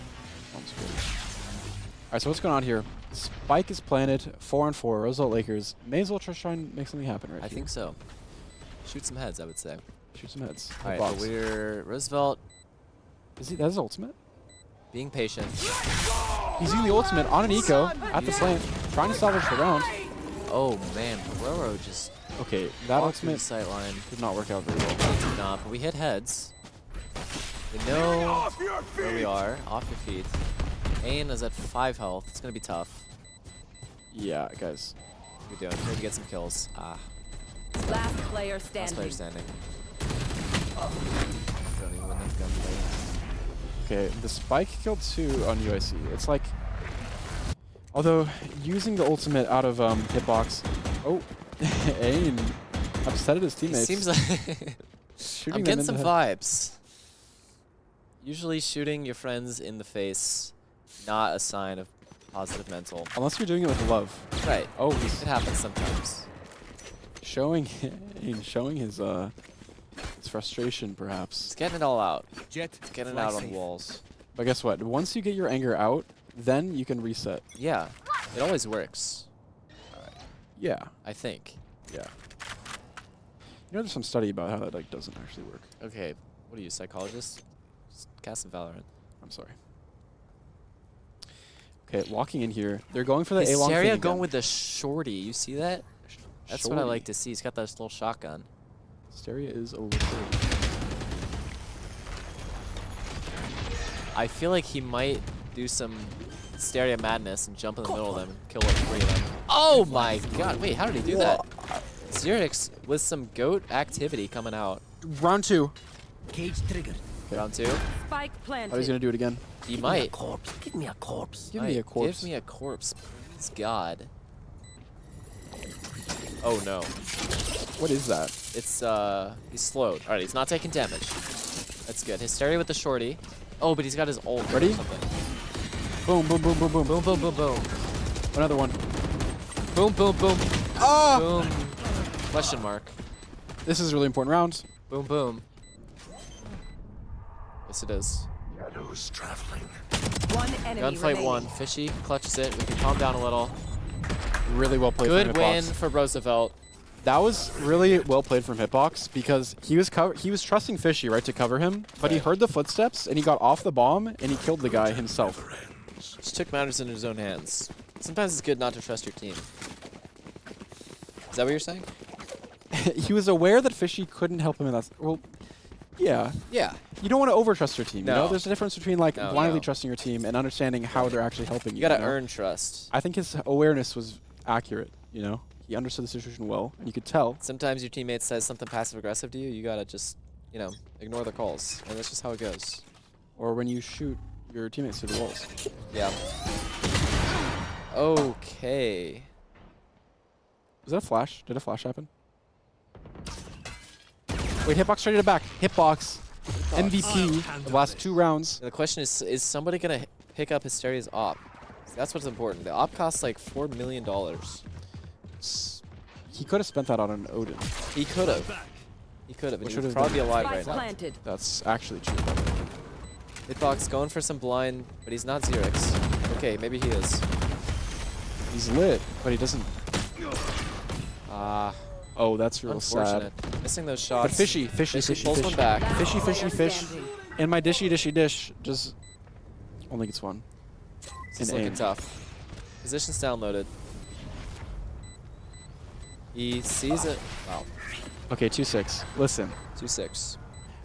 Mom's good. All right, so what's going on here? Spike is planted, 4-on-4. Roosevelt Lakers may as well try and make something happen right I here. think so. Shoot some heads, I would say. Shoot some heads. All right, but Hitbox. we're Roosevelt That's his ultimate? being patient. He's using the ultimate on an eco at the plant, trying to salvage the round. Oh man, Roro just Okay, that walked through the ultimate sight line. did not work out very well. It did not, but we hit heads. We know where we are. Off your feet. Ain is at 5 health. It's gonna be tough. Yeah, guys. What are we doing? Maybe get some kills. Last player Last standing. player standing. Don't even win that gunfight. Okay, the Spike killed 2 on UIC. It's like, although using the ultimate out of Hitbox, oh, Ain upset at his He teammates. seems like shooting I'm them getting in some the head. vibes. Usually shooting your friends in the face, not a sign of positive mental. Unless you're doing it with love. Right. Oh, It he's happens sometimes. showing his frustration, perhaps. It's getting it all out. Jet, It's getting it fly out on safe. walls. But guess what? Once you get your anger out, then you can reset. Yeah. It always works, Yeah. I think. Yeah. You know, there's some study about how that like doesn't actually work. Okay. What are you, psychologist? Just cast some Valorant. I'm sorry. Okay, walking in here, they're going for the A-long thing Hysteria again. going with the shorty. You see that? That's what I like Shorty. to see. He's got that little shotgun. Hysteria is over 30. I feel like he might do some Hysteria madness and jump in the middle of them and kill like 3 of them. Oh my god. Wait, how did he do that? Xerix with some goat activity coming out. Round 2. Cage triggered. Round 2. Spike planted. Oh, he's gonna do it again. He Give me a might. corpse. Give me a corpse. Give me a corpse. Give me a corpse, please, God. Oh no. What is that? It's, he's slowed. Alright, he's not taking damage. That's good. Hysteria with the shorty. Oh, but he's got his ult. or Ready? something. Boom, boom, boom, boom, boom. Boom, boom, boom, boom. Another one. Boom, boom, boom. Ah! Boom. Question mark. This is a really important round. Boom, boom. Yes, it is. Shadows traveling. One enemy Gunfight remaining. 1. Fishy clutches it. We can calm down a little. Really well played Good from win Hitbox. for Roosevelt. That was really well played from Hitbox because he was trusting Fishy, right, to cover him, but he heard the footsteps and he got off the bomb and he killed the guy himself. Just took matters into his own hands. Sometimes it's good not to trust your team. Is that what you're saying? He was aware that Fishy couldn't help him in that. Well, yeah. Yeah. You don't want to overtrust your team. You know, No. there's a difference between like No, blindly no. trusting your team and understanding how they're actually helping you. You gotta know? earn trust. I think his awareness was accurate. You know, he understood the situation well, and you could tell. Sometimes your teammate says something passive aggressive to you, you gotta just, you know, ignore the calls. And that's just how it goes. Or when you shoot your teammates through the walls. Yeah. Okay. Was that a flash? Did a flash happen? Wait, Hitbox traded it back. Hitbox, MVP the last 2 rounds. The question is somebody gonna pick up Hysteria's op? That's what's important. The op costs like $4 million. He could have spent that on an Odin. He could have. He could have. And Which he would would have probably be been- alive Spike right now. planted. That's actually true. Hitbox going for some blind, but he's not Xerix. Okay, maybe he is. He's lit, but he doesn't. Ah, Oh, that's real unfortunate. sad. Missing those shots. But fishy, fishy, fishy, pulls fish. one back. Fishy, fishy, Player fish. standing. And my dishy, dishy, dish just only gets 1. This is And looking aim. tough. Position's downloaded. He sees it. Wow. Okay, 2-6. Listen, 2-6.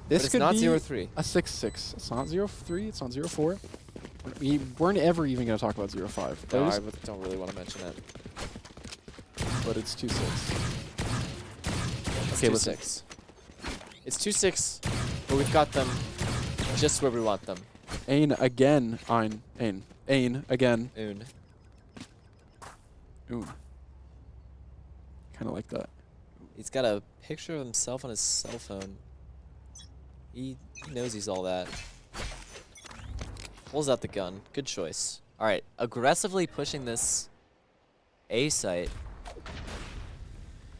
this it's could not be 0-3. a 6-6. It's not 0-3. It's not 0-4. We weren't ever even going to talk about 0-5. No, Those, I don't really want to mention it. but it's 2-6. It's Okay, listen. 2-6. It's 2-6, but we've got them just where we want them. Ain again. Ein. Ain. Ain again. Oon. Oon. Kind of like that. He's got a picture of himself on his cell phone. He knows he's all that. Pulls out the gun. Good choice. All right, aggressively pushing this A site.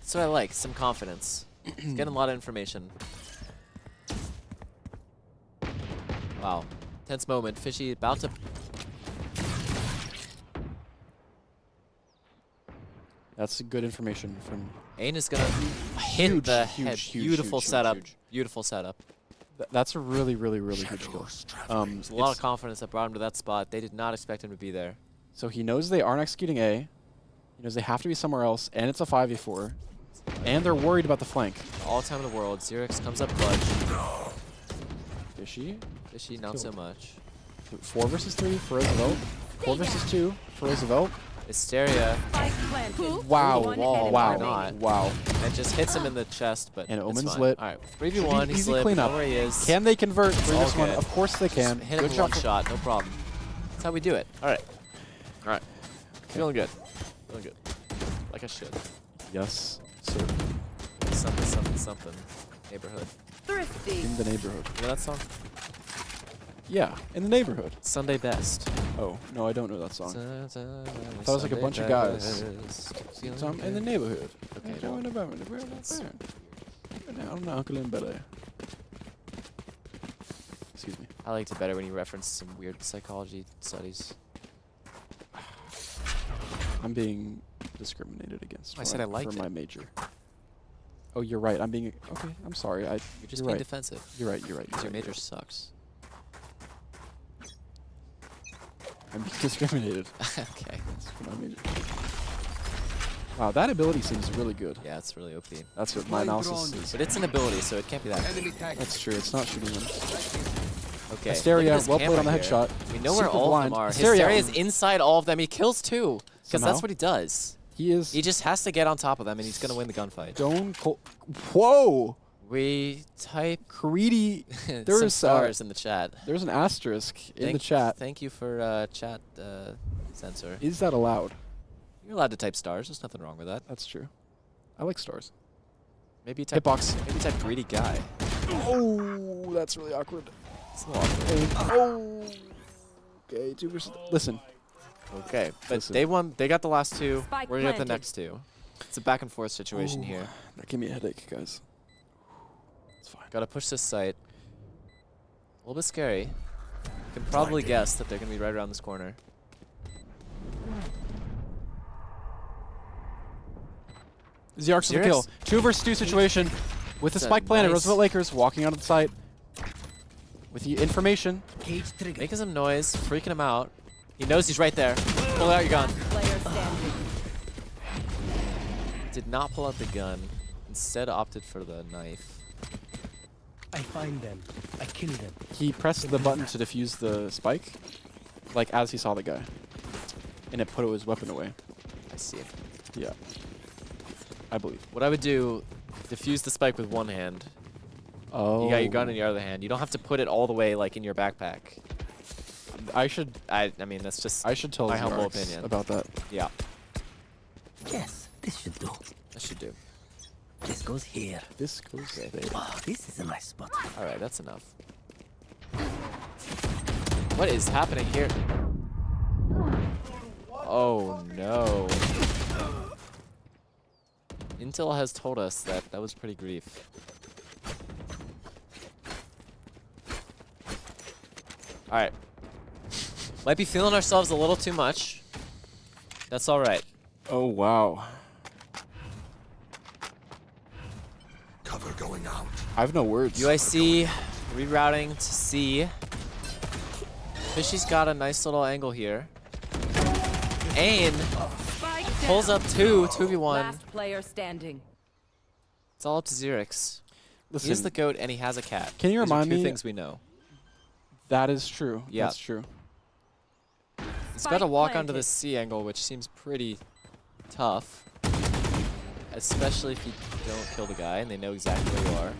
That's what I like, some confidence. He's getting a lot of information. Wow. Tense moment. Fishy about to... That's good information from... Ain is going to hit Huge, the huge, head. huge, Beautiful huge, setup. huge. Beautiful setup. That's a really, really, really good kill. There's a lot of confidence that brought him to that spot. They did not expect him to be there. So he knows they aren't executing A. He knows they have to be somewhere else, and it's a 5v4. And they're worried about the flank. All time in the world. Xerix comes up clutch. Fishy. Fishy, not so much. 4 versus 3 for Roosevelt. 4 versus 2 for Roosevelt. Hysteria. Spike planted. Wow. One Wall. enemy Why remaining. not? Wow. And just hits him in the chest, but And it's Omen's fine. lit. All right, 3v1. He's Easy lit. cleanup. Know where he is. Can they convert for all this one? good. Of course they can. Just hit him Good with one for- shot. No problem. That's how we do it. All right. All right. Feeling good. Feeling good. Like I should. Yes, sir. Something, something, something. Neighborhood. Thrifty. In the neighborhood. You know that song? Yeah, in the neighborhood. Sunday best. Oh, no, I don't know that song. I thought it was like a bunch of guys. So I'm in the neighborhood. Okay, I don't know, Uncle in Bel Air. Excuse me. I liked it better when you referenced some weird psychology studies. I'm being discriminated against. I said I liked for it. my major. Oh, you're right. I'm being okay. I'm sorry. You're just being right. defensive. You're right. You're right. Because You're your right, major sucks. I'm being discriminated. Okay. That's for my major. Wow, that ability seems really good. Yeah, it's really OP. That's what my analysis is. But it's an ability, so it can't be that good. That's true. It's not shooting them. Okay. Hysteria, look at this well played on the camera here. headshot. We know where Super all blind. of them are. Hysteria. Hysteria is inside all of them. He kills two. Because Somehow. that's what he does. He is. He just has to get on top of them, and he's going to win the gunfight. Stone cold. Whoa! We type Greedy. some There's stars in the chat. There's an asterisk in the chat. Thank you for chat censor. Is that allowed? You're allowed to type stars. There's nothing wrong with that. That's true. I like stars. Maybe you type Hitbox. Maybe you type greedy guy. Oh, that's really awkward. It's a little awkward. Oh. Okay, 2 versus. Listen. Okay, but Listen. they won. They got the last two. Spike We're gonna get the planted. next two. It's a back and forth situation Ooh, here. That gave me a headache, guys. It's fine. Gotta push this site. A little bit scary. You can probably guess that they're gonna be right around this corner. Xerx with the kill. 2 versus 2 situation with the That's a spike planted. nice- Roosevelt Lakers walking out of the site with the information. Cage trigger. Making some noise, freaking him out. He knows he's right there. Pull out your gun. Player standing. Did not pull out the gun. Instead opted for the knife. I find them. I kill them. He pressed the button to defuse the spike, like as he saw the guy, and it put his weapon away. I see it. Yeah, I believe. What I would do, defuse the spike with one hand. Oh. You got your gun in your other hand. You don't have to put it all the way like in your backpack. I should. I mean, that's just I should tell my humble Xerx opinion about that. Yeah, Yes, this should do. that should do. This goes here. This goes there. Oh, this is a nice spot. All right, that's enough. What is happening here? Oh no. Intel has told us that that was pretty grief. All right. Might be feeling ourselves a little too much. That's all right. Oh wow. Cover going out. I have no words. UIC rerouting to C. Fishy's got a nice little angle here. Ain Spike pulls down. up 2v1. Last player standing. It's all up to Xerx. Listen, He is the GOAT and he has a cat. Can you These are remind two me- things we know. that is true. Yeah. That's true. He's got to Spike walk onto planted. the C angle, which seems pretty tough. Especially if you don't kill the guy and they know exactly where you are.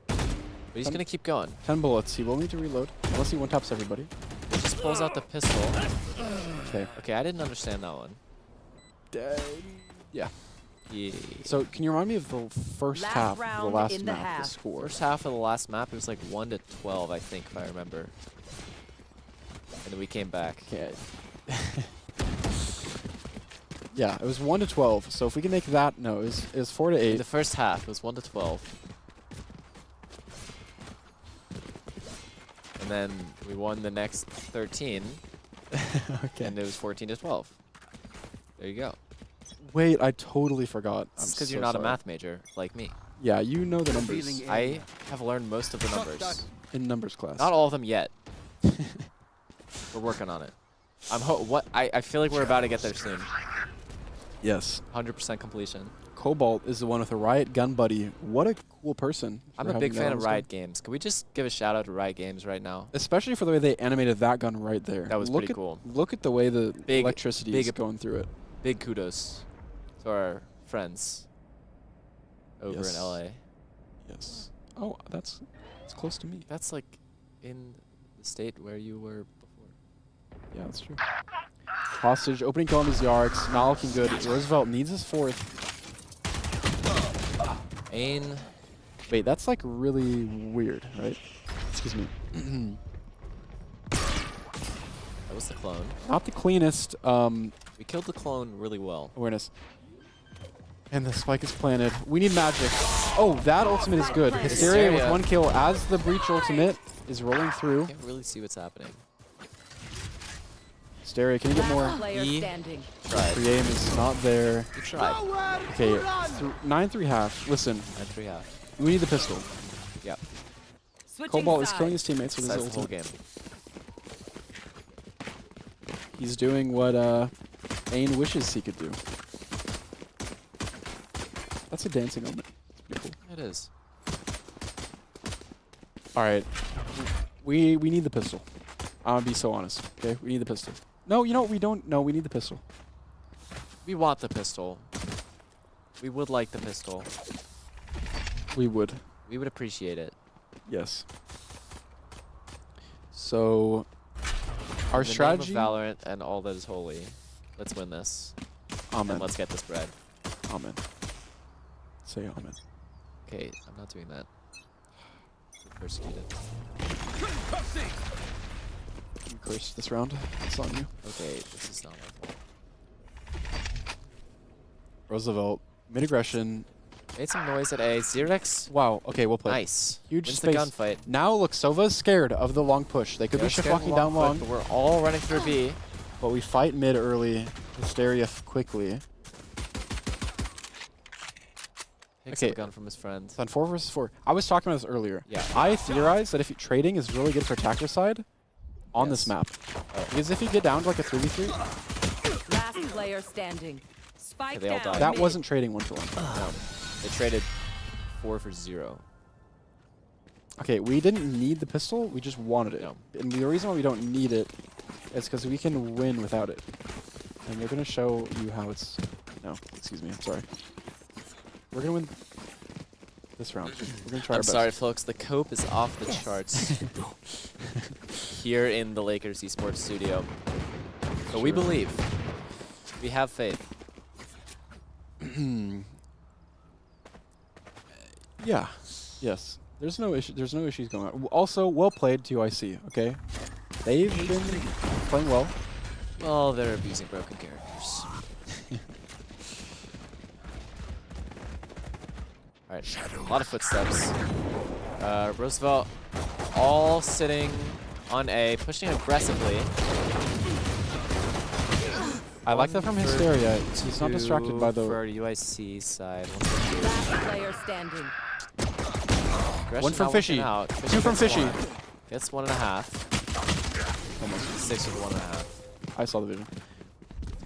But he's going to keep going. 10 bullets. He will need to reload unless he one-taps everybody. He just pulls out the pistol. Okay. Okay, I didn't understand that one. Yeah. Yeah. So can you remind me of the first Last half of the round last in the map? half. The score. First half of the last map, it was like 1-12, I think, if I remember. And then we came back. Okay. Yeah, it was 1-12. So if we can make that, no, it was 4-8. The first half was 1-12. And then we won the next 13, Okay. and it was 14-12. There you go. Wait, I totally forgot. It's I'm because so you're not sorry. a math major like me. Yeah, you know the numbers I have learned most of the numbers. in numbers class. Not all of them yet. We're working on it. I feel like we're about to get there soon. Yes. 100% completion. Cobalt is the one with a Riot gun buddy. What a cool person. I'm for a big having that fan on of his gun. Riot Games. Can we just give a shout out to Riot Games right now? Especially for the way they animated that gun right there. That was look pretty at, cool. Look at the way the Big- electricity big- is going through it. Big kudos to our friends over Yes. in LA. Yes. Oh, it's close to me. That's like in the state where you were before. Yeah, that's true. Hostage, opening kill on his Xerx. Not looking good. Roosevelt needs his 4th. Ain. Wait, that's like really weird, right? Excuse me. was the clone. Not the cleanest We killed the clone really well. awareness. And the spike is planted. We need magic. Oh, that ultimate is good. Hysteria with 1 kill as the breach ultimate is rolling through. Can't really see what's happening. Hysteria, can you get more? He tried. Pre-aim is not there. He tried. Okay, 9-3 half. Listen, 9-3 half. we need the pistol. Yep. Cobalt is killing his teammates with his That's the whole ultimate. game. He's doing what Ain wishes he could do. That's a dancing element. It's pretty cool. It is. All right, we need the pistol. I'm gonna be so honest. Okay, we need the pistol. No, you know what? We don't. No, we need the pistol. We want the pistol. We would like the pistol. We would. We would appreciate it. Yes. So, our In the strategy. name of Valorant and all that is holy. Let's win this. Amen. And let's get this bread. Amen. Say amen. Okay, I'm not doing that. We're persecuted. You cursed this round. It's on you. Okay, this is not my fault. Roosevelt, mid aggression. Made some noise at A. Xerix. Wow. Okay, we'll play. Nice. Huge Wins space. the gunfight. Now look, Sova's scared of the long push. They could be shifting down long, But we're all running through B. but we fight mid early. Hysteria quickly. Takes Okay. the gun from his friend. It's on 4 versus 4. I was talking about this earlier. Yeah. I theorized that if trading is really good for attacker side on this map. Because if you get down to like a 3v3, Last player standing. Spike they all down. died. that wasn't trading 1-for-1. No. They traded 4 for 0. Okay, we didn't need the pistol, we just wanted it. No. And the reason why we don't need it is because we can win without it. And we're going to show you how it's... No, excuse me, I'm sorry. We're going to win this round. We're going to try our I'm best. sorry, folks. The cope is off the charts here in the Lakers esports studio. But we believe. We have faith. Yeah. Yes. There's no issue. There's no issues going on. Also, well played to IC. Okay, they've been playing well. Well, they're abusing broken characters. All right, a lot of footsteps. Roosevelt, all sitting on A, pushing aggressively. I like that from Hysteria. He's not distracted by the. For UIC side. Last player standing. One from Fishy. 2 from Fishy. Gets 1.5. Almost 6 with 1.5. I saw the vision.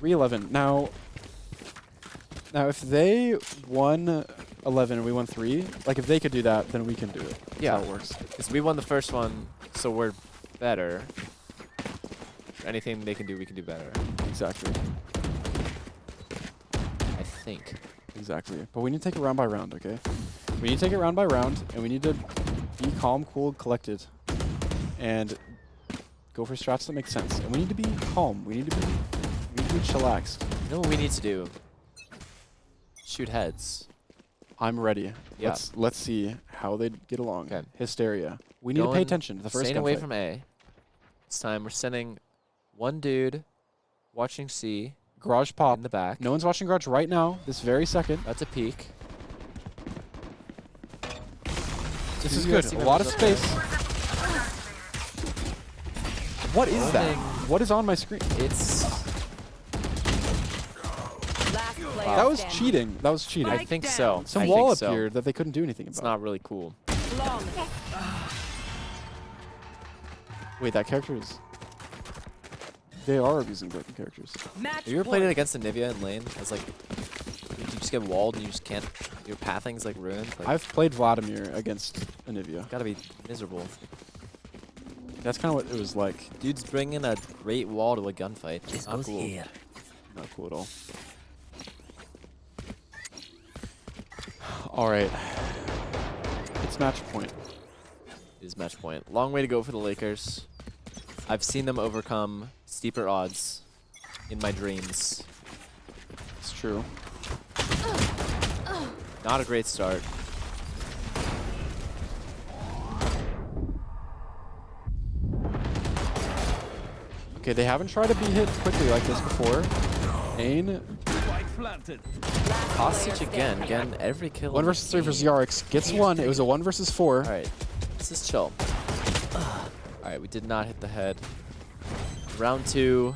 3-11. Now, if they won 11 and we won 3, like if they could do that, then we can do it. Yeah, That's how it works. Because we won the first one, so we're better. Anything they can do, we can do better. Exactly. I think. Exactly. But we need to take it round by round, okay? We need to take it round by round, and we need to be calm, cool, collected, and go for strats that make sense. And we need to be calm. We need to be chillaxed. You know what we need to do? Shoot heads. I'm ready. Yeah. Let's see how they get along. Okay. Hysteria. We need to pay attention to the first Staying away gunfight. from A. This time we're sending one dude watching C. Garage pop. In the back. No one's watching Garage right now, this very second. That's a peek. This is good. A lot of space. What is that? What is on my screen? It's... That was cheating. That was cheating. I think so. Some I wall think so. appeared that they couldn't do anything about. It's not really cool. Wait, that character is... They are abusing broken characters. Have you ever played it against a Nivea in lane? It's like, you just get walled and you just can't, your pathing's like ruined. Like, I've played Vladimir against Anivia. Gotta be miserable. That's kind of what it was like. Dude's bringing a great wall to a gunfight. It's not cool. Not cool at all. All right. It's match point. It is match point. Long way to go for the Lakers. I've seen them overcome steeper odds in my dreams. It's true. Not a great start. Okay, they haven't tried to be hit quickly like this before. Ain. Hostage again. Again, every kill. 1 versus 3 versus Yarix. Gets one. It was a 1 versus 4. All right. This is chill. All right, we did not hit the head. Round 2.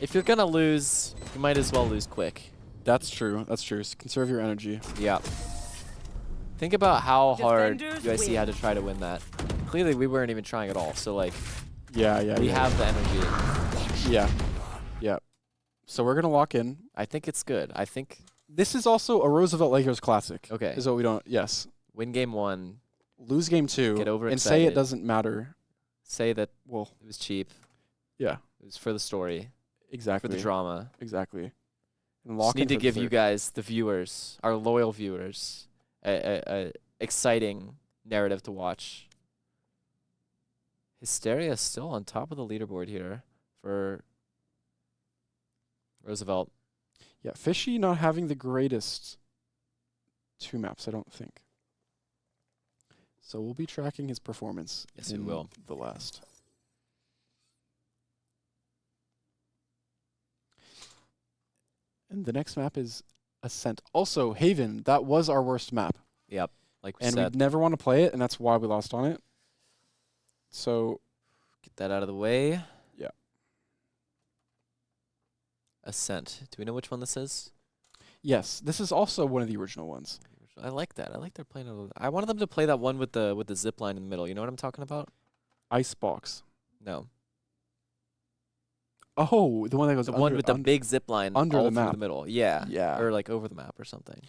If you're going to lose, you might as well lose quick. That's true. That's true. So conserve your energy. Yeah. Think about how hard Defenders UIC had to try to win that. Clearly, we weren't even trying at all. So, like, Yeah. we have the energy. Yeah. Yeah. So we're going to lock in. I think it's good. I think This is also a Roosevelt Lakers classic. Okay. Is what we don't. Yes. win game 1. Lose game 2. Get and say it overexcited. doesn't matter. Say that Well, it was cheap. yeah. It was for the story. Exactly. For the drama. Exactly. And Just lock need in to for the give you third. guys, the viewers, our loyal viewers, a exciting narrative to watch. Hysteria is still on top of the leaderboard here for Roosevelt. Yeah, Fishy not having the greatest 2 maps, I don't think. So we'll be tracking his performance. Yes, we in will. The last. And the next map is Ascent. Also, Haven, that was our worst map. Yep, like we And said. we'd never want to play it, and that's why we lost on it. So, Get that out of the way. yeah. Ascent. Do we know which one this is? Yes, this is also one of the original ones. I like that. I like they're playing. I wanted them to play that one with the zip line in the middle. You know what I'm talking about? Icebox. No, Oh, the one that goes the under, one with the big zip line under all the through map. the middle. Yeah, Yeah. or like over the map or something.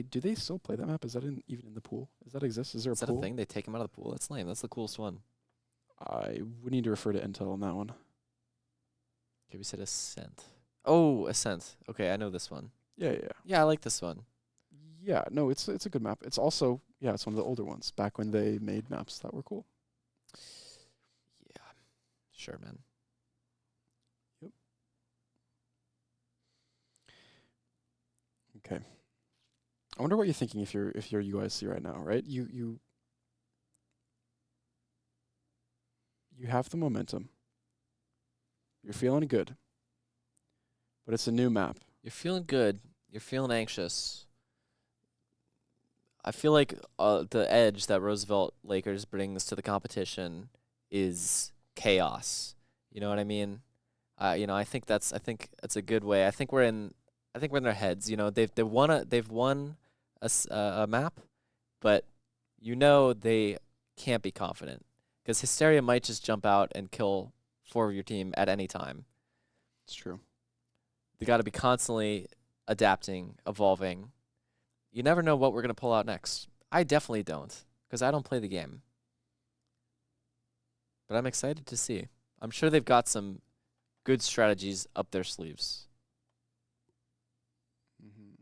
Do they still play that map? Is that even in the pool? Does that exist? Is there Is a that pool? a thing? They take them out of the pool. That's lame. That's the coolest one. I would need to refer to Intel on that one. Okay, we said Ascent. Oh, Ascent. Okay, I know this one. Yeah. Yeah, I like this one. Yeah, no, it's a good map. It's also, yeah, it's one of the older ones, back when they made maps that were cool. Yeah, sure, man. Yep. Okay. I wonder what you're thinking if you're UIC right now, right? You have the momentum. You're feeling good. But it's a new map. You're feeling good. You're feeling anxious. I feel like the edge that Roosevelt Lakers brings to the competition is chaos. You know what I mean? I think that's a good way. I think we're in their heads. You know, they've won a map, but they can't be confident because Hysteria might just jump out and kill 4 of your team at any time. It's true. They got to be constantly adapting, evolving. You never know what we're going to pull out next. I definitely don't, because I don't play the game. But I'm excited to see. I'm sure they've got some good strategies up their sleeves. Mm-hmm.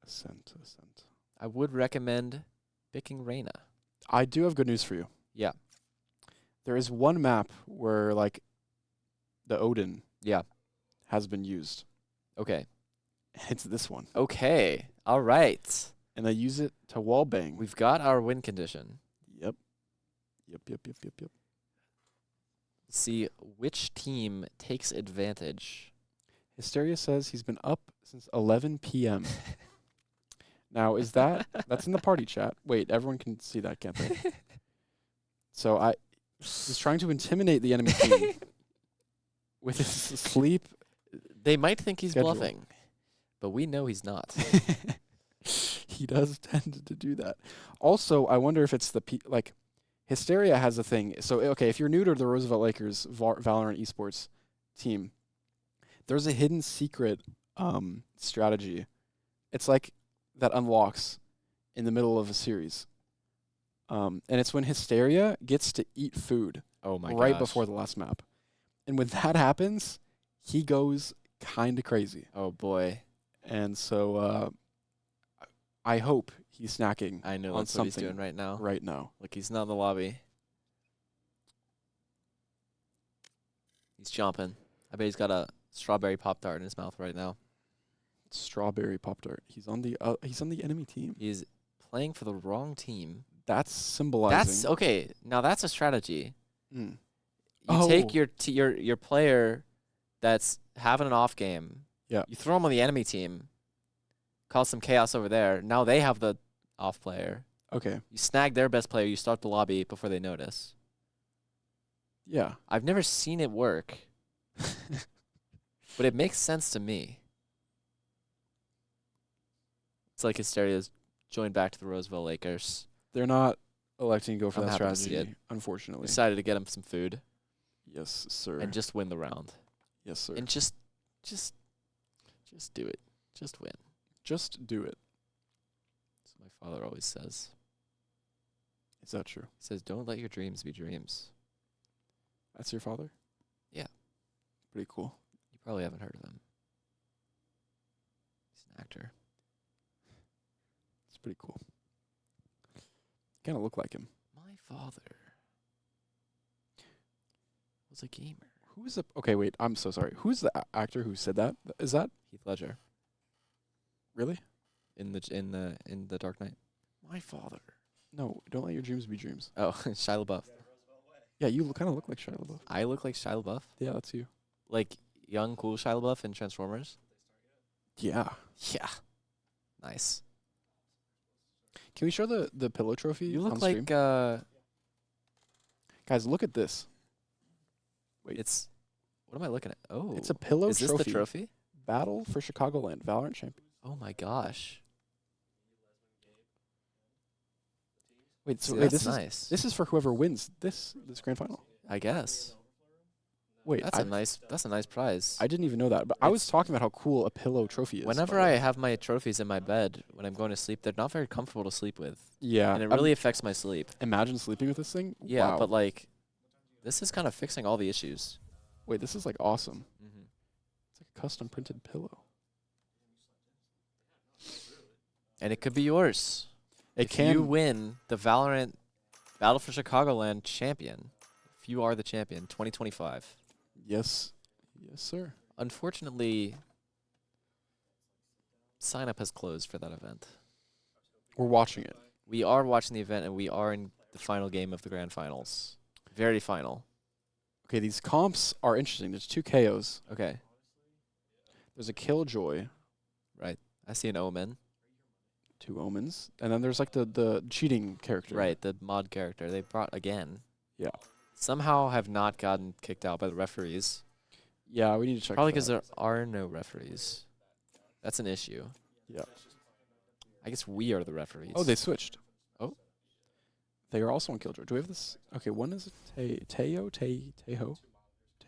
Ascent. I would recommend picking Reyna. I do have good news for you. Yeah. There is one map where, like, the Odin has been used. Okay. It's this one. Okay. All right. And they use it to wallbang. We've got our win condition. Yep. See which team takes advantage. Hysteria says he's been up since 11 p.m. Now, is that's in the party chat. Wait, everyone can see that, can't they? So he's trying to intimidate the enemy team with his sleep. They might think he's schedule. bluffing, but we know he's not. He does tend to do that. Also, I wonder if it's Hysteria has a thing. So, okay, if you're new to the Roosevelt Lakers Valorant esports team, there's a hidden secret strategy. It's like that unlocks in the middle of a series. And it's when Hysteria gets to eat food right before the last map. And when that happens, he goes kind of crazy. Oh, boy. And so I hope he's snacking. I know on that's what he's something doing right now. Right now. Look, he's not in the lobby. He's chomping. I bet he's got a strawberry Pop-Tart in his mouth right now. Strawberry Pop-Tart. He's on the enemy team. He's playing for the wrong team. That's symbolizing. That's okay. Now that's a strategy. Mm. You take your player that's having an off game. Yeah. You throw them on the enemy team, cause some chaos over there. Now they have the off player. Okay. You snag their best player. You start the lobby before they notice. Yeah. I've never seen it work, but it makes sense to me. It's like Hysteria's joined back to the Roseville Lakers. They're not electing to go for I'm that happy to see strategy, it. unfortunately. Decided to get him some food. Yes, sir. And just win the round. Yes, sir. And just do it. Just win. Just do it. That's what my father always says. Is that true? He says, don't let your dreams be dreams. That's your father? Yeah. Pretty cool. You probably haven't heard of him. He's an actor. It's pretty cool. Kind of look like him. My father was a gamer. Who's the... Okay, wait. I'm so sorry. Who's the actor who said that? Is that... Heath Ledger. Really? In the Dark Knight. My father. No, don't let your dreams be dreams. Oh, Shia LaBeouf. Yeah, you kind of look like Shia LaBeouf. I look like Shia LaBeouf? Yeah, that's you. Like young, cool Shia LaBeouf in Transformers? Yeah. Yeah. Nice. Can we show the pillow trophy? You look on like stream? Guys, look at this. Wait. It's what am I looking at? Oh. It's a pillow trophy. Is trophy. this the trophy? Battle for Chicagoland, Valorant champion. Oh my gosh. Wait, so See, wait, that's this nice. is this is for whoever wins this grand final. I guess. Wait, that's a nice prize. I didn't even know that, but I was talking about how cool a pillow trophy is. Whenever I have my trophies in my bed when I'm going to sleep, they're not very comfortable to sleep with. Yeah. And it really affects my sleep. Imagine sleeping with this thing. Yeah, Wow. but like, this is kind of fixing all the issues. Wait, this is like awesome. Mm-hmm. It's like a custom printed pillow. And it could be yours. If you win the Valorant Battle for Chicagoland champion, if you are the champion, 2025. Yes. Yes, sir. Unfortunately, sign up has closed for that event. We're watching it. We are watching the event, and we are in the final game of the grand finals. Very final. Okay, these comps are interesting. There's 2 KOs. Okay. There's a Killjoy. Right. I see an Omen. 2 Omens. And then there's like the cheating character. Right, the mod character they brought again. Yeah. Somehow have not gotten kicked out by the referees. Yeah, we need to check. Probably because there are no referees. That's an issue. Yeah. I guess we are the referees. Oh, they switched. Oh. They are also on Killjoy. Do we have this? Okay, one is Teo, Teho,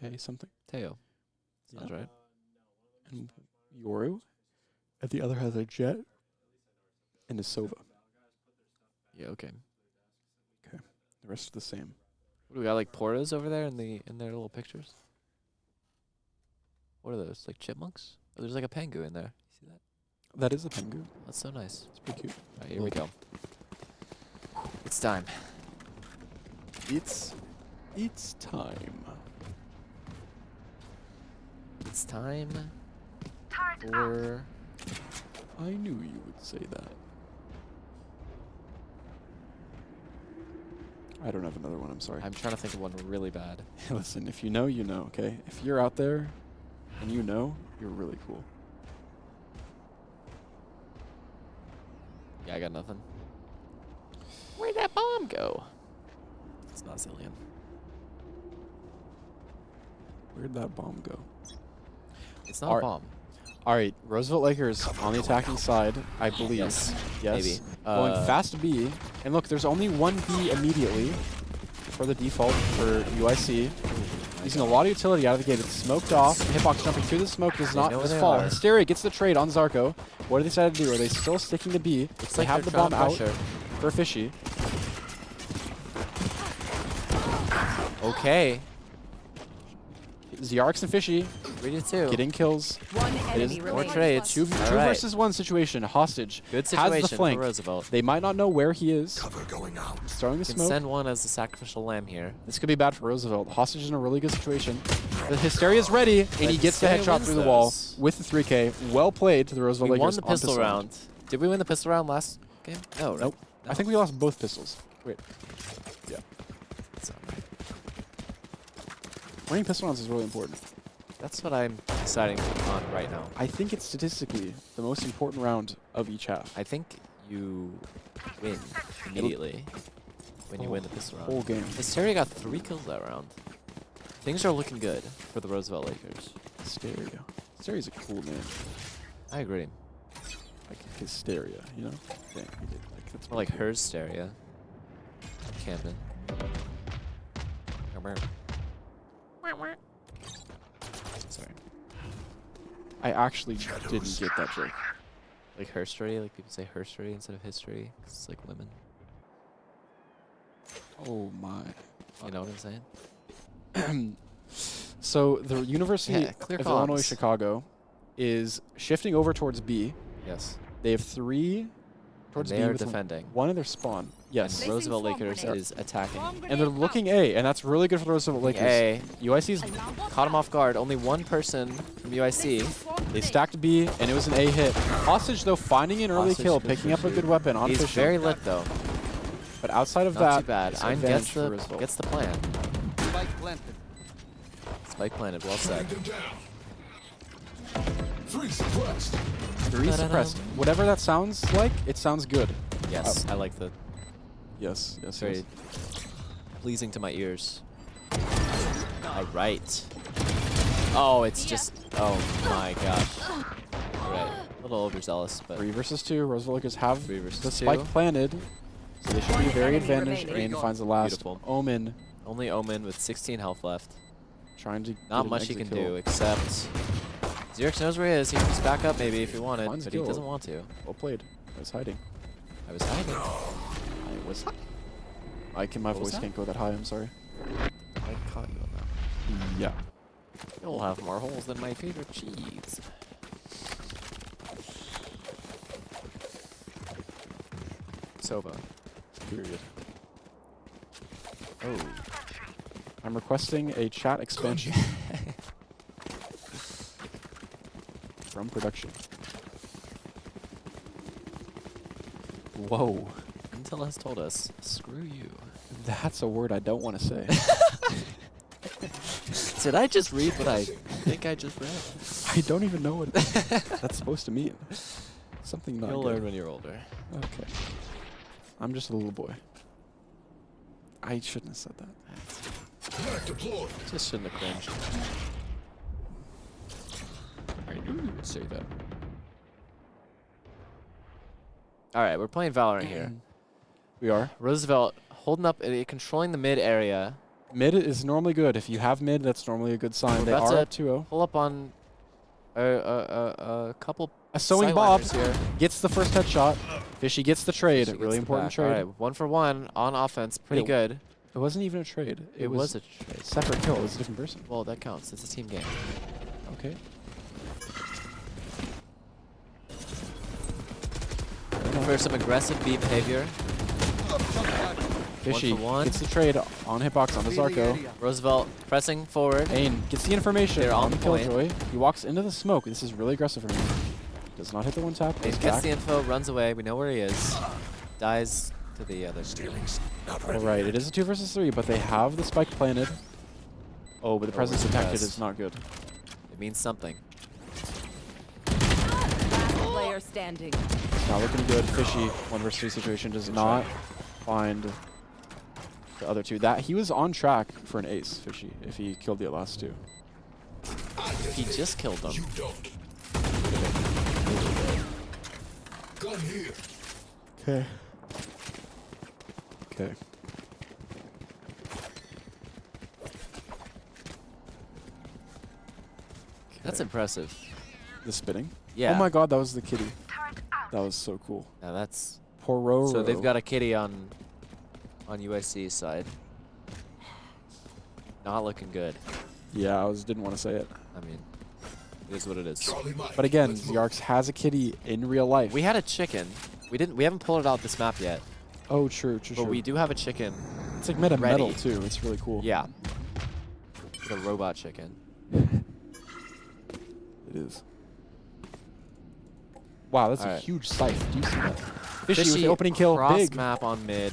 Tay something. Teo. Sounds right. And Yoru. And the other has a Jet. And a Sova. Yeah, okay. Okay. The rest are the same. What do we got, like Portas over there in their little pictures? What are those? Like chipmunks? Oh, there's like a pengu in there. You see that? That is a pengu. That's so nice. It's pretty cute. All right, here we go. It's time. It's time. It's time for... I knew you would say that. I don't have another one, I'm sorry. I'm trying to think of one really bad. Listen, if you know, you know, okay? If you're out there and you know, you're really cool. Yeah, I got nothing. Where'd that bomb go? It's not Zillion. Where'd that bomb go? It's not a bomb. All right, Roosevelt Lakers on the attacking side, I believe. Yes. Yes. Maybe. Going fast B. And look, there's only one B immediately for the default for UIC. Using a lot of utility out of the gate. It's smoked off. Hitbox jumping through the smoke does not fall. Hysteria gets the trade on Zarko. What do they decide to do? Are they still sticking to B? They have the bomb out for Fishy. Okay. Ziarx and Fishy 3-2. getting kills. One enemy More remaining. trades. Two versus one situation. Hostage Good has situation the flank. for Roosevelt. They might not know where he is. Cover going out. He's throwing the Can smoke. send one as the sacrificial lamb here. This could be bad for Roosevelt. Hostage is in a really good situation. The Hysteria's ready, and he gets the Hysteria headshot wins through the wall those. with the 3K. Well played to the Roosevelt We won Lakers. the on pistol round. Did we win the pistol round last game? No, right? Nope. No. I think we lost both pistols. Wait. Yeah. That's not right. Winning pistol rounds is really important. That's what I'm deciding on right now. I think it's statistically the most important round of each half. I think you win immediately when you win the pistol round. Whole game. Hysteria got 3 kills that round. Things are looking good for the Roosevelt Lakers. Hysteria. Hysteria's a cool name. I agree. Like Hysteria, you know? Dang, like, that's More like pretty cool. Hysteria. Camden. Sorry. I actually didn't get that joke. Like herstory, like people say herstory instead of history, 'cause it's like women. Oh my. You know what I'm saying? So the University Yeah, clear of Illinois comms. Chicago is shifting over towards B. Yes. They have 3 towards And B they are with defending. 1 in their spawn. Yes. And Roosevelt Lakers is attacking. And they're looking A, and that's really good for the Roosevelt Lakers. A. UIC's Caught him off guard. Only one person from UIC. they stacked B, and it was an A hit. Hostage, though, finding an early Hostage kill, goes picking for up a two. good weapon on He's Fishing. very lit though. But outside of Not that, too bad. it's Ein advantage gets for the Roosevelt. gets the plan. Spike planted. Spike planted. Well said. 3 suppressed. 3 suppressed. Whatever that sounds like, it sounds good. Yes, I like the. Yes, yes, Very yes. pleasing to my ears. All right. Oh, it's just. Oh my gosh. All right. A little overzealous, but 3 versus 2. Roosevelt Lakers have 3 versus the 2. spike planted, so they should be very enemy advantaged. remaining. Rain finds the last. Beautiful. Omen only Omen with 16 health left. trying to Not get an much he exit can kill. do except. Xerx knows where he is. He can just back up maybe if he wanted, Finds but kill. he doesn't want to. Well played. I was hiding. I was hiding. I was. My What was voice that? can't go that high. I'm sorry. I caught you on that. Yeah. You'll have more holes than my favorite cheese. Sova. Period. Oh. I'm requesting a chat expansion from production. Whoa. Intel has told us, screw you. That's a word I don't want to say. Did I just read what I think I just read? I don't even know what that's supposed to mean. Something not You'll good. learn when you're older. Okay. I'm just a little boy. I shouldn't have said that. Deployed. Just shouldn't have cringed. I knew you would say that. Alright, we're playing Valorant here. We are. Roosevelt holding up, controlling the mid area. Mid is normally good. If you have mid, that's normally a good sign. We're They about are to up 2-0. pull up on a couple. A sewing Bob sideliners here. gets the first headshot. Fishy gets the trade. She gets Really the important back. trade. All right, 1 for 1 on offense. Pretty Wait, good. It wasn't even a trade. It was a trade. Separate kill. It was a different person. Well, that counts. It's a team game. Okay. Looking for some aggressive B behavior. Fishy 1 for 1. gets the trade on hitbox on the Zarko. Roosevelt pressing forward. Ain gets the information They're on on the the point. killjoy. He walks into the smoke. This is really aggressive for him. Does not hit the one tap. He Goes gets back. the info, runs away. We know where he is. Dies to the other. All right, it is a 2 versus 3, but they have the spike planted. Oh, but the presence we're detected suppressed. is not good. It means something. Last player standing. Not looking good. Fishy 1 versus 3 situation does not find the other 2. That he was on track for an ace, Fishy, if he killed the last 2. He just killed them. You don't. Gun here. Okay. Okay. That's impressive. The spitting? Yeah. Oh my god, that was the kitty. That was so cool. Now that's. Pororo. So they've got a kitty on USC's side. Not looking good. Yeah, I didn't want to say it. I mean, it is what it is. But again, Yarks has a kitty in real life. We had a chicken. We haven't pulled it out this map yet. Oh, true, true, But true. we do have a chicken. It's like meta ready. metal too. It's really cool. Yeah. Like a robot chicken. It is. Wow, that's All a right. huge scythe. Do you see that? Fishy with the opening kill. Cross Big. map on mid.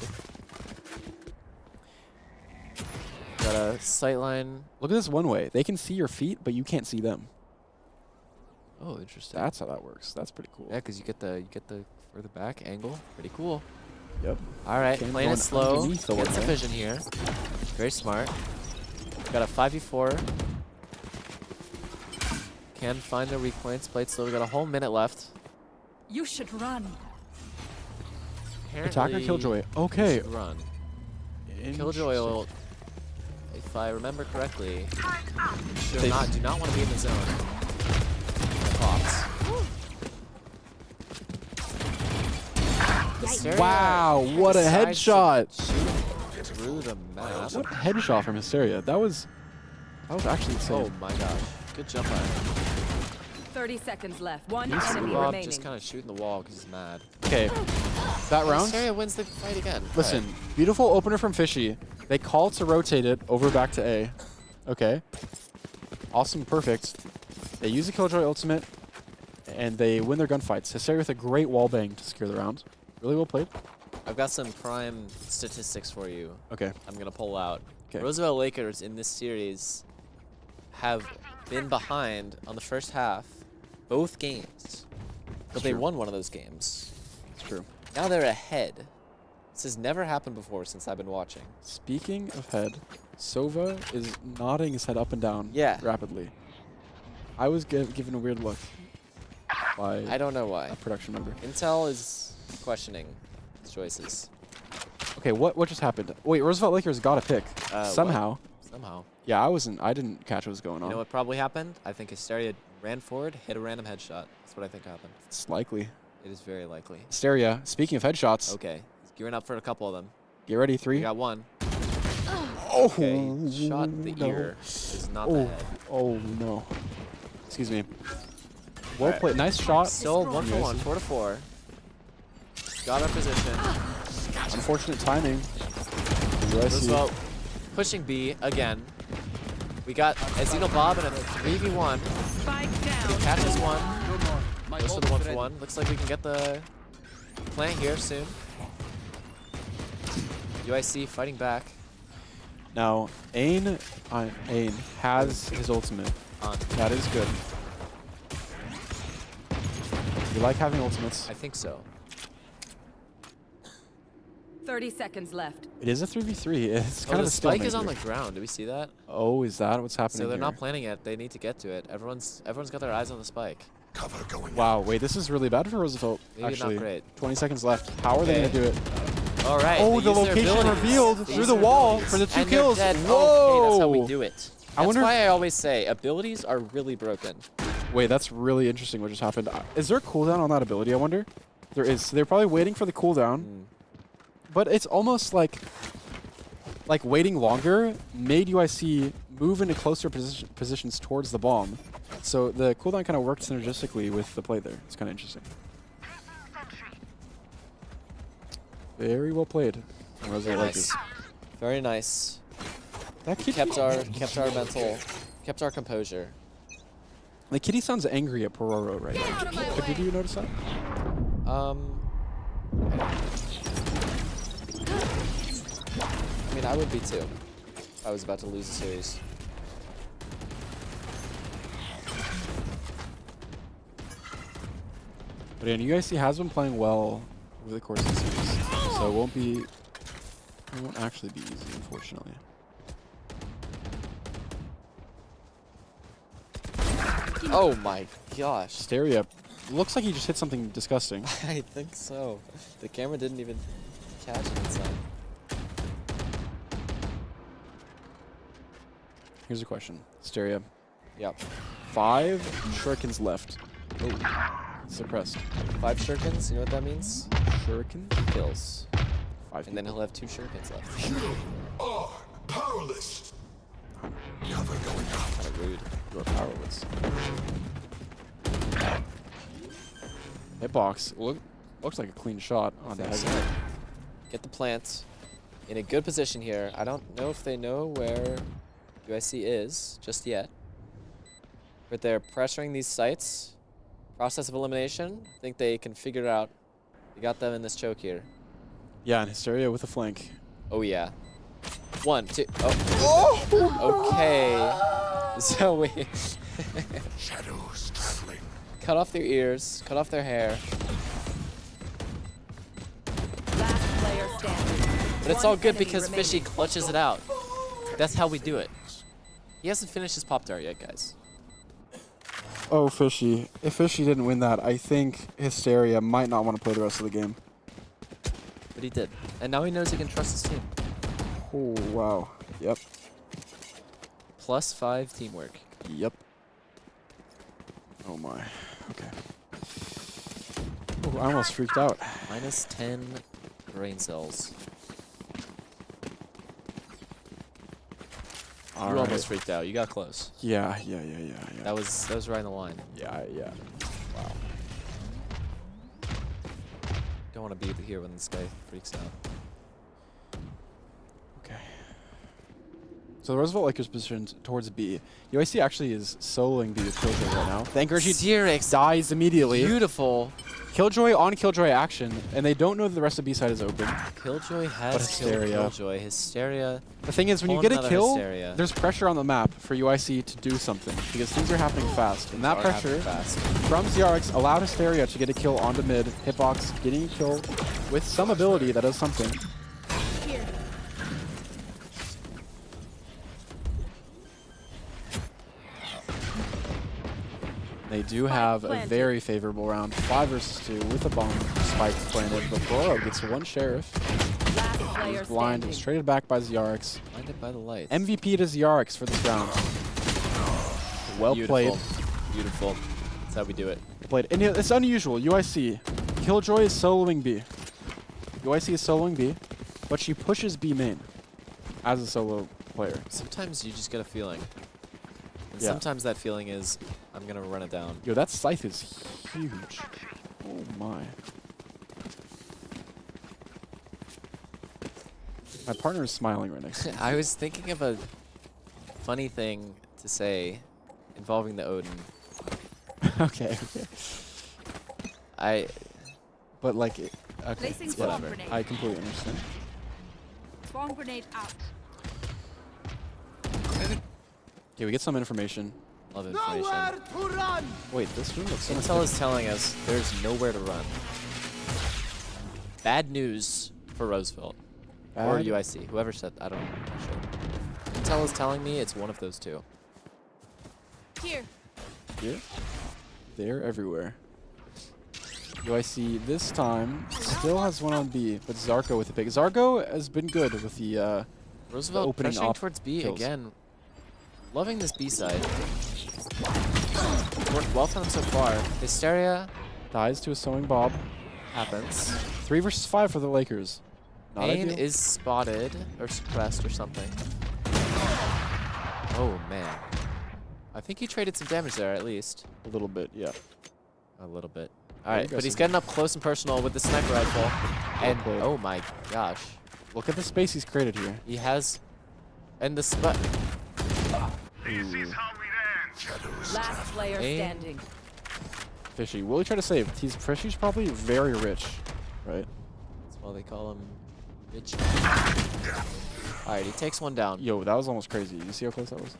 Got a sight line. Look at this one way. They can see your feet, but you can't see them. Oh, interesting. That's how that works. That's pretty cool. Yeah, because you get the further back angle. Pretty cool. Yep. All right, Can playing go it slow. underneath the Gets the way. vision here. Very smart. Got a 5v4. Can find the weak points. Played slow. We got a whole minute left. You should run. Attacker Apparently, Killjoy. you Okay. should run. Killjoy will, if I remember correctly, do not want to be in the zone. Fox. Hysteria Wow, what a decides to headshot. shoot through the map. What a headshot from Hysteria. That was actually insane. Oh my gosh. Good jump on him. 30 seconds left. One Yes, enemy Bob remaining. just kind of shooting the wall because he's mad. Okay. That round. Hysteria wins the fight again. Listen, beautiful opener from Fishy. They call to rotate it over back to A. Okay. Awesome, perfect. They use the Killjoy ultimate, and they win their gunfights. Hysteria with a great wall bang to secure the round. Really well played. I've got some prime statistics for you. Okay. I'm going to pull out. 'Kay. Roosevelt Lakers in this series have been behind on the first half both games, but they true. won one of those games. It's true. Now they're ahead. This has never happened before since I've been watching. Speaking of head, Sova is nodding his head up and down rapidly. I was given a weird look by I don't know why. a production member. Intel is questioning his choices. Okay, what just happened? Wait, Roosevelt Lakers got a pick somehow. What? Somehow. Yeah, I didn't catch what was going on. You know what probably happened? I think Hysteria ran forward, hit a random headshot. That's what I think happened. It's likely. It is very likely. Hysteria, speaking of headshots. Okay, he's gearing up for a couple of them. Get ready, 3. We got one. Oh, Okay, shot the no. ear. Is not the head. Oh, no. Excuse me. Well played. Nice shot. Still 1 for 1, 4 to 4. Got our position. Unfortunate timing. Roosevelt pushing B again. We got a Xeno Bob and a 3v1. He catches one. Goes for the 1 for 1. Looks like we can get the plant here soon. UIC fighting back. Now, Ain has his ultimate. On. That is good. You like having ultimates. I think so. 30 seconds left. It is a 3v3. It's kind of the a spike stalemate is on here. the ground. Do we see that? Oh, is that what's happening So they're here? not planning it. They need to get to it. Everyone's got their eyes on the spike. Cover going. Wow, wait, this is really bad for Roosevelt. Maybe actually. not great. 20 seconds left. How are they going to do it? All right. Oh, they the use their location abilities. revealed They through use the their wall abilities. for the 2 And they're kills. dead. Whoa! Okay, that's how we do it. I That's wonder why I always say abilities are really broken. Wait, that's really interesting what just happened. Is there a cooldown on that ability, I wonder? There is. They're probably waiting for the cooldown. But it's almost like waiting longer made UIC move into closer positions towards the bomb. So the cooldown kind of worked synergistically with the play there. It's kind of interesting. Very well played. from Roosevelt Lakers. Very nice. That kid kept our composure. The kitty sounds angry at Pororo right now. But did you notice that? I mean, I would be too. If I was about to lose a series. But yeah, UIC has been playing well over the course of the series, so it won't actually be easy, unfortunately. Oh my gosh. Hysteria. Looks like he just hit something disgusting. I think so. The camera didn't even catch it in time. Here's a question. Hysteria. Yep. 5 shurikens left. Oh. Suppressed. 5 shurikens, you know what that means? Shuriken? Kills. 5 and then he'll have 2 shurikens left. You are powerless. Cover going out. Kind of rude. You are powerless. Hitbox. Looks like a clean shot on the head. So. Get the plant in a good position here. I don't know if they know where UIC is just yet. But they're pressuring these sites. Process of elimination. I think they can figure it out. We got them in this choke here. Yeah, and Hysteria with a flank. Oh, yeah. 1, 2. Oh. Okay. So we Shadows traveling. cut off their ears, cut off their hair. Last player standing. But it's all good because Fishy clutches it out. That's how we do it. He hasn't finished his Pop Dart yet, guys. Oh, Fishy. If Fishy didn't win that, I think Hysteria might not want to play the rest of the game. But he did. And now he knows he can trust his team. Oh, wow. Yep. +5 teamwork. Yep. Oh, my. Okay. Oh, I almost freaked out. -10 brain cells. You almost freaked out. You got close. Yeah. That was right on the line. Yeah. Wow. Don't want to be here when this guy freaks out. Okay. So the Roosevelt Lakers positioned towards B. UIC actually is soloing B with Killjoy right now. Thankergy Xerix dies immediately. Beautiful. Killjoy on Killjoy action, and they don't know that the rest of B side is open. Killjoy has But Hysteria. killed Killjoy. Hysteria. The thing is, when you Pull get a another kill, Hysteria. there's pressure on the map for UIC to do something, because things are happening fast. And that pressure from Xerix allowed Hysteria to get a kill onto mid, hitbox, getting a kill with some ability that does something. Here. They do have a very favorable round, 5 versus 2, with a bomb spike planted. But Boro gets one sheriff. He's blind. It's traded back by Xerix. Blinded by the lights. MVP to Xerix for this round. Well played. Beautiful. That's how we do it. Played. And it's unusual. UIC. Killjoy is soloing B. UIC is soloing B, but she pushes B main as a solo player. Sometimes you just get a feeling. And Yeah. sometimes that feeling is, I'm going to run it down. Yo, that scythe is huge. Oh my. My partner is smiling right next to me. I was thinking of a funny thing to say involving the Odin. Okay. But like, okay, Placing it's swarm whatever. grenade. I completely understand. Swarm grenade out. Okay, we get some information. Love information. To run! Wait, this room looks so much Intel is telling us there's nowhere to run. Bad news for Roosevelt. Or Bad? UIC. Whoever said, I don't know. Actually. Intel is telling me it's one of those two. Here. Here? They're everywhere. UIC this time still has one on B, but Zarko with the pick. Zarko has been good with the Roosevelt opening pressuring op towards B kills. again. Loving this B side. Worked well for them so far. Hysteria dies to a sewing bob. Happens. 3 versus 5 for the Lakers. Not Pain ideal. is spotted or suppressed or something. Oh man. I think he traded some damage there at least. A little bit, yeah. A little bit. Very Alright, but he's aggressive. getting up close and personal with the sniper rifle. And played. oh my gosh. Look at the space he's created here. He has and the spot. Last player Aim. standing. Fishy. Will he try to save? Fishy's probably very rich, right? That's why they call him bitch. Alright, he takes one down. Yo, that was almost crazy. You see how close that was?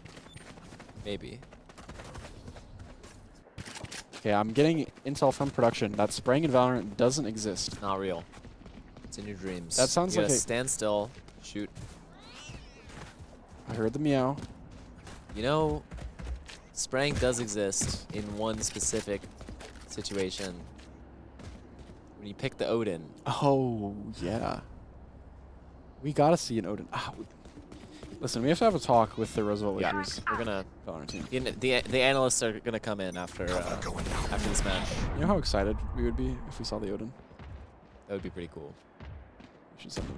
Maybe. Okay, I'm getting intel from production that spraying in Valorant doesn't exist. Not real. It's in your dreams. That sounds you like gotta a- stand still, shoot. I heard the meow. You know, spraying does exist in one specific situation. When you pick the Odin. Oh, yeah. We gotta see an Odin. Listen, we have to have a talk with the Roosevelt Yeah, Lakers. we're gonna. Valorant team. The analysts are gonna come in after after this match. You know how excited we would be if we saw the Odin? That would be pretty cool. We should send him.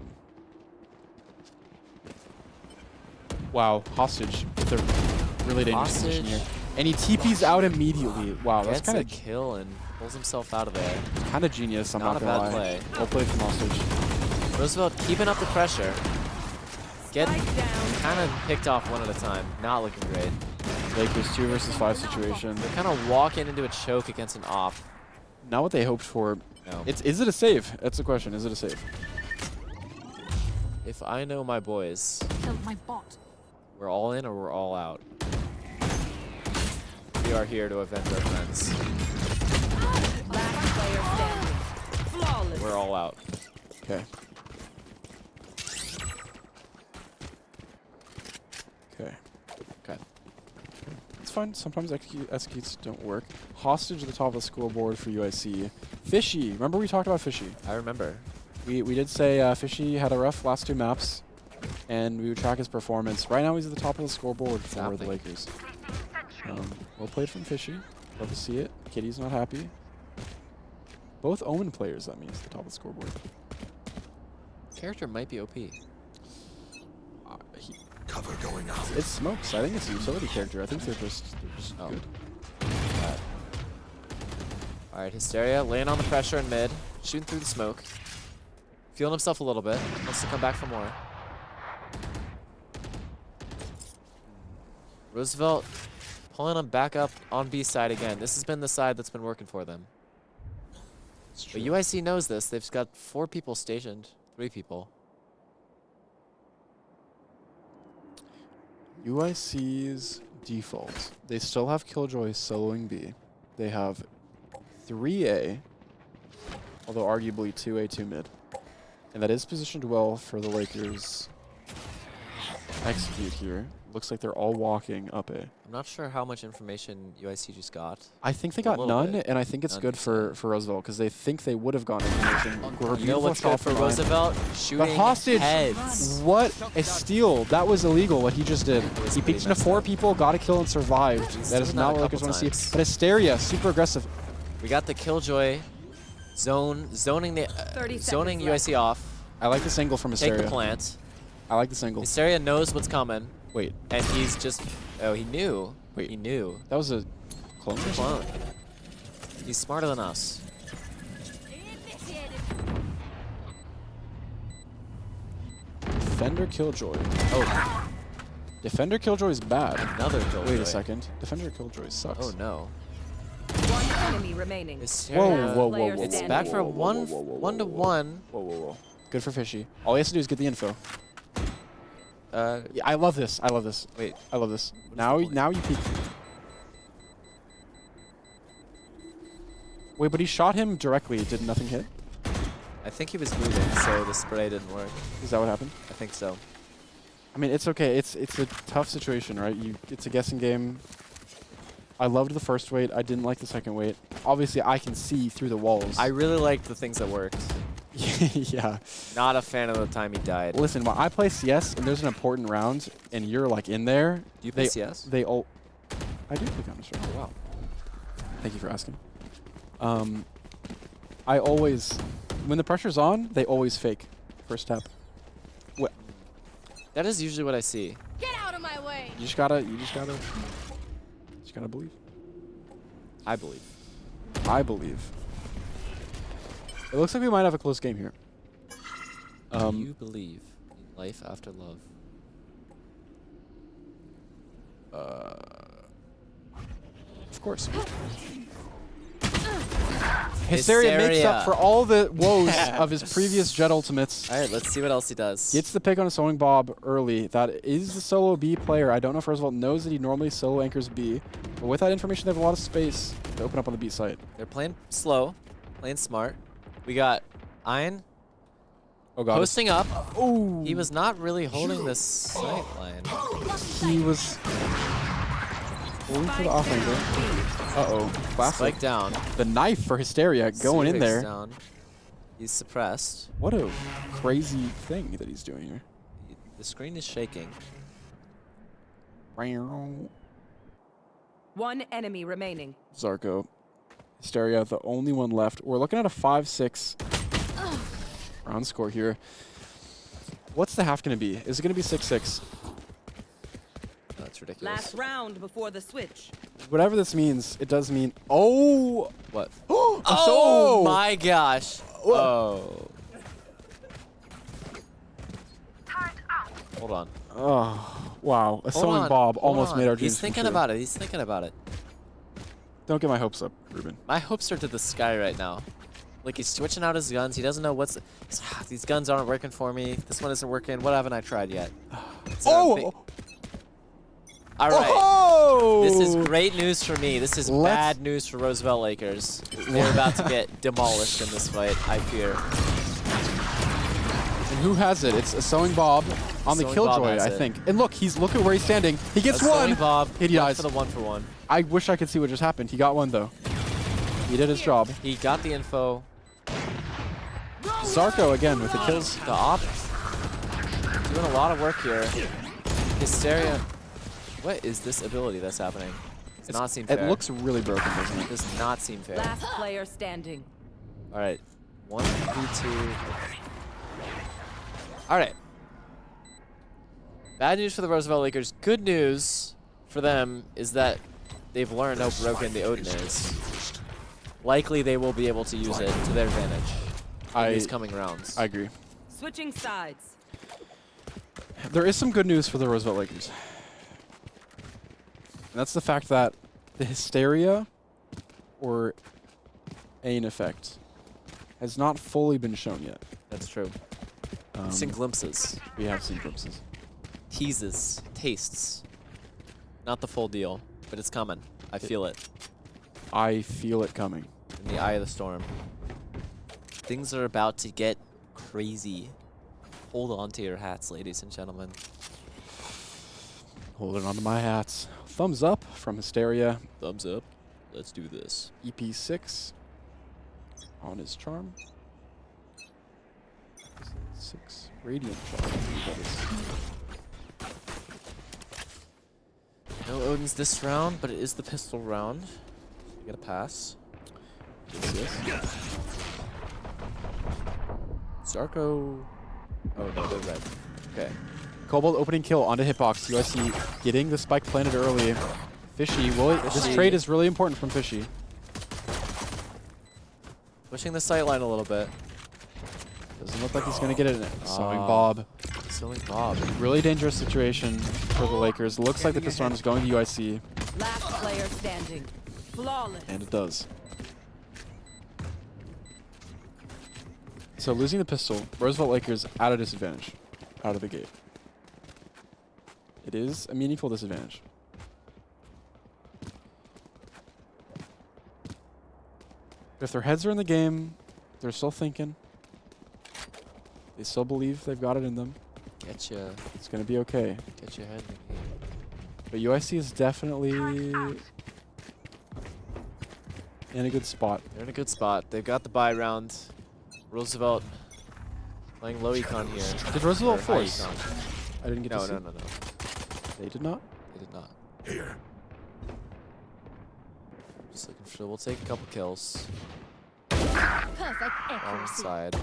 Wow, hostage with a really dangerous position here. And he TP's out immediately. Wow, that's Gets kind a of kill and pulls himself out of there. kind of genius. I'm Not not a gonna bad lie. play. Well played from hostage. Roosevelt keeping up the pressure. Getting kind of picked off one at a time. Not looking great. Lakers 2 versus 5 situation. They're kind of walking into a choke against an off. Not what they hoped for. No. Is it a save? That's the question. Is it a save? If I know my boys, Killed my bot. we're all in or we're all out. We are here to avenge our friends. Last player standing. Flawless. We're all out. Okay. Okay. Okay. It's fine. Sometimes executes don't work. Hostage at the top of the scoreboard for UIC. Fishy. Remember we talked about Fishy? I remember. We did say Fishy had a rough last 2 maps, and we would track his performance. Right now he's at the top of the scoreboard for the Lakers. Well played from Fishy. Love to see it. Kitty's not happy. Both Omen players, that means, at the top of the scoreboard. Character might be OP. Cover going out. It's Smokes. I think it's a utility character. I think they're just good. All right, Hysteria laying on the pressure in mid, shooting through the smoke. Feeling himself a little bit. Wants to come back for more. Roosevelt pulling him back up on B side again. This has been the side that's been working for them. But UIC knows this. They've got 4 people stationed. 3 people. UIC's default. They still have Killjoy soloing B. They have 3A, although arguably 2A, 2 mid. And that is positioned well for the Lakers execute here. Looks like they're all walking up A. I'm not sure how much information UIC just got. I think they got none, and I think it's good for Roosevelt because they think they would have gotten information. You know what's good for Roosevelt? Shooting the hostage. Heads. What a steal! That was illegal. What he just did. He peeked into 4 people, got a kill, and survived. That is not what Lakers want to see. But Hysteria, super aggressive. We got the Killjoy zoning UIC off. I like this angle from Hysteria. Take the plant. I like this angle. Hysteria knows what's coming. Wait. And he's just... Oh, he knew. Wait. He knew. That was a clone? Clone. He's smarter than us. Defender Killjoy. Oh. Defender Killjoy is bad. Another Killjoy. Wait a second. Defender Killjoy sucks. Oh, no. One enemy remaining. Whoa. It's back for a 1-to-1. Whoa. Good for Fishy. All he has to do is get the info. Yeah, I love this. Wait. I love this. Now you peek. Wait, but he shot him directly. Did nothing hit? I think he was moving, so the spray didn't work. Is that what happened? I think so. I mean, it's okay. It's a tough situation, right? It's a guessing game. I loved the first wait. I didn't like the second wait. Obviously, I can see through the walls. I really liked the things that worked. Yeah. Not a fan of the time he died. Listen, when I play CS and there's an important round and you're like in there, do you play CS? They all. I do play Counter-Strike. Oh, wow. Thank you for asking. I always, when the pressure's on, they always fake first tap. What? That is usually what I see. Get out of my way. You just gotta believe. I believe. I believe. It looks like we might have a close game here. Do you believe in life after love? Of course. Hysteria makes up for all the woes of his previous Jet ultimates. All right, let's see what else he does. Gets the pick on a soloing Bob early. That is the solo B player. I don't know if Roosevelt knows that he normally solo anchors B. But with that information, they have a lot of space to open up on the B site. They're playing slow, playing smart. We got Ian posting up. Oh, he was not really holding this sight line. He was holding for the off-angle. Uh-oh. Classic. Spike down. The knife for Hysteria going in there. Down. He's suppressed. What a crazy thing that he's doing here. The screen is shaking. One enemy remaining. Zarko. Hysteria, the only one left. We're looking at a 5-6 round score here. What's the half going to be? Is it going to be 6-6? That's ridiculous. Last round before the switch. Whatever this means, it does mean... Oh! What? Oh my gosh. Oh. Hold on. Oh, wow. A soloing Bob almost made our dreams He's thinking come true. about it. He's thinking about it. Don't get my hopes up, Ruben. My hopes are to the sky right now. Like he's switching out his guns. He doesn't know what's. These guns aren't working for me. This one isn't working. What haven't I tried yet? Oh! All right. Oh! This is great news for me. This is bad news for Roosevelt Lakers. They're about to get demolished in this fight, I fear. And who has it? It's a Sewing Bob on the Killjoy, I think. And look at where he's standing. He gets one. Sewing Bob. He dies. For the 1-for-1. I wish I could see what just happened. He got one though. He did his job. He got the info. Zarko again with the kills. The op doing a lot of work here. Hysteria. What is this ability that's happening? Does not seem fair. It looks really broken, doesn't it? Does not seem fair. Last player standing. All right. 1v2. All right. Bad news for the Roosevelt Lakers. Good news for them is that they've learned how broken the Odin is. Likely they will be able to use it to their advantage in these coming rounds. I agree. Switching sides. There is some good news for the Roosevelt Lakers. And that's the fact that the Hysteria or Ain effect has not fully been shown yet. That's true. We've seen glimpses. We have seen glimpses. Teases. Tastes. Not the full deal, but it's coming. I feel it. I feel it coming. In the eye of the storm. Things are about to get crazy. Hold on to your hats, ladies and gentlemen. Holding on to my hats. Thumbs up from Hysteria. Thumbs up. Let's do this. EP6 on his charm. 6 Radiant charm. No Odin's this round, but it is the pistol round. You get a pass. Yes. Zarko. Oh no, they're red. Okay. Kobold opening kill onto Hitbox. UIC getting the spike planted early. Fishy. This trade is really important from Fishy. Pushing the sight line a little bit. Doesn't look like he's going to get it. Sewing Bob. Sewing Bob. Really dangerous situation for the Lakers. Looks like the pistol arm is going to UIC. Last player standing. Flawless. And it does. So losing the pistol, Roosevelt Lakers at a disadvantage out of the gate. It is a meaningful disadvantage. But if their heads are in the game, they're still thinking. They still believe they've got it in them. Getcha. It's going to be okay. Get your head in the game. But UIC is definitely in a good spot. They're in a good spot. They've got the bye round. Roosevelt playing low econ here. Did Roosevelt Or high force? econ. I didn't get to see. No. They did not? They did not. Here. Just looking for. We'll take a couple kills. Perfect Wrong accuracy. side.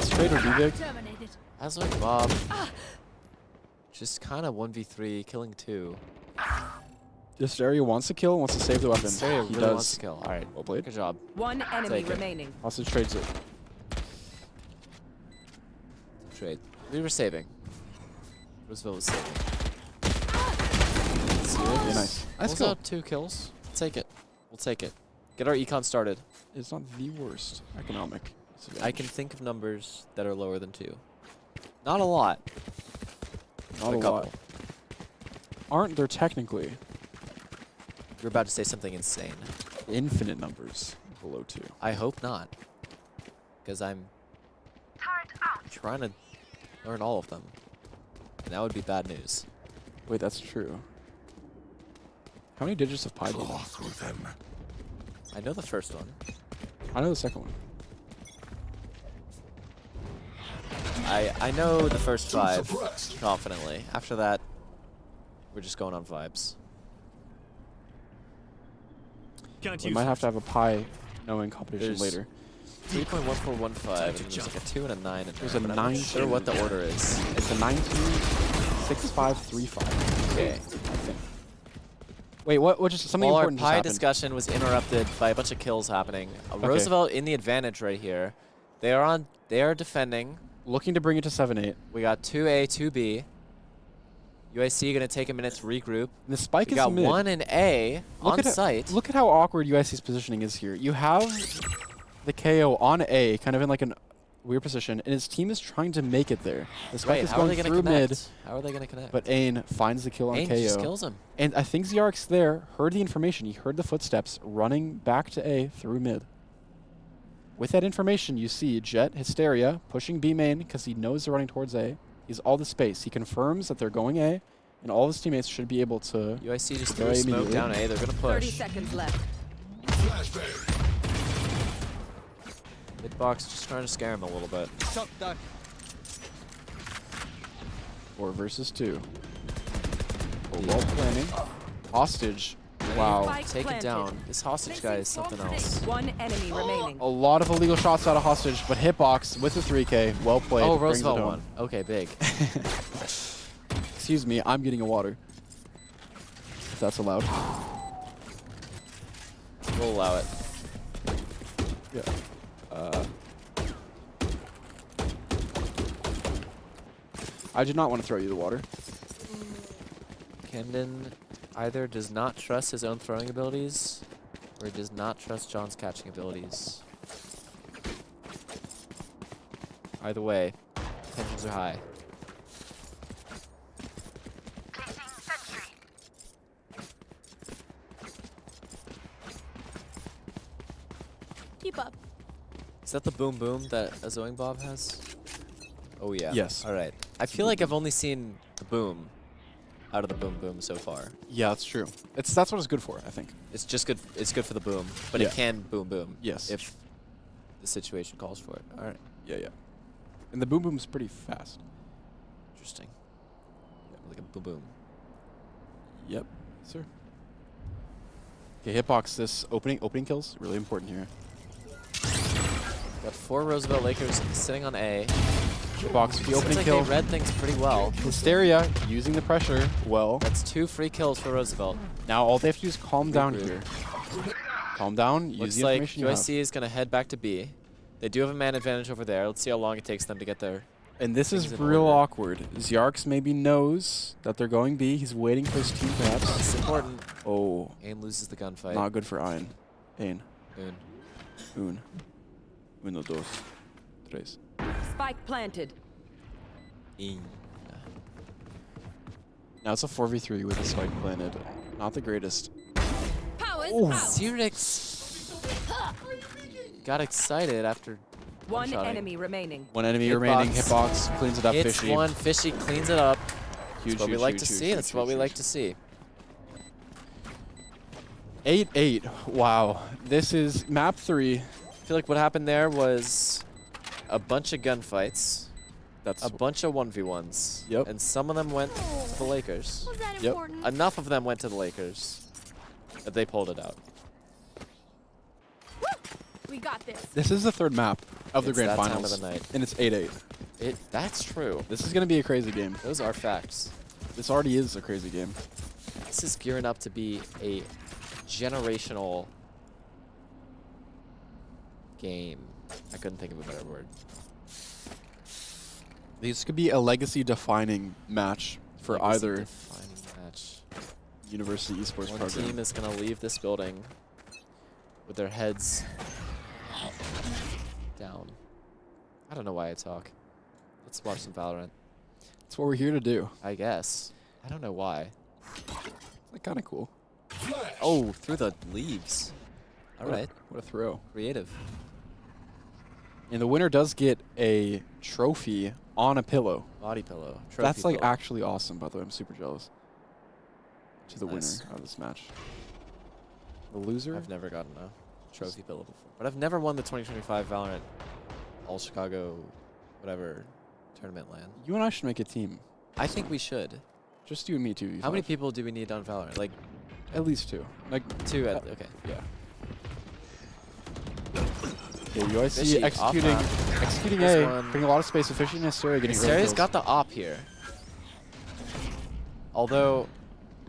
Straight or D-Big? Terminated. As like Bob. Just kind of 1v3, killing 2. Hysteria wants to kill, wants to save the weapon. Hysteria He really does. wants to kill. All right. Well played. Good job. One enemy Take it. remaining. Hostage trades it. Trade. We were saving. Roosevelt was saving. Yeah, nice. Nice Pulls kill. out 2 kills. We'll take it. We'll take it. Get our econ started. It's not the worst economic disadvantage. I can think of numbers that are lower than 2. Not a lot. Not a a couple. lot. Aren't there technically You're about to say something insane. infinite numbers below 2? I hope not. Because I'm trying to learn all of them. And that would be bad news. Wait, that's true. How many digits of pi do you know? Through them. I know the first one. I know the second one. I know the first 5 confidently. After that, we're just going on vibes. We might have to have a pi knowing competition There's later. 3.1415, and there's like a 2 and a 9 in there. There's a but I'm 9 not sure what the order is. It's a 926535. Okay. I think. Wait, what just something While our important just pie happened. discussion was interrupted by a bunch of kills happening. Okay. Roosevelt in the advantage right here. They are defending. Looking to bring it to 7-8. We got 2A, 2B. UIC gonna take a minute to regroup. And the spike We is got mid. 1 in A on site. Look at how awkward UIC's positioning is here. You have the KO on A, kind of in like an weird position, and his team is trying to make it there. The spike Right, is how are going they gonna through mid. connect? How are they gonna connect? But Ain finds the kill on Ain KO. just kills him. And I think Zyark's there, heard the information. He heard the footsteps running back to A through mid. With that information, you see Jet Hysteria pushing B main because he knows they're running towards A. He's all the space. He confirms that they're going A, and all his teammates should be able to. UIC just go threw a smoke immediately. down A. They're gonna push. 30 seconds left. Hitbox just trying to scare him a little bit. 4 versus 2. Well planning. Hostage. Wow. Spike Take it planted. down. This hostage guy is something else. One enemy remaining. A lot of illegal shots out of hostage, but Hitbox with the 3K. Well played. Oh, brings it Roosevelt home. won. Okay, big. Excuse me, I'm getting a water. If that's allowed. We'll allow it. Yeah. I did not want to throw you the water. Camden either does not trust his own throwing abilities, or does not trust John's catching abilities. Either way, tensions are high. Keep up. Is that the boom boom that a Zoing Bob has? Oh yeah. Yes. All right. I feel like I've only seen the boom out of the boom boom so far. Yeah, that's true. That's what it's good for, I think. It's just good. It's good for the boom, but Yeah. it can boom boom. Yes. If the situation calls for it. All right. Yeah, yeah. And the boom boom's pretty fast. Interesting. Like a boom boom. Yep, sir. Okay, hitbox this opening kills, really important here. Got 4 Roosevelt Lakers sitting on A. Hitbox the Seems opening like kill. they read things pretty well. Hysteria using the pressure well. That's 2 free kills for Roosevelt. Now all they have to do is calm down here. Calm down, use Looks the like information you have. UIC is going to head back to B. They do have a man advantage over there. Let's see how long it takes them to get there. And this is things in real order. awkward. Zyarks maybe knows that they're going B. He's waiting for his team perhaps. It's important. Oh. Aim loses the gunfight. Not good for Ain. Ain. Un. Uno, dos, tres. Spike planted. Now it's a 4v3 with a spike planted. Not the greatest. Powers Oh. out. Xerix got excited after One one-shotting. enemy remaining. One enemy Hitbox. remaining. Hitbox cleans it up. Hits Fishy. one. Fishy cleans it up. Huge, That's what we huge, like huge, to huge, see. huge, That's huge, what we huge. like to see. 8-8. Wow. This is map 3. I feel like what happened there was a bunch of gunfights, That's a bunch of 1v1s, Yep. and some of them went to the Lakers. Was that Yep. important? Enough of them went to the Lakers that they pulled it out. We got this. This is the third map of the It's grand that time finals. of the night. And it's 8-8. That's true. This is going to be a crazy game. Those are facts. This already is a crazy game. This is gearing up to be a generational game. I couldn't think of a better word. This could be a legacy-defining match for either Legacy-defining match. university esports One program. team is going to leave this building with their heads down. I don't know why I talk. Let's watch some Valorant. That's what we're here to do. I guess. I don't know why. It's kind of cool. Oh, through the leaves. All right. What a throw. Creative. And the winner does get a trophy on a pillow. Body pillow. That's Trophy like pillow. actually awesome, by the way. I'm super jealous. To the Nice. winner of this match. The loser? I've never gotten a trophy pillow before. But I've never won the 2025 Valorant All Chicago whatever tournament land. You and I should make a team. I think we should. Just you and me, 2v5. How many people do we need on Valorant? Like At least 2. Like 2 at okay. Yeah. Okay, UIC Fishy, executing off executing This A, one. putting a lot of space. Fishy and Hysteria getting great Hysteria's kills. got the op here. Although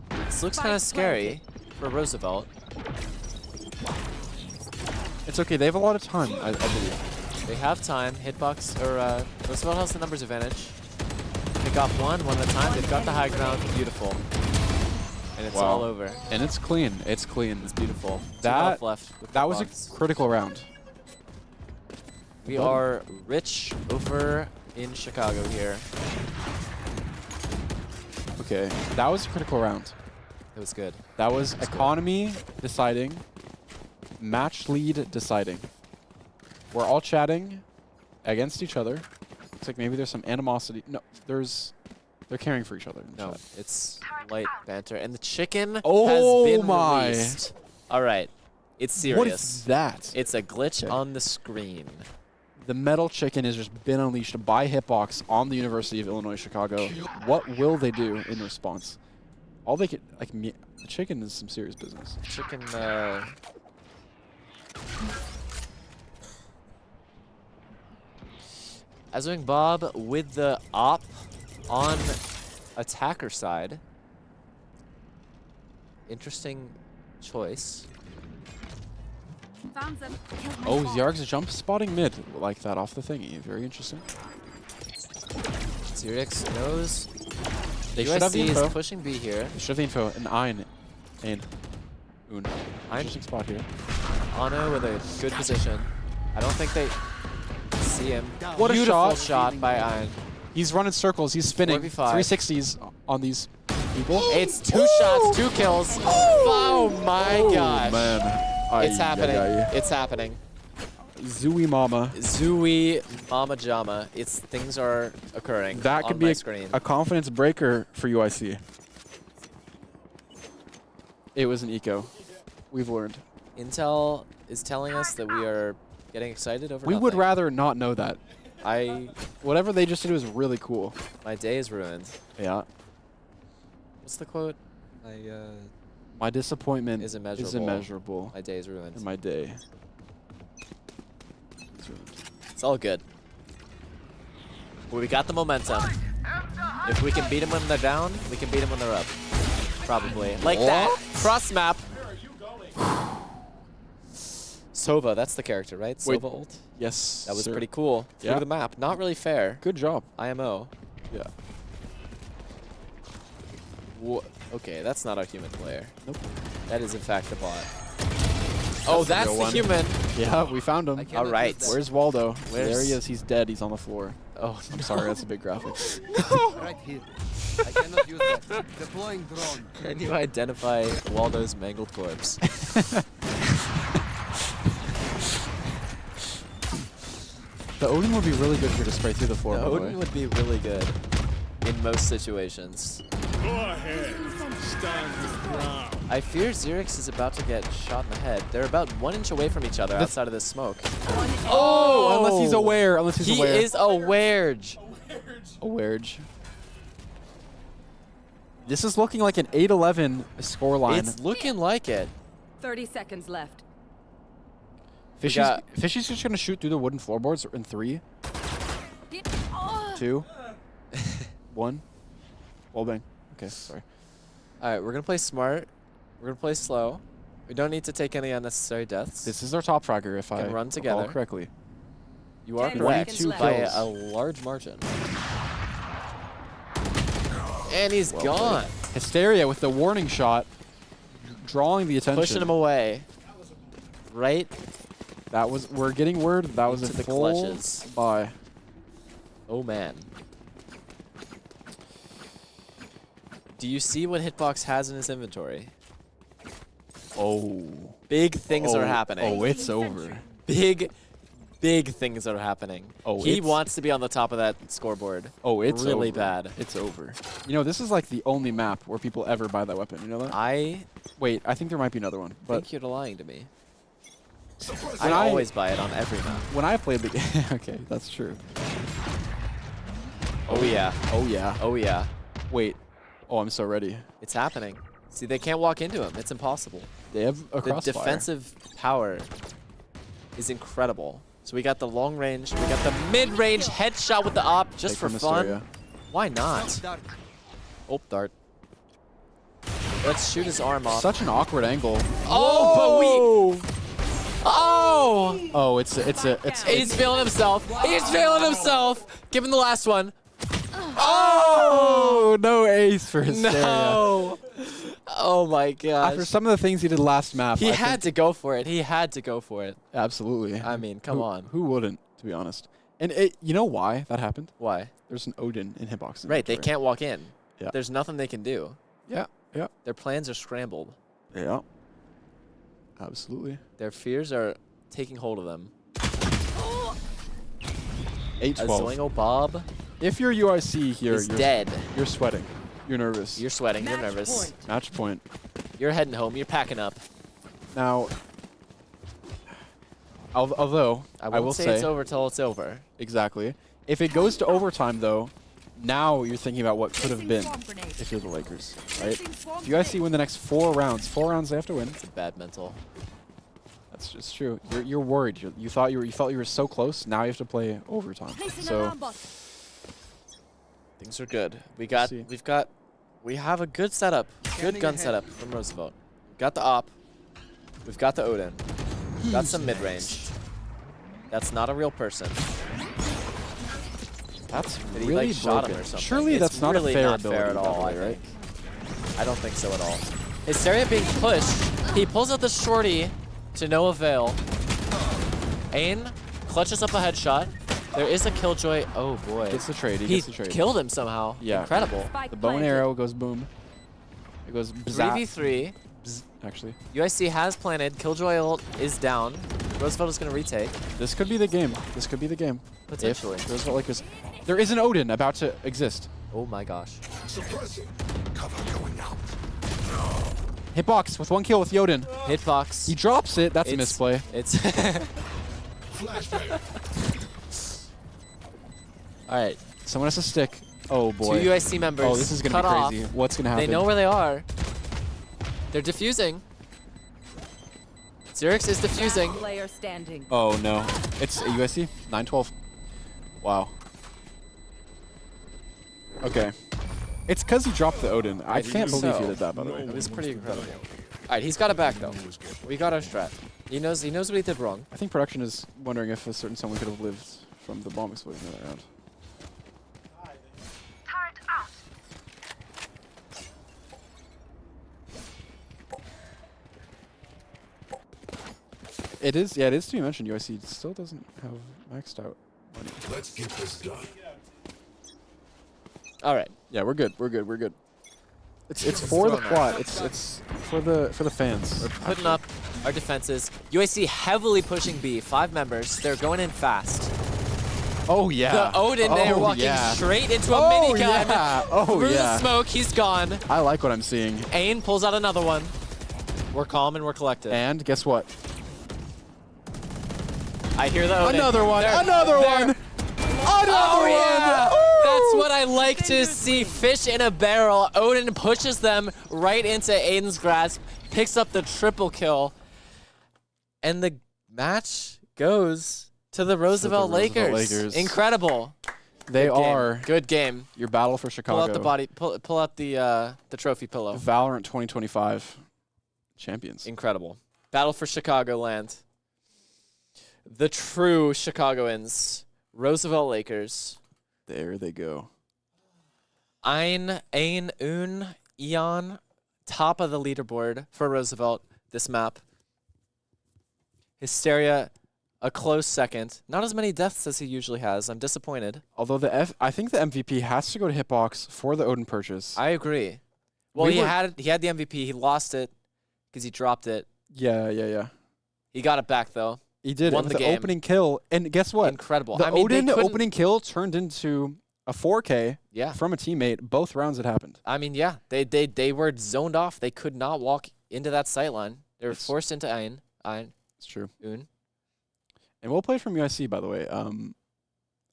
this looks kind of scary for Roosevelt. It's okay. They have a lot of time, I believe. They have time. Hitbox or Roosevelt has the numbers advantage. They got one at a time. They've got the high ground. Beautiful. And it's Wow. all over. And it's clean. It's clean. It's beautiful. 2 That health left. with that was Hitbox. a critical round. We are rich over in Chicago here. Okay, that was a critical round. It was good. That was economy deciding, match lead deciding. We're all chatting against each other. Looks like maybe there's some animosity. No, they're caring for each other. In No, chat. it's light banter. And the chicken Oh has been my. released. All right. It's serious. What is that? It's a glitch on the screen. The metal chicken has just been unleashed by Hitbox on the University of Illinois Chicago. What will they do in response? All they could, like, the chicken is some serious business. Chicken, Azwing Bob with the op on attacker side. Interesting choice. Found them. Oh, Zerg's jump spotting mid like that off the thingy. Very interesting. Zerix knows. They should have the USC info. is pushing B here. They should have the info. And Ein. And Un. Interesting spot here. Ano with a good position. I don't think they see him. What a Beautiful shot. by Ein. He's running circles. He's spinning. 4v5. 360s on these people. It's 2 shots, 2 kills. Oh my gosh. Man. It's happening. Ay. It's happening. Zooey Mama. Zooey Mama Jama. Things are occurring. That on could my be screen. a confidence breaker for UIC. It was an eco. We've learned. Intel is telling us that we are getting excited over We nothing. would rather not know that. I Whatever they just did was really cool. My day is ruined. Yeah. What's the quote? My disappointment is immeasurable. Is immeasurable. My day is ruined. And my day. It's all good. Well, we got the momentum. If we can beat them when they're down, we can beat them when they're up. Probably. Like that. Cross map. Sova, that's the character, right? Wait. Sova ult? Yes. That was sir. pretty cool. Through Yeah. the map. Not really fair. Good job. IMO. Yeah. Okay, that's not a human player. Nope. That is in fact a bot. Oh, that's real the one. human. Yeah, we found him. All right. Where's Waldo? Where's- There he is. He's dead. He's on the floor. Oh, I'm sorry. That's a big graphic. Right here. I cannot use that. Deploying drone. Can you identify Waldo's mangled corpse? The Odin would be really good here to spray through the floor. The by the Odin way. would be really good in most situations. Go ahead. Stand your ground. I fear Xerix is about to get shot in the head. They're about 1 inch away from each other outside of this smoke. Oh! Unless he's aware. Unless he's he aware. is aware. Aware. This is looking like an 8-11 scoreline. It's looking like it. 30 seconds left. Fishy's just gonna shoot through the wooden floorboards in 3, 2, 1. Wall bang. Okay, sorry. All right, we're gonna play smart. We're gonna play slow. We don't need to take any unnecessary deaths. This is our top fragger if I can run recall together correctly. You are 10 correct seconds left. by a large margin. And he's gone. Hysteria with the warning shot, drawing the attention. Pushing him away. Right That was. We're getting word. That was a into the full clutches. buy. Oh man. Do you see what Hitbox has in his inventory? Oh. Big things are happening. Oh, it's over. Big things are happening. Oh, he it's- wants to be on the top of that scoreboard. Oh, it's really over. bad. It's over. You know, this is like the only map where people ever buy that weapon. You know that? Wait, I think there might be another one. I But think you're lying to me. when I always buy it on every map. When I played the game, okay, that's true. Oh yeah. Oh yeah. Oh yeah. Wait. Oh, I'm so ready. It's happening. See, they can't walk into him. It's impossible. They have a The crossfire. defensive power is incredible. So we got the long range, we got the mid-range headshot with the op just Take for from fun. Mysteria. Why not? Oh, dart. Let's shoot his arm off. Such an awkward angle. Oh, but we. Oh! Oh, it's He's feeling himself. He's feeling himself. Give him the last one. Oh! no ace for Hysteria. No. Oh my gosh. After some of the things he did last map, He I had think to go for it. He had to go for it. absolutely. I mean, come on. Who wouldn't? To to be honest. And you know why that happened? Why? There's an Odin in hitbox. Right, they can't walk in. Yeah. There's nothing they can do. Yeah, yeah. Their plans are scrambled. Yeah. Absolutely. Their fears are taking hold of them. 8-12. Zoingo Bob. If you're UIC here, He's you're dead. You're sweating. You're nervous. You're sweating. You're nervous. Match point. You're heading home. You're packing up. Now, although I will say it's over till it's over. Exactly. If it goes to overtime, though, now you're thinking about what could have been if you're the Lakers, right? If you guys see win the next 4 rounds, 4 rounds they have to win. It's a bad mental. That's just true. You're worried. You thought you were so close. Now you have to play overtime. So things are good. We have a good setup. Good gun setup from Roosevelt. We've got the op. We've got the Odin. We've got some mid range. That's not a real person. That's Did he really like shot him broken. or something? Surely It's that's not really a fair not ability, fair at all. by the way, right? I don't think so at all. Hysteria being pushed. He pulls out the shorty to no avail. Ain clutches up a headshot. There is a killjoy. Oh boy. Gets the trade. He He gets the trade. killed him somehow. Yeah. Incredible. The bow and arrow goes boom. It goes bzap. 3v3. Bzz, actually. UIC has planted. Killjoy ult is down. Roosevelt is going to retake. This could be the game. This could be the game. Potentially. If Roosevelt Lakers. There is an Odin about to exist. Oh my gosh. Suppressing. Cover going out. Hitbox with 1 kill with Yodin. Hitbox. He drops it. That's a misplay. It's. All right. Someone has a stick. Oh boy. 2 UIC members. Oh, this is gonna cut be off. crazy. What's gonna happen? They know where they are. They're defusing. Xerix is defusing. Player standing. Oh no. It's a USC 9-12. Wow. Okay. It's because he dropped the Odin. I can't believe he did that, by the way. It was pretty incredible. All right, he's got it back though. We got our strat. He knows what he did wrong. I think production is wondering if a certain someone could have lived from the bomb explosion that round. It is, yeah, it is to be mentioned. UIC still doesn't have maxed out money. Let's get this done. All right. Yeah, we're good. We're good. We're good. It's for the plot. It's for the fans. We're putting up our defenses. UIC heavily pushing B. 5 members. They're going in fast. Oh yeah. The Odin, they're walking straight into a minigun. Yeah. Oh Through yeah. the smoke, he's gone. I like what I'm seeing. Ain pulls out another one. We're calm and we're collected. And guess what? I hear the Odin. Another one. Another one. Oh, yeah. That's what I like to see. Fish in a barrel. Odin pushes them right into Aiden's grasp, picks up the triple kill, and the match goes to the Roosevelt Lakers. Incredible. They are good game. Your battle for Chicago. Pull out the body. Pull out the trophy pillow. VALORANT 2025 champions. Incredible. Battle for Chicagoland. The true Chicagoans. Roosevelt Lakers. There they go. Ain, Un, Eon, top of the leaderboard for Roosevelt this map. Hysteria, a close second. Not as many deaths as he usually has. I'm disappointed. Although I think the MVP has to go to Hitbox for the Odin purchase. I agree. Well, he had the MVP. He lost it because he dropped it. Yeah. He got it back though. He did Won it with the the game. opening kill, and guess what? Incredible. The I mean, Odin opening kill turned into a 4K from a teammate. Both rounds it happened. I mean, yeah, they were zoned off. They could not walk into that sight line. They were forced into Ain. It's true. Un. And we'll play from USC, by the way.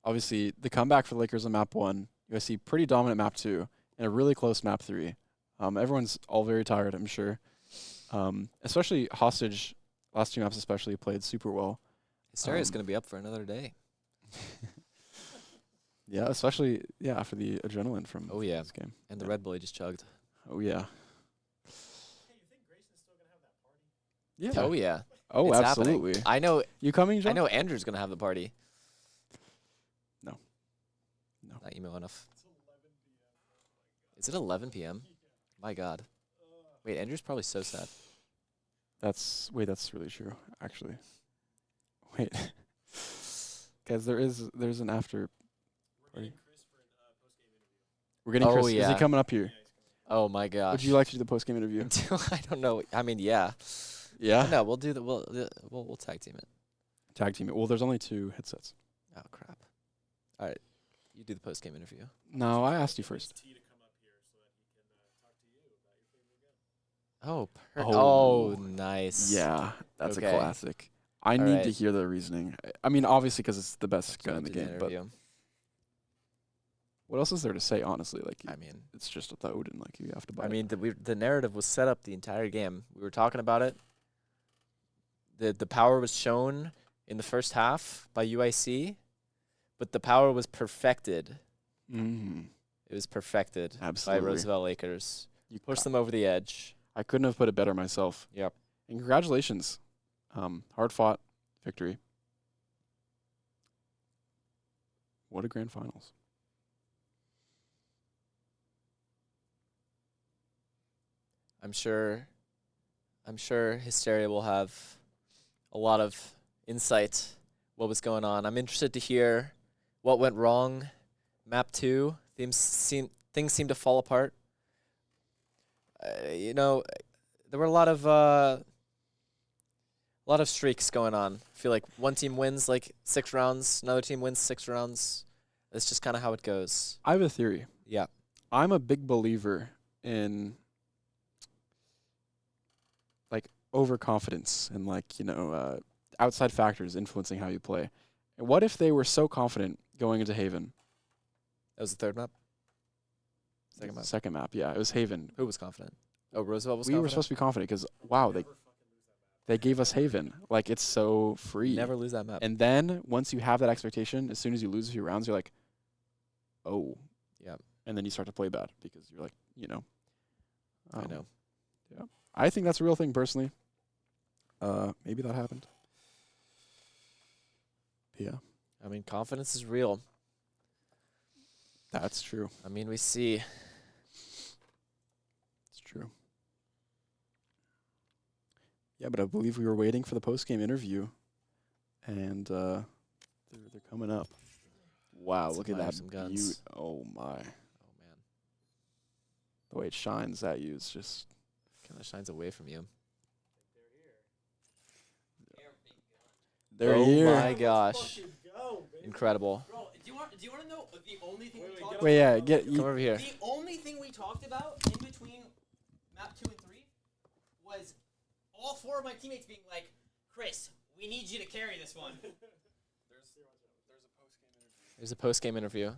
Obviously, the comeback for the Lakers on map 1. USC pretty dominant map 2, and a really close map 3. Everyone's all very tired, I'm sure. Especially Hostage. Last 2 maps especially played super well. Hysteria is going to be up for another day. Yeah, especially after the adrenaline from this game. And the Red Bull he just chugged. Oh yeah. Yeah. Oh yeah. Oh, It's absolutely. happening. I know. You coming, John? I know Andrew's going to have the party. No. Not emo enough. Is it 11 p.m.? My God. Wait, Andrew's probably so sad. That's really true, actually. Wait. Because there's an after. We're getting Oh, Chris. Is he yeah. coming up here? Oh my gosh. Would you like to do the post game interview? I don't know. I mean, yeah. Yeah. No, we'll do the we'll tag team it. Tag team it. Well, there's only 2 headsets. Oh crap. All right, you do the post game interview. No, I asked you first. Oh, Oh. nice. Yeah, that's Okay. a classic. I All need right. to hear the reasoning. I mean, obviously, because it's the best gun in the Do game. But interview. what else is there to say? Honestly, like I mean, it's just a Odin. Like you have to buy. I mean, the narrative was set up the entire game. We were talking about it. The power was shown in the first half by UIC, but the power was perfected. Mm-hmm. It was perfected Absolutely. by Roosevelt Lakers. You Pushed them over the edge. I couldn't have put it better myself. Yep. And congratulations. Hard fought victory. What a grand finals. I'm sure Hysteria will have a lot of insight what was going on. I'm interested to hear what went wrong. Map 2, things seem to fall apart. You know, there were a lot of streaks going on. I feel like one team wins like 6 rounds, another team wins 6 rounds. That's just kind of how it goes. I have a theory. Yeah. I'm a big believer in like overconfidence and like, outside factors influencing how you play. And what if they were so confident going into Haven? That was the third map? Second map? Second map, yeah. It was Haven. Who was confident? Oh, Roosevelt was We confident? were supposed to be confident because, wow, they gave us Haven. Like, it's so free. Never lose that map. And then once you have that expectation, as soon as you lose a few rounds, you're like, oh. Yeah. And then you start to play bad because you're like, I know. Yeah. I think that's a real thing personally. Maybe that happened. Yeah. I mean, confidence is real. That's true. I mean, we see. It's true. Yeah, but I believe we were waiting for the post-game interview, and they're coming up. Wow, Let's look at admire that some guns. Oh, my. Oh, man. The way it shines at you is just... Kind of shines away from you. They're oh here. my gosh. Incredible. Bro, do you want to know the only thing we talked Wait, about? yeah, Come over here. The only thing we talked about in between map 2 and 3 was all 4 of my teammates being like, Chris, we need you to carry this one. There's a post-game interview.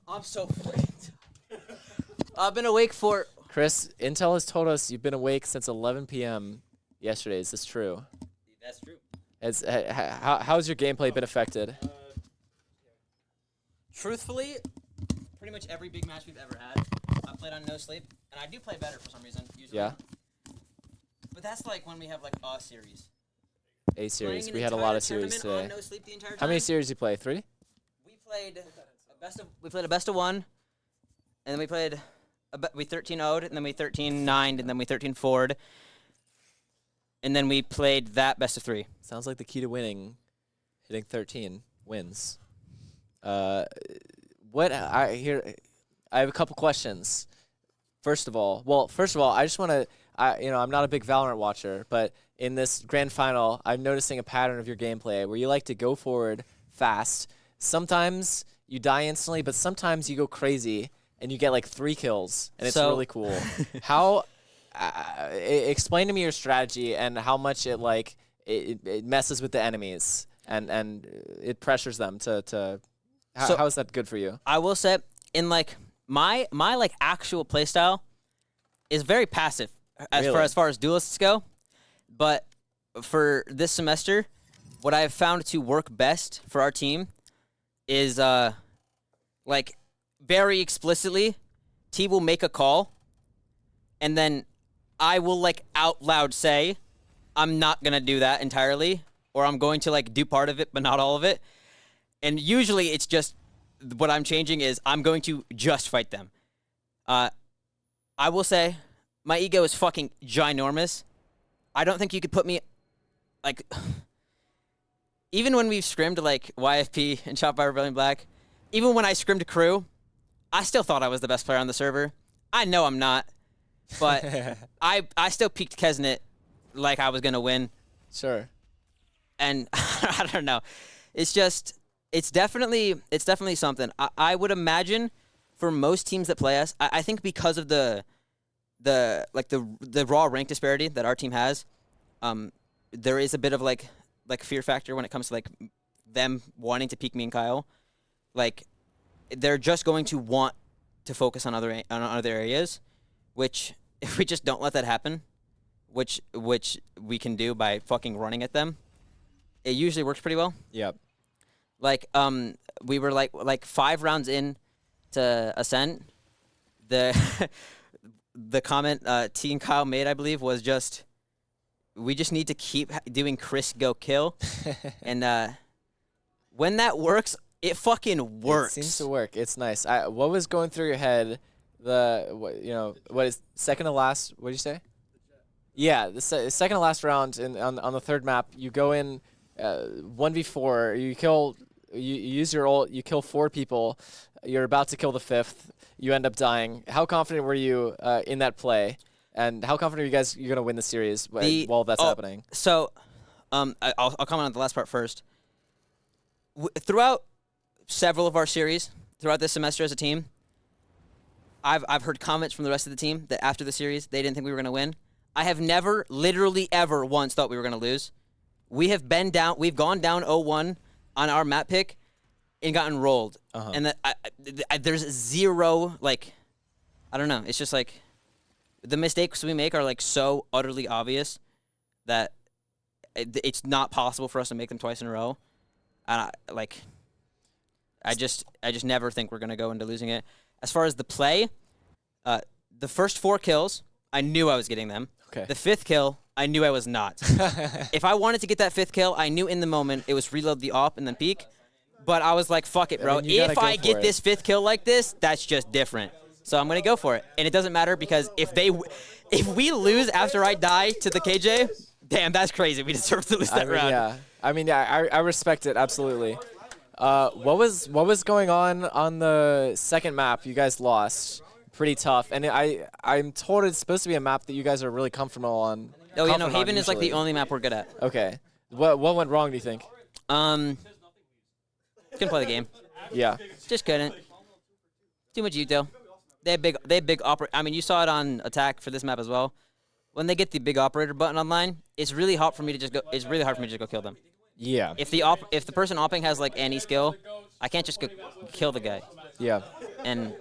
I'm so freaked. I've been awake for... Chris, Intel has told us you've been awake since 11 p.m. yesterday. Is this true? That's true. How's your gameplay been affected? Truthfully, pretty much every big match we've ever had, I played on no sleep, and I do play better for some reason, usually. Yeah. But that's like when we have like a series. A series. Playing We an had a lot entire of series tournament today. on no sleep the entire How many time. series you play? 3? We played a best of 1, and then we played we 13-0'd, and then we 13-9'd, and then we 13-4'd, and then we played that best of 3. Sounds like the key to winning, hitting 13 wins. I have a couple questions. First of all, I just want to, I'm not a big Valorant watcher, but in this grand final, I'm noticing a pattern of your gameplay where you like to go forward fast. Sometimes you die instantly, but sometimes you go crazy and you get like 3 kills, and it's really cool. How? Explain to me your strategy and how much it messes with the enemies and it pressures them to. How is that good for you? I will say, in like my like actual playstyle is very passive as far as duelists go, but for this semester, what I've found to work best for our team is like very explicitly, T will make a call, and then I will like out loud say, I'm not gonna do that entirely, or I'm going to like do part of it but not all of it. And usually it's just what I'm changing is I'm going to just fight them. I will say my ego is fucking ginormous. I don't think you could put me like even when we've scrimmed like YFP and Shot by Rebellion Black, even when I scrimmed crew, I still thought I was the best player on the server. I know I'm not, but I still peaked Kesnet like I was gonna win. Sure. And I don't know. It's definitely something. I would imagine for most teams that play us, I think because of the raw rank disparity that our team has, there is a bit of like fear factor when it comes to like them wanting to peak me and Kyle. Like they're just going to want to focus on other areas, which if we just don't let that happen, which we can do by fucking running at them, it usually works pretty well. Yep. Like we were like 5 rounds in to Ascent. The comment T and Kyle made, I believe, was just we just need to keep doing Chris go kill, and when that works, it fucking works. It seems to work. It's nice. What was going through your head? What is second to last? What did you say? Yeah, the second to last round on the third map. You go in 1v4. You use your ult. You kill 4 people. You're about to kill the 5th. You end up dying. How confident were you in that play? And how confident are you guys you're gonna win the series while that's happening? So, I'll comment on the last part first. Throughout several of our series, throughout this semester as a team, I've heard comments from the rest of the team that after the series they didn't think we were gonna win. I have never, literally ever once thought we were gonna lose. We've gone down 0-1 on our map pick and gotten rolled. And there's zero, like, I don't know. It's just like the mistakes we make are like so utterly obvious that it's not possible for us to make them twice in a row. And I just never think we're gonna go into losing it. As far as the play, the first 4 kills, I knew I was getting them. Okay. The 5th kill, I knew I was not. If I wanted to get that 5th kill, I knew in the moment it was reload the op and then peek. But I was like, fuck it, bro. If I get this 5th kill like this, that's just different. So I'm gonna go for it. And it doesn't matter because if we lose after I die to the KJ, damn, that's crazy. We deserve to lose that round. Yeah. I respect it absolutely. What was going on the second map? You guys lost. Pretty tough. And I'm told it's supposed to be a map that you guys are really comfortable on. Oh yeah, no, Haven is like the only map we're good at. Okay. What went wrong, do you think? Couldn't play the game. Yeah. Just couldn't. Too much util. They have big operator. I mean, you saw it on attack for this map as well. When they get the big operator button online, it's really hard for me to just go. It's really hard for me to just go kill them. Yeah. If the person opping has like any skill, I can't just go kill the guy. Yeah. And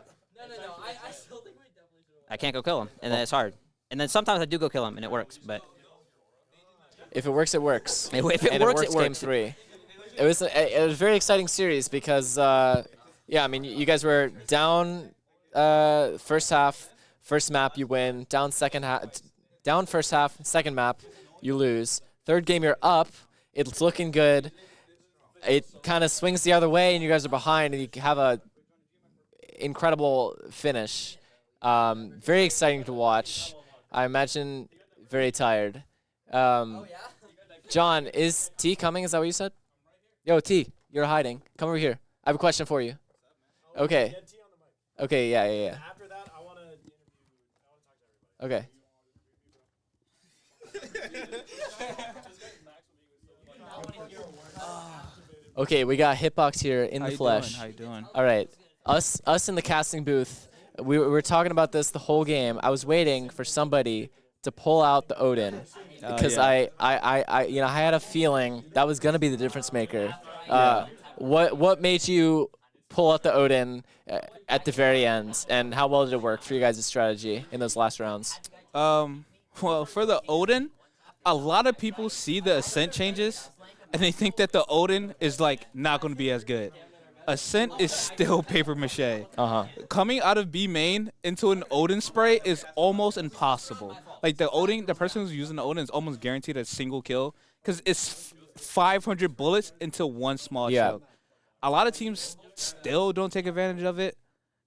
I can't go kill him, and then it's hard. And then sometimes I do go kill him, and it works. But if it works, it works. If it works, it works. Game 3. It was a very exciting series because, yeah, I mean, you guys were down first half, first map you win. Down first half, second map you lose. Third game you're up. It's looking good. It kind of swings the other way, and you guys are behind, and you have a incredible finish. Very exciting to watch. I imagine very tired. John, is T coming? Is that what you said? Yo, T, you're hiding. Come over here. I have a question for you. Okay. Okay, yeah. After that, I want to talk to everybody. Okay. Okay, we got Hitbox here in the flesh. How you doing? All right. Us in the casting booth. We were talking about this the whole game. I was waiting for somebody to pull out the Odin because I had a feeling that was gonna be the difference maker. What made you pull out the Odin at the very end, and how well did it work for you guys' strategy in those last rounds? Well, for the Odin, a lot of people see the Ascent changes, and they think that the Odin is like not going to be as good. Ascent is still paper mache. Coming out of B main into an Odin spray is almost impossible. Like the person who's using the Odin is almost guaranteed a single kill because it's 500 bullets into one small shield. A lot of teams still don't take advantage of it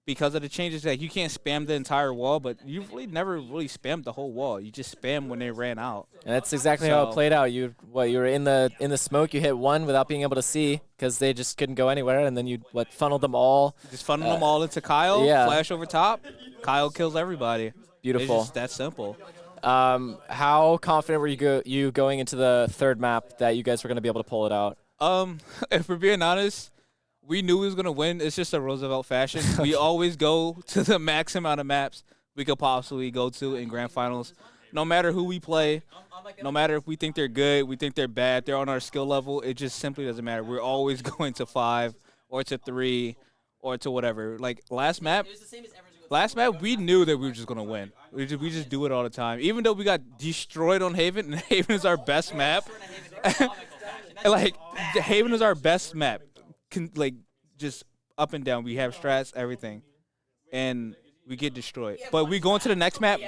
because of the changes. Like you can't spam the entire wall, but you've really never really spammed the whole wall. You just spam when they ran out. And that's exactly how it played out. You were in the smoke. You hit one without being able to see because they just couldn't go anywhere, and then you funneled them all. Just funneled them all into Kyle. Yeah. Flash over top. Kyle kills everybody. Beautiful. It's just that simple. How confident were you going into the third map that you guys were going to be able to pull it out? If we're being honest, we knew we was gonna win. It's just a Roosevelt fashion. We always go to the max amount of maps we could possibly go to in grand finals. No matter who we play, no matter if we think they're good, we think they're bad, they're on our skill level, it just simply doesn't matter. We're always going to 5 or to 3 or to whatever. Like last map, we knew that we were just gonna win. We just do it all the time. Even though we got destroyed on Haven, and Haven is our best map. Like Haven is our best map. Like just up and down. We have strats, everything, and we get destroyed. But we go into the next map.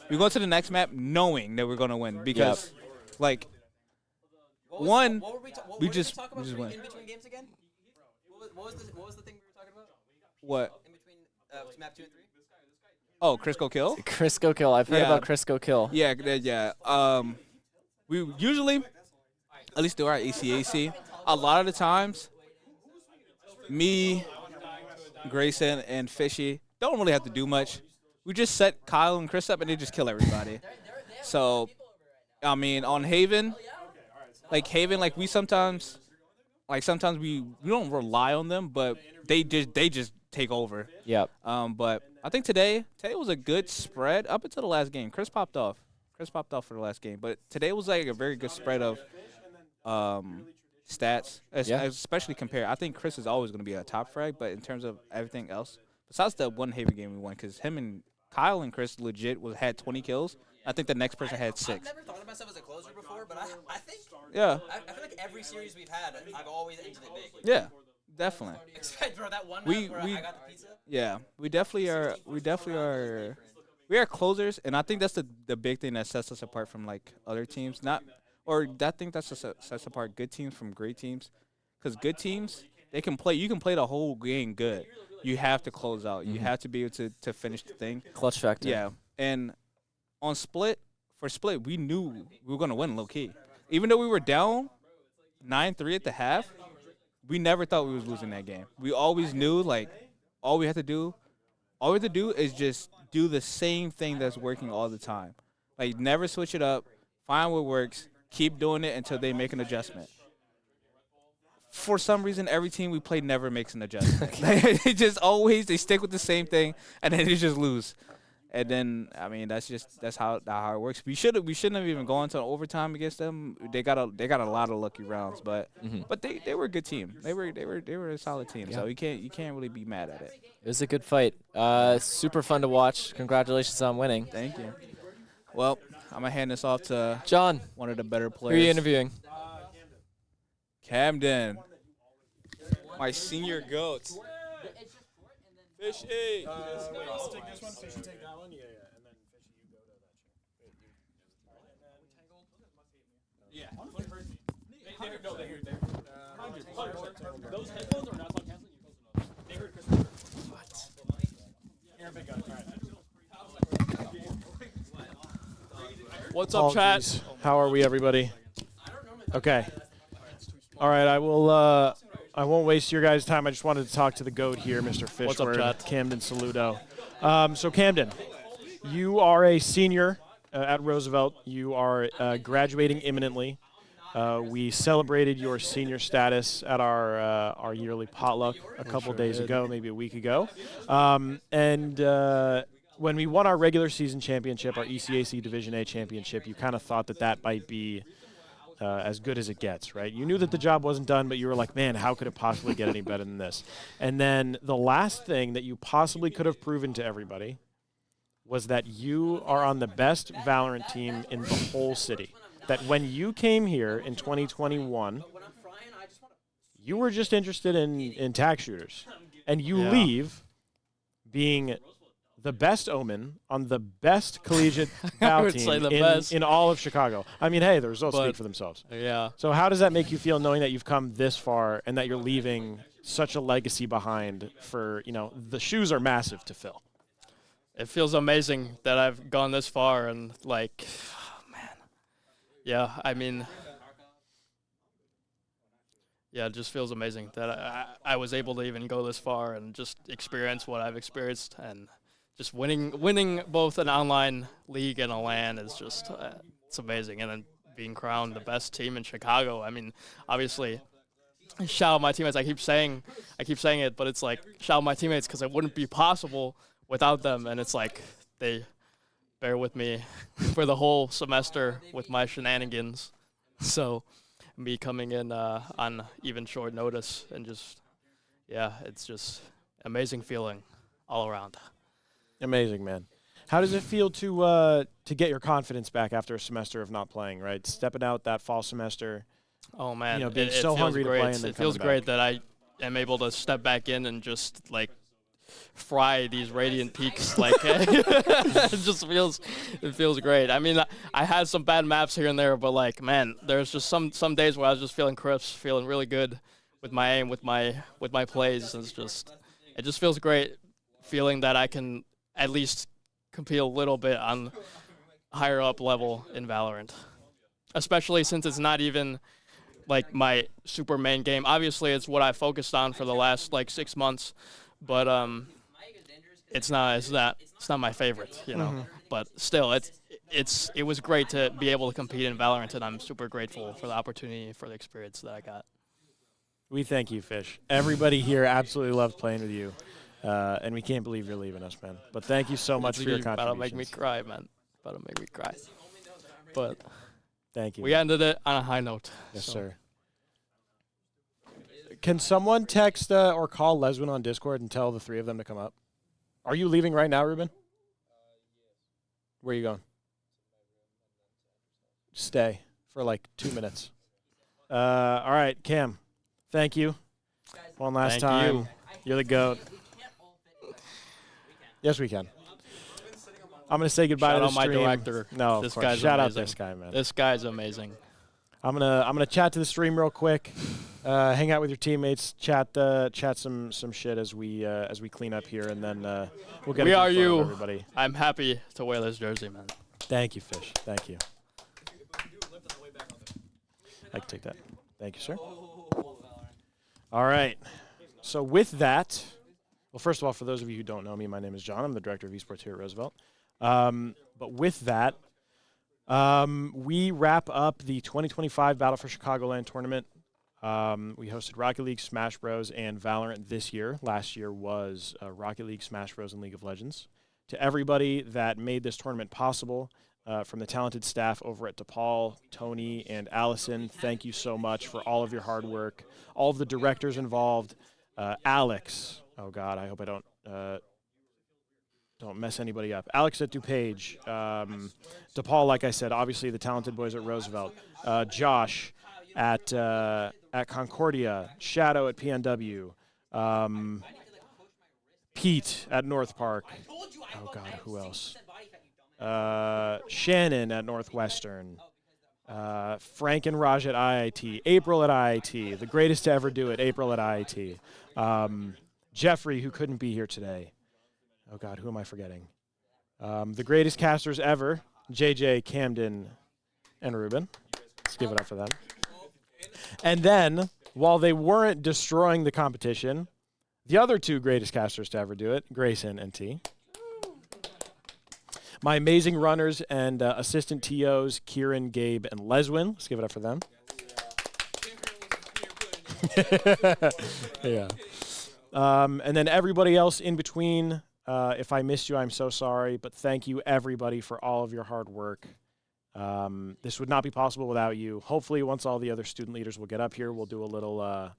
We go into the next map knowing that we're gonna win because, like, we just win. In between games again? What was the thing we were talking about? What? In between map 2 and 3? Oh, Crisco kill. Crisco kill. I've heard about Crisco kill. Yeah, yeah. We usually, at least through our ACAC, a lot of the times. Me, Grayson, and Fishy don't really have to do much. We just set Kyle and Chris up, and they just kill everybody. So, I mean, on Haven, we sometimes we don't rely on them, but they just take over. Yep. But I think today was a good spread up until the last game. Chris popped off for the last game, but today was like a very good spread of stats, especially compared. I think Chris is always going to be a top frag, but in terms of everything else, besides the one Haven game we won, because him and Kyle and Chris legit had 20 kills. I think the next person had 6. I've never thought of myself as a closer before, but I think I feel like every series we've had, I've always ended it big. Yeah, definitely. Except for that one map where I got the pizza. Yeah, we definitely are. We are closers, and I think that's the big thing that sets us apart from like other teams. I think that's what sets apart good teams from great teams, because good teams they can play. You can play the whole game good. You have to close out. You have to be able to finish the thing. Clutch factor. Yeah, and on Split, we knew we were gonna win low key, even though we were down 9-3 at the half. We never thought we was losing that game. We always knew like all we had to do is just do the same thing that's working all the time. Like never switch it up. Find what works. Keep doing it until they make an adjustment. For some reason, every team we play never makes an adjustment. They just they stick with the same thing, and then they just lose. And then I mean that's how it works. We shouldn't have even gone to overtime against them. They got a lot of lucky rounds, but they were a good team. They were a solid team. So you can't really be mad at it. It was a good fight. Super fun to watch. Congratulations on winning. Thank you. Well, I'm going to hand this off to John, one of the better players. Who are you interviewing? Camden. My senior goat. Fishy. Take this one, Fishy take that one. Yeah. And then Fishy, you go to that chair. Yeah. No, they're here. Those headphones are not called canceling. They heard Chris. What? Here, big guy. All right. What's up, chat? How are we, everybody? Okay. All right, I won't waste your guys' time. I just wanted to talk to the GOAT here, Mr. Fishward. What's up, chat? Camden Saludo. So, Camden, you are a senior at Roosevelt. You are graduating imminently. We celebrated your senior status at our yearly potluck a couple days ago, maybe a week ago. When we won our regular season championship, our ECAC Division A championship, you kind of thought that might be as good as it gets, right? You knew that the job wasn't done, but you were like, man, how could it possibly get any better than this? And then the last thing that you possibly could have proven to everybody was that you are on the best Valorant team in the whole city. That when you came here in 2021, you were just interested in tac shooters. And you leave being the best Omen on the best collegiate Val team in all of Chicago. I mean, hey, the results speak for themselves. Yeah. So how does that make you feel knowing that you've come this far and that you're leaving such a legacy behind for, you know, the shoes are massive to fill. It feels amazing that I've gone this far and like, oh, man. Yeah, I mean, yeah, it just feels amazing that I was able to even go this far and just experience what I've experienced, and just winning both an online league and a LAN is just it's amazing. And then being crowned the best team in Chicago. I mean, obviously, shout out my teammates. I keep saying it, but it's like shout out my teammates because it wouldn't be possible without them. And it's like they bear with me for the whole semester with my shenanigans. So me coming in on even short notice and just, yeah, it's just amazing feeling all around. Amazing, man. How does it feel to get your confidence back after a semester of not playing, right? Stepping out that fall semester. Oh, man. You know, being it so feels hungry great. to play and then it feels coming great back. that I am able to step back in and just, like, fry these radiant peaks. Like, it feels great. I mean, I had some bad maps here and there, but, like, man, there's just some days where I was just feeling crisp, feeling really good with my aim, with my plays. And it just feels great feeling that I can at least compete a little bit on higher up level in Valorant, especially since it's not even like my super main game. Obviously, it's what I focused on for the last like 6 months, but it's not my favorite, you know. But still, it was great to be able to compete in Valorant, and I'm super grateful for the opportunity, for the experience that I got. We thank you, Fish. Everybody here absolutely loves playing with you, and we can't believe you're leaving us, man. But thank you so much for your contributions. That'll make me cry, man. That'll make me cry. But thank you. We ended it on a high note. Yes, so. sir. Can someone text or call Leswin on Discord and tell the three of them to come up? Are you leaving right now, Ruben? Where are you going? Stay for like 2 minutes. All right, Cam. Thank you. One last time. You're the GOAT. Yes, we can. I'm going to say goodbye to the stream. Shout out my director. No, this of course. guy's Shout amazing. out this guy, man. This guy's amazing. I'm gonna chat to the stream real quick, hang out with your teammates, chat some shit as we clean up here, and then we'll get. We are you, everybody. I'm happy to wear this jersey, man. Thank you, Fish. Thank you. I can take that. Thank you, sir. All right. So with that, well, first of all, for those of you who don't know me, my name is John. I'm the director of esports here at Roosevelt. But with that, we wrap up the 2025 Battle for Chicagoland tournament. We hosted Rocket League, Smash Bros, and Valorant this year. Last year was Rocket League, Smash Bros, and League of Legends. To everybody that made this tournament possible, from the talented staff over at DePaul, Tony, and Allison, thank you so much for all of your hard work. All of the directors involved, Alex. Oh God, I hope I don't mess anybody up. Alex at DuPage, DePaul, like I said, obviously the talented boys at Roosevelt, Josh at Concordia, Shadow at PNW, Pete at North Park. Oh God, who else? Shannon at Northwestern, Frank and Raj at IIT, April at IIT, the greatest to ever do it, April at IIT, Jeffrey, who couldn't be here today. Oh God, who am I forgetting? The greatest casters ever, JJ, Camden, and Ruben. Let's give it up for them. And then, while they weren't destroying the competition, the other two greatest casters to ever do it, Grayson and T. My amazing runners and assistant TOs, Kieran, Gabe, and Leswin. Let's give it up for them. Yeah. And then everybody else in between. If I missed you, I'm so sorry. But thank you, everybody, for all of your hard work. This would not be possible without you. Hopefully, once all the other student leaders will get up here, we'll do a little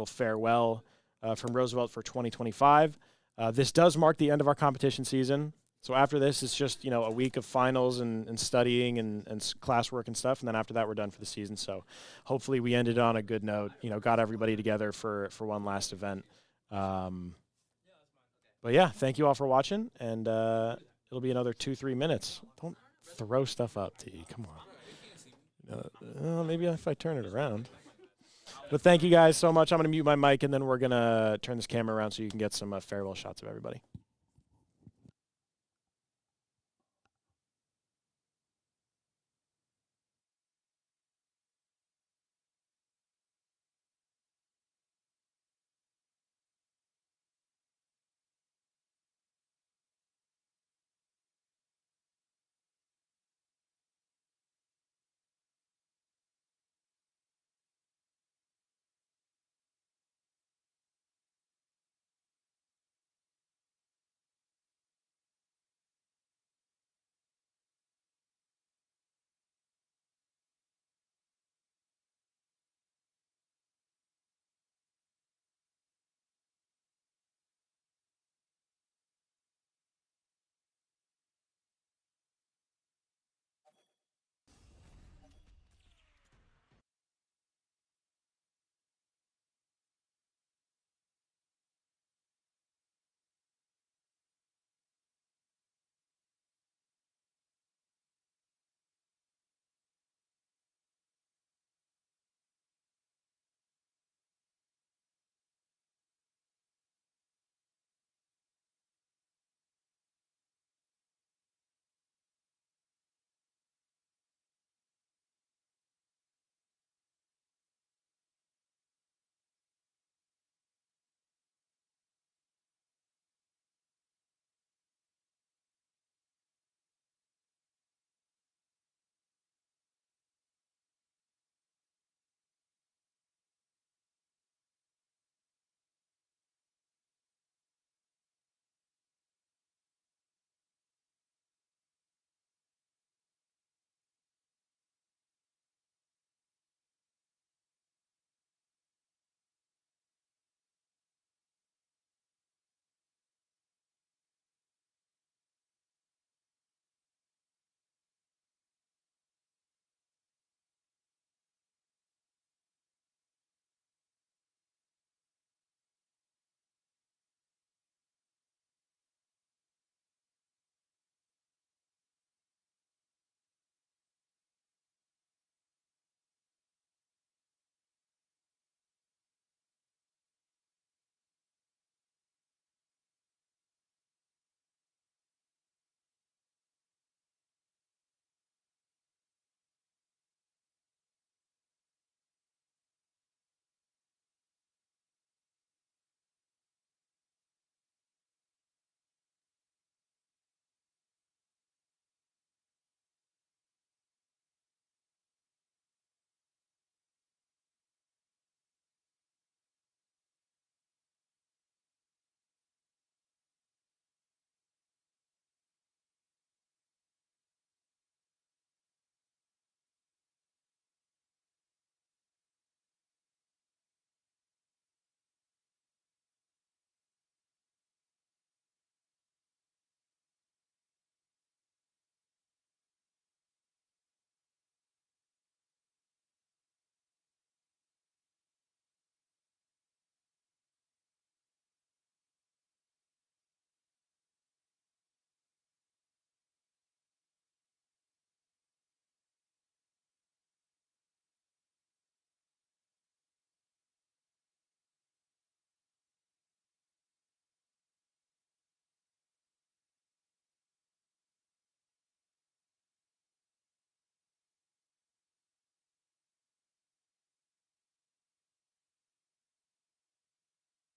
farewell from Roosevelt for 2025. This does mark the end of our competition season. So after this, it's just, you know, a week of finals and studying and classwork and stuff. And then after that, we're done for the season. So hopefully we ended on a good note, you know, got everybody together for one last event. But yeah, thank you all for watching. And it'll be another 2-3 minutes. Don't throw stuff up, T. Come on. Maybe if I turn it around. But thank you guys so much. I'm going to mute my mic, and then we're going to turn this camera around so you can get some farewell shots of everybody.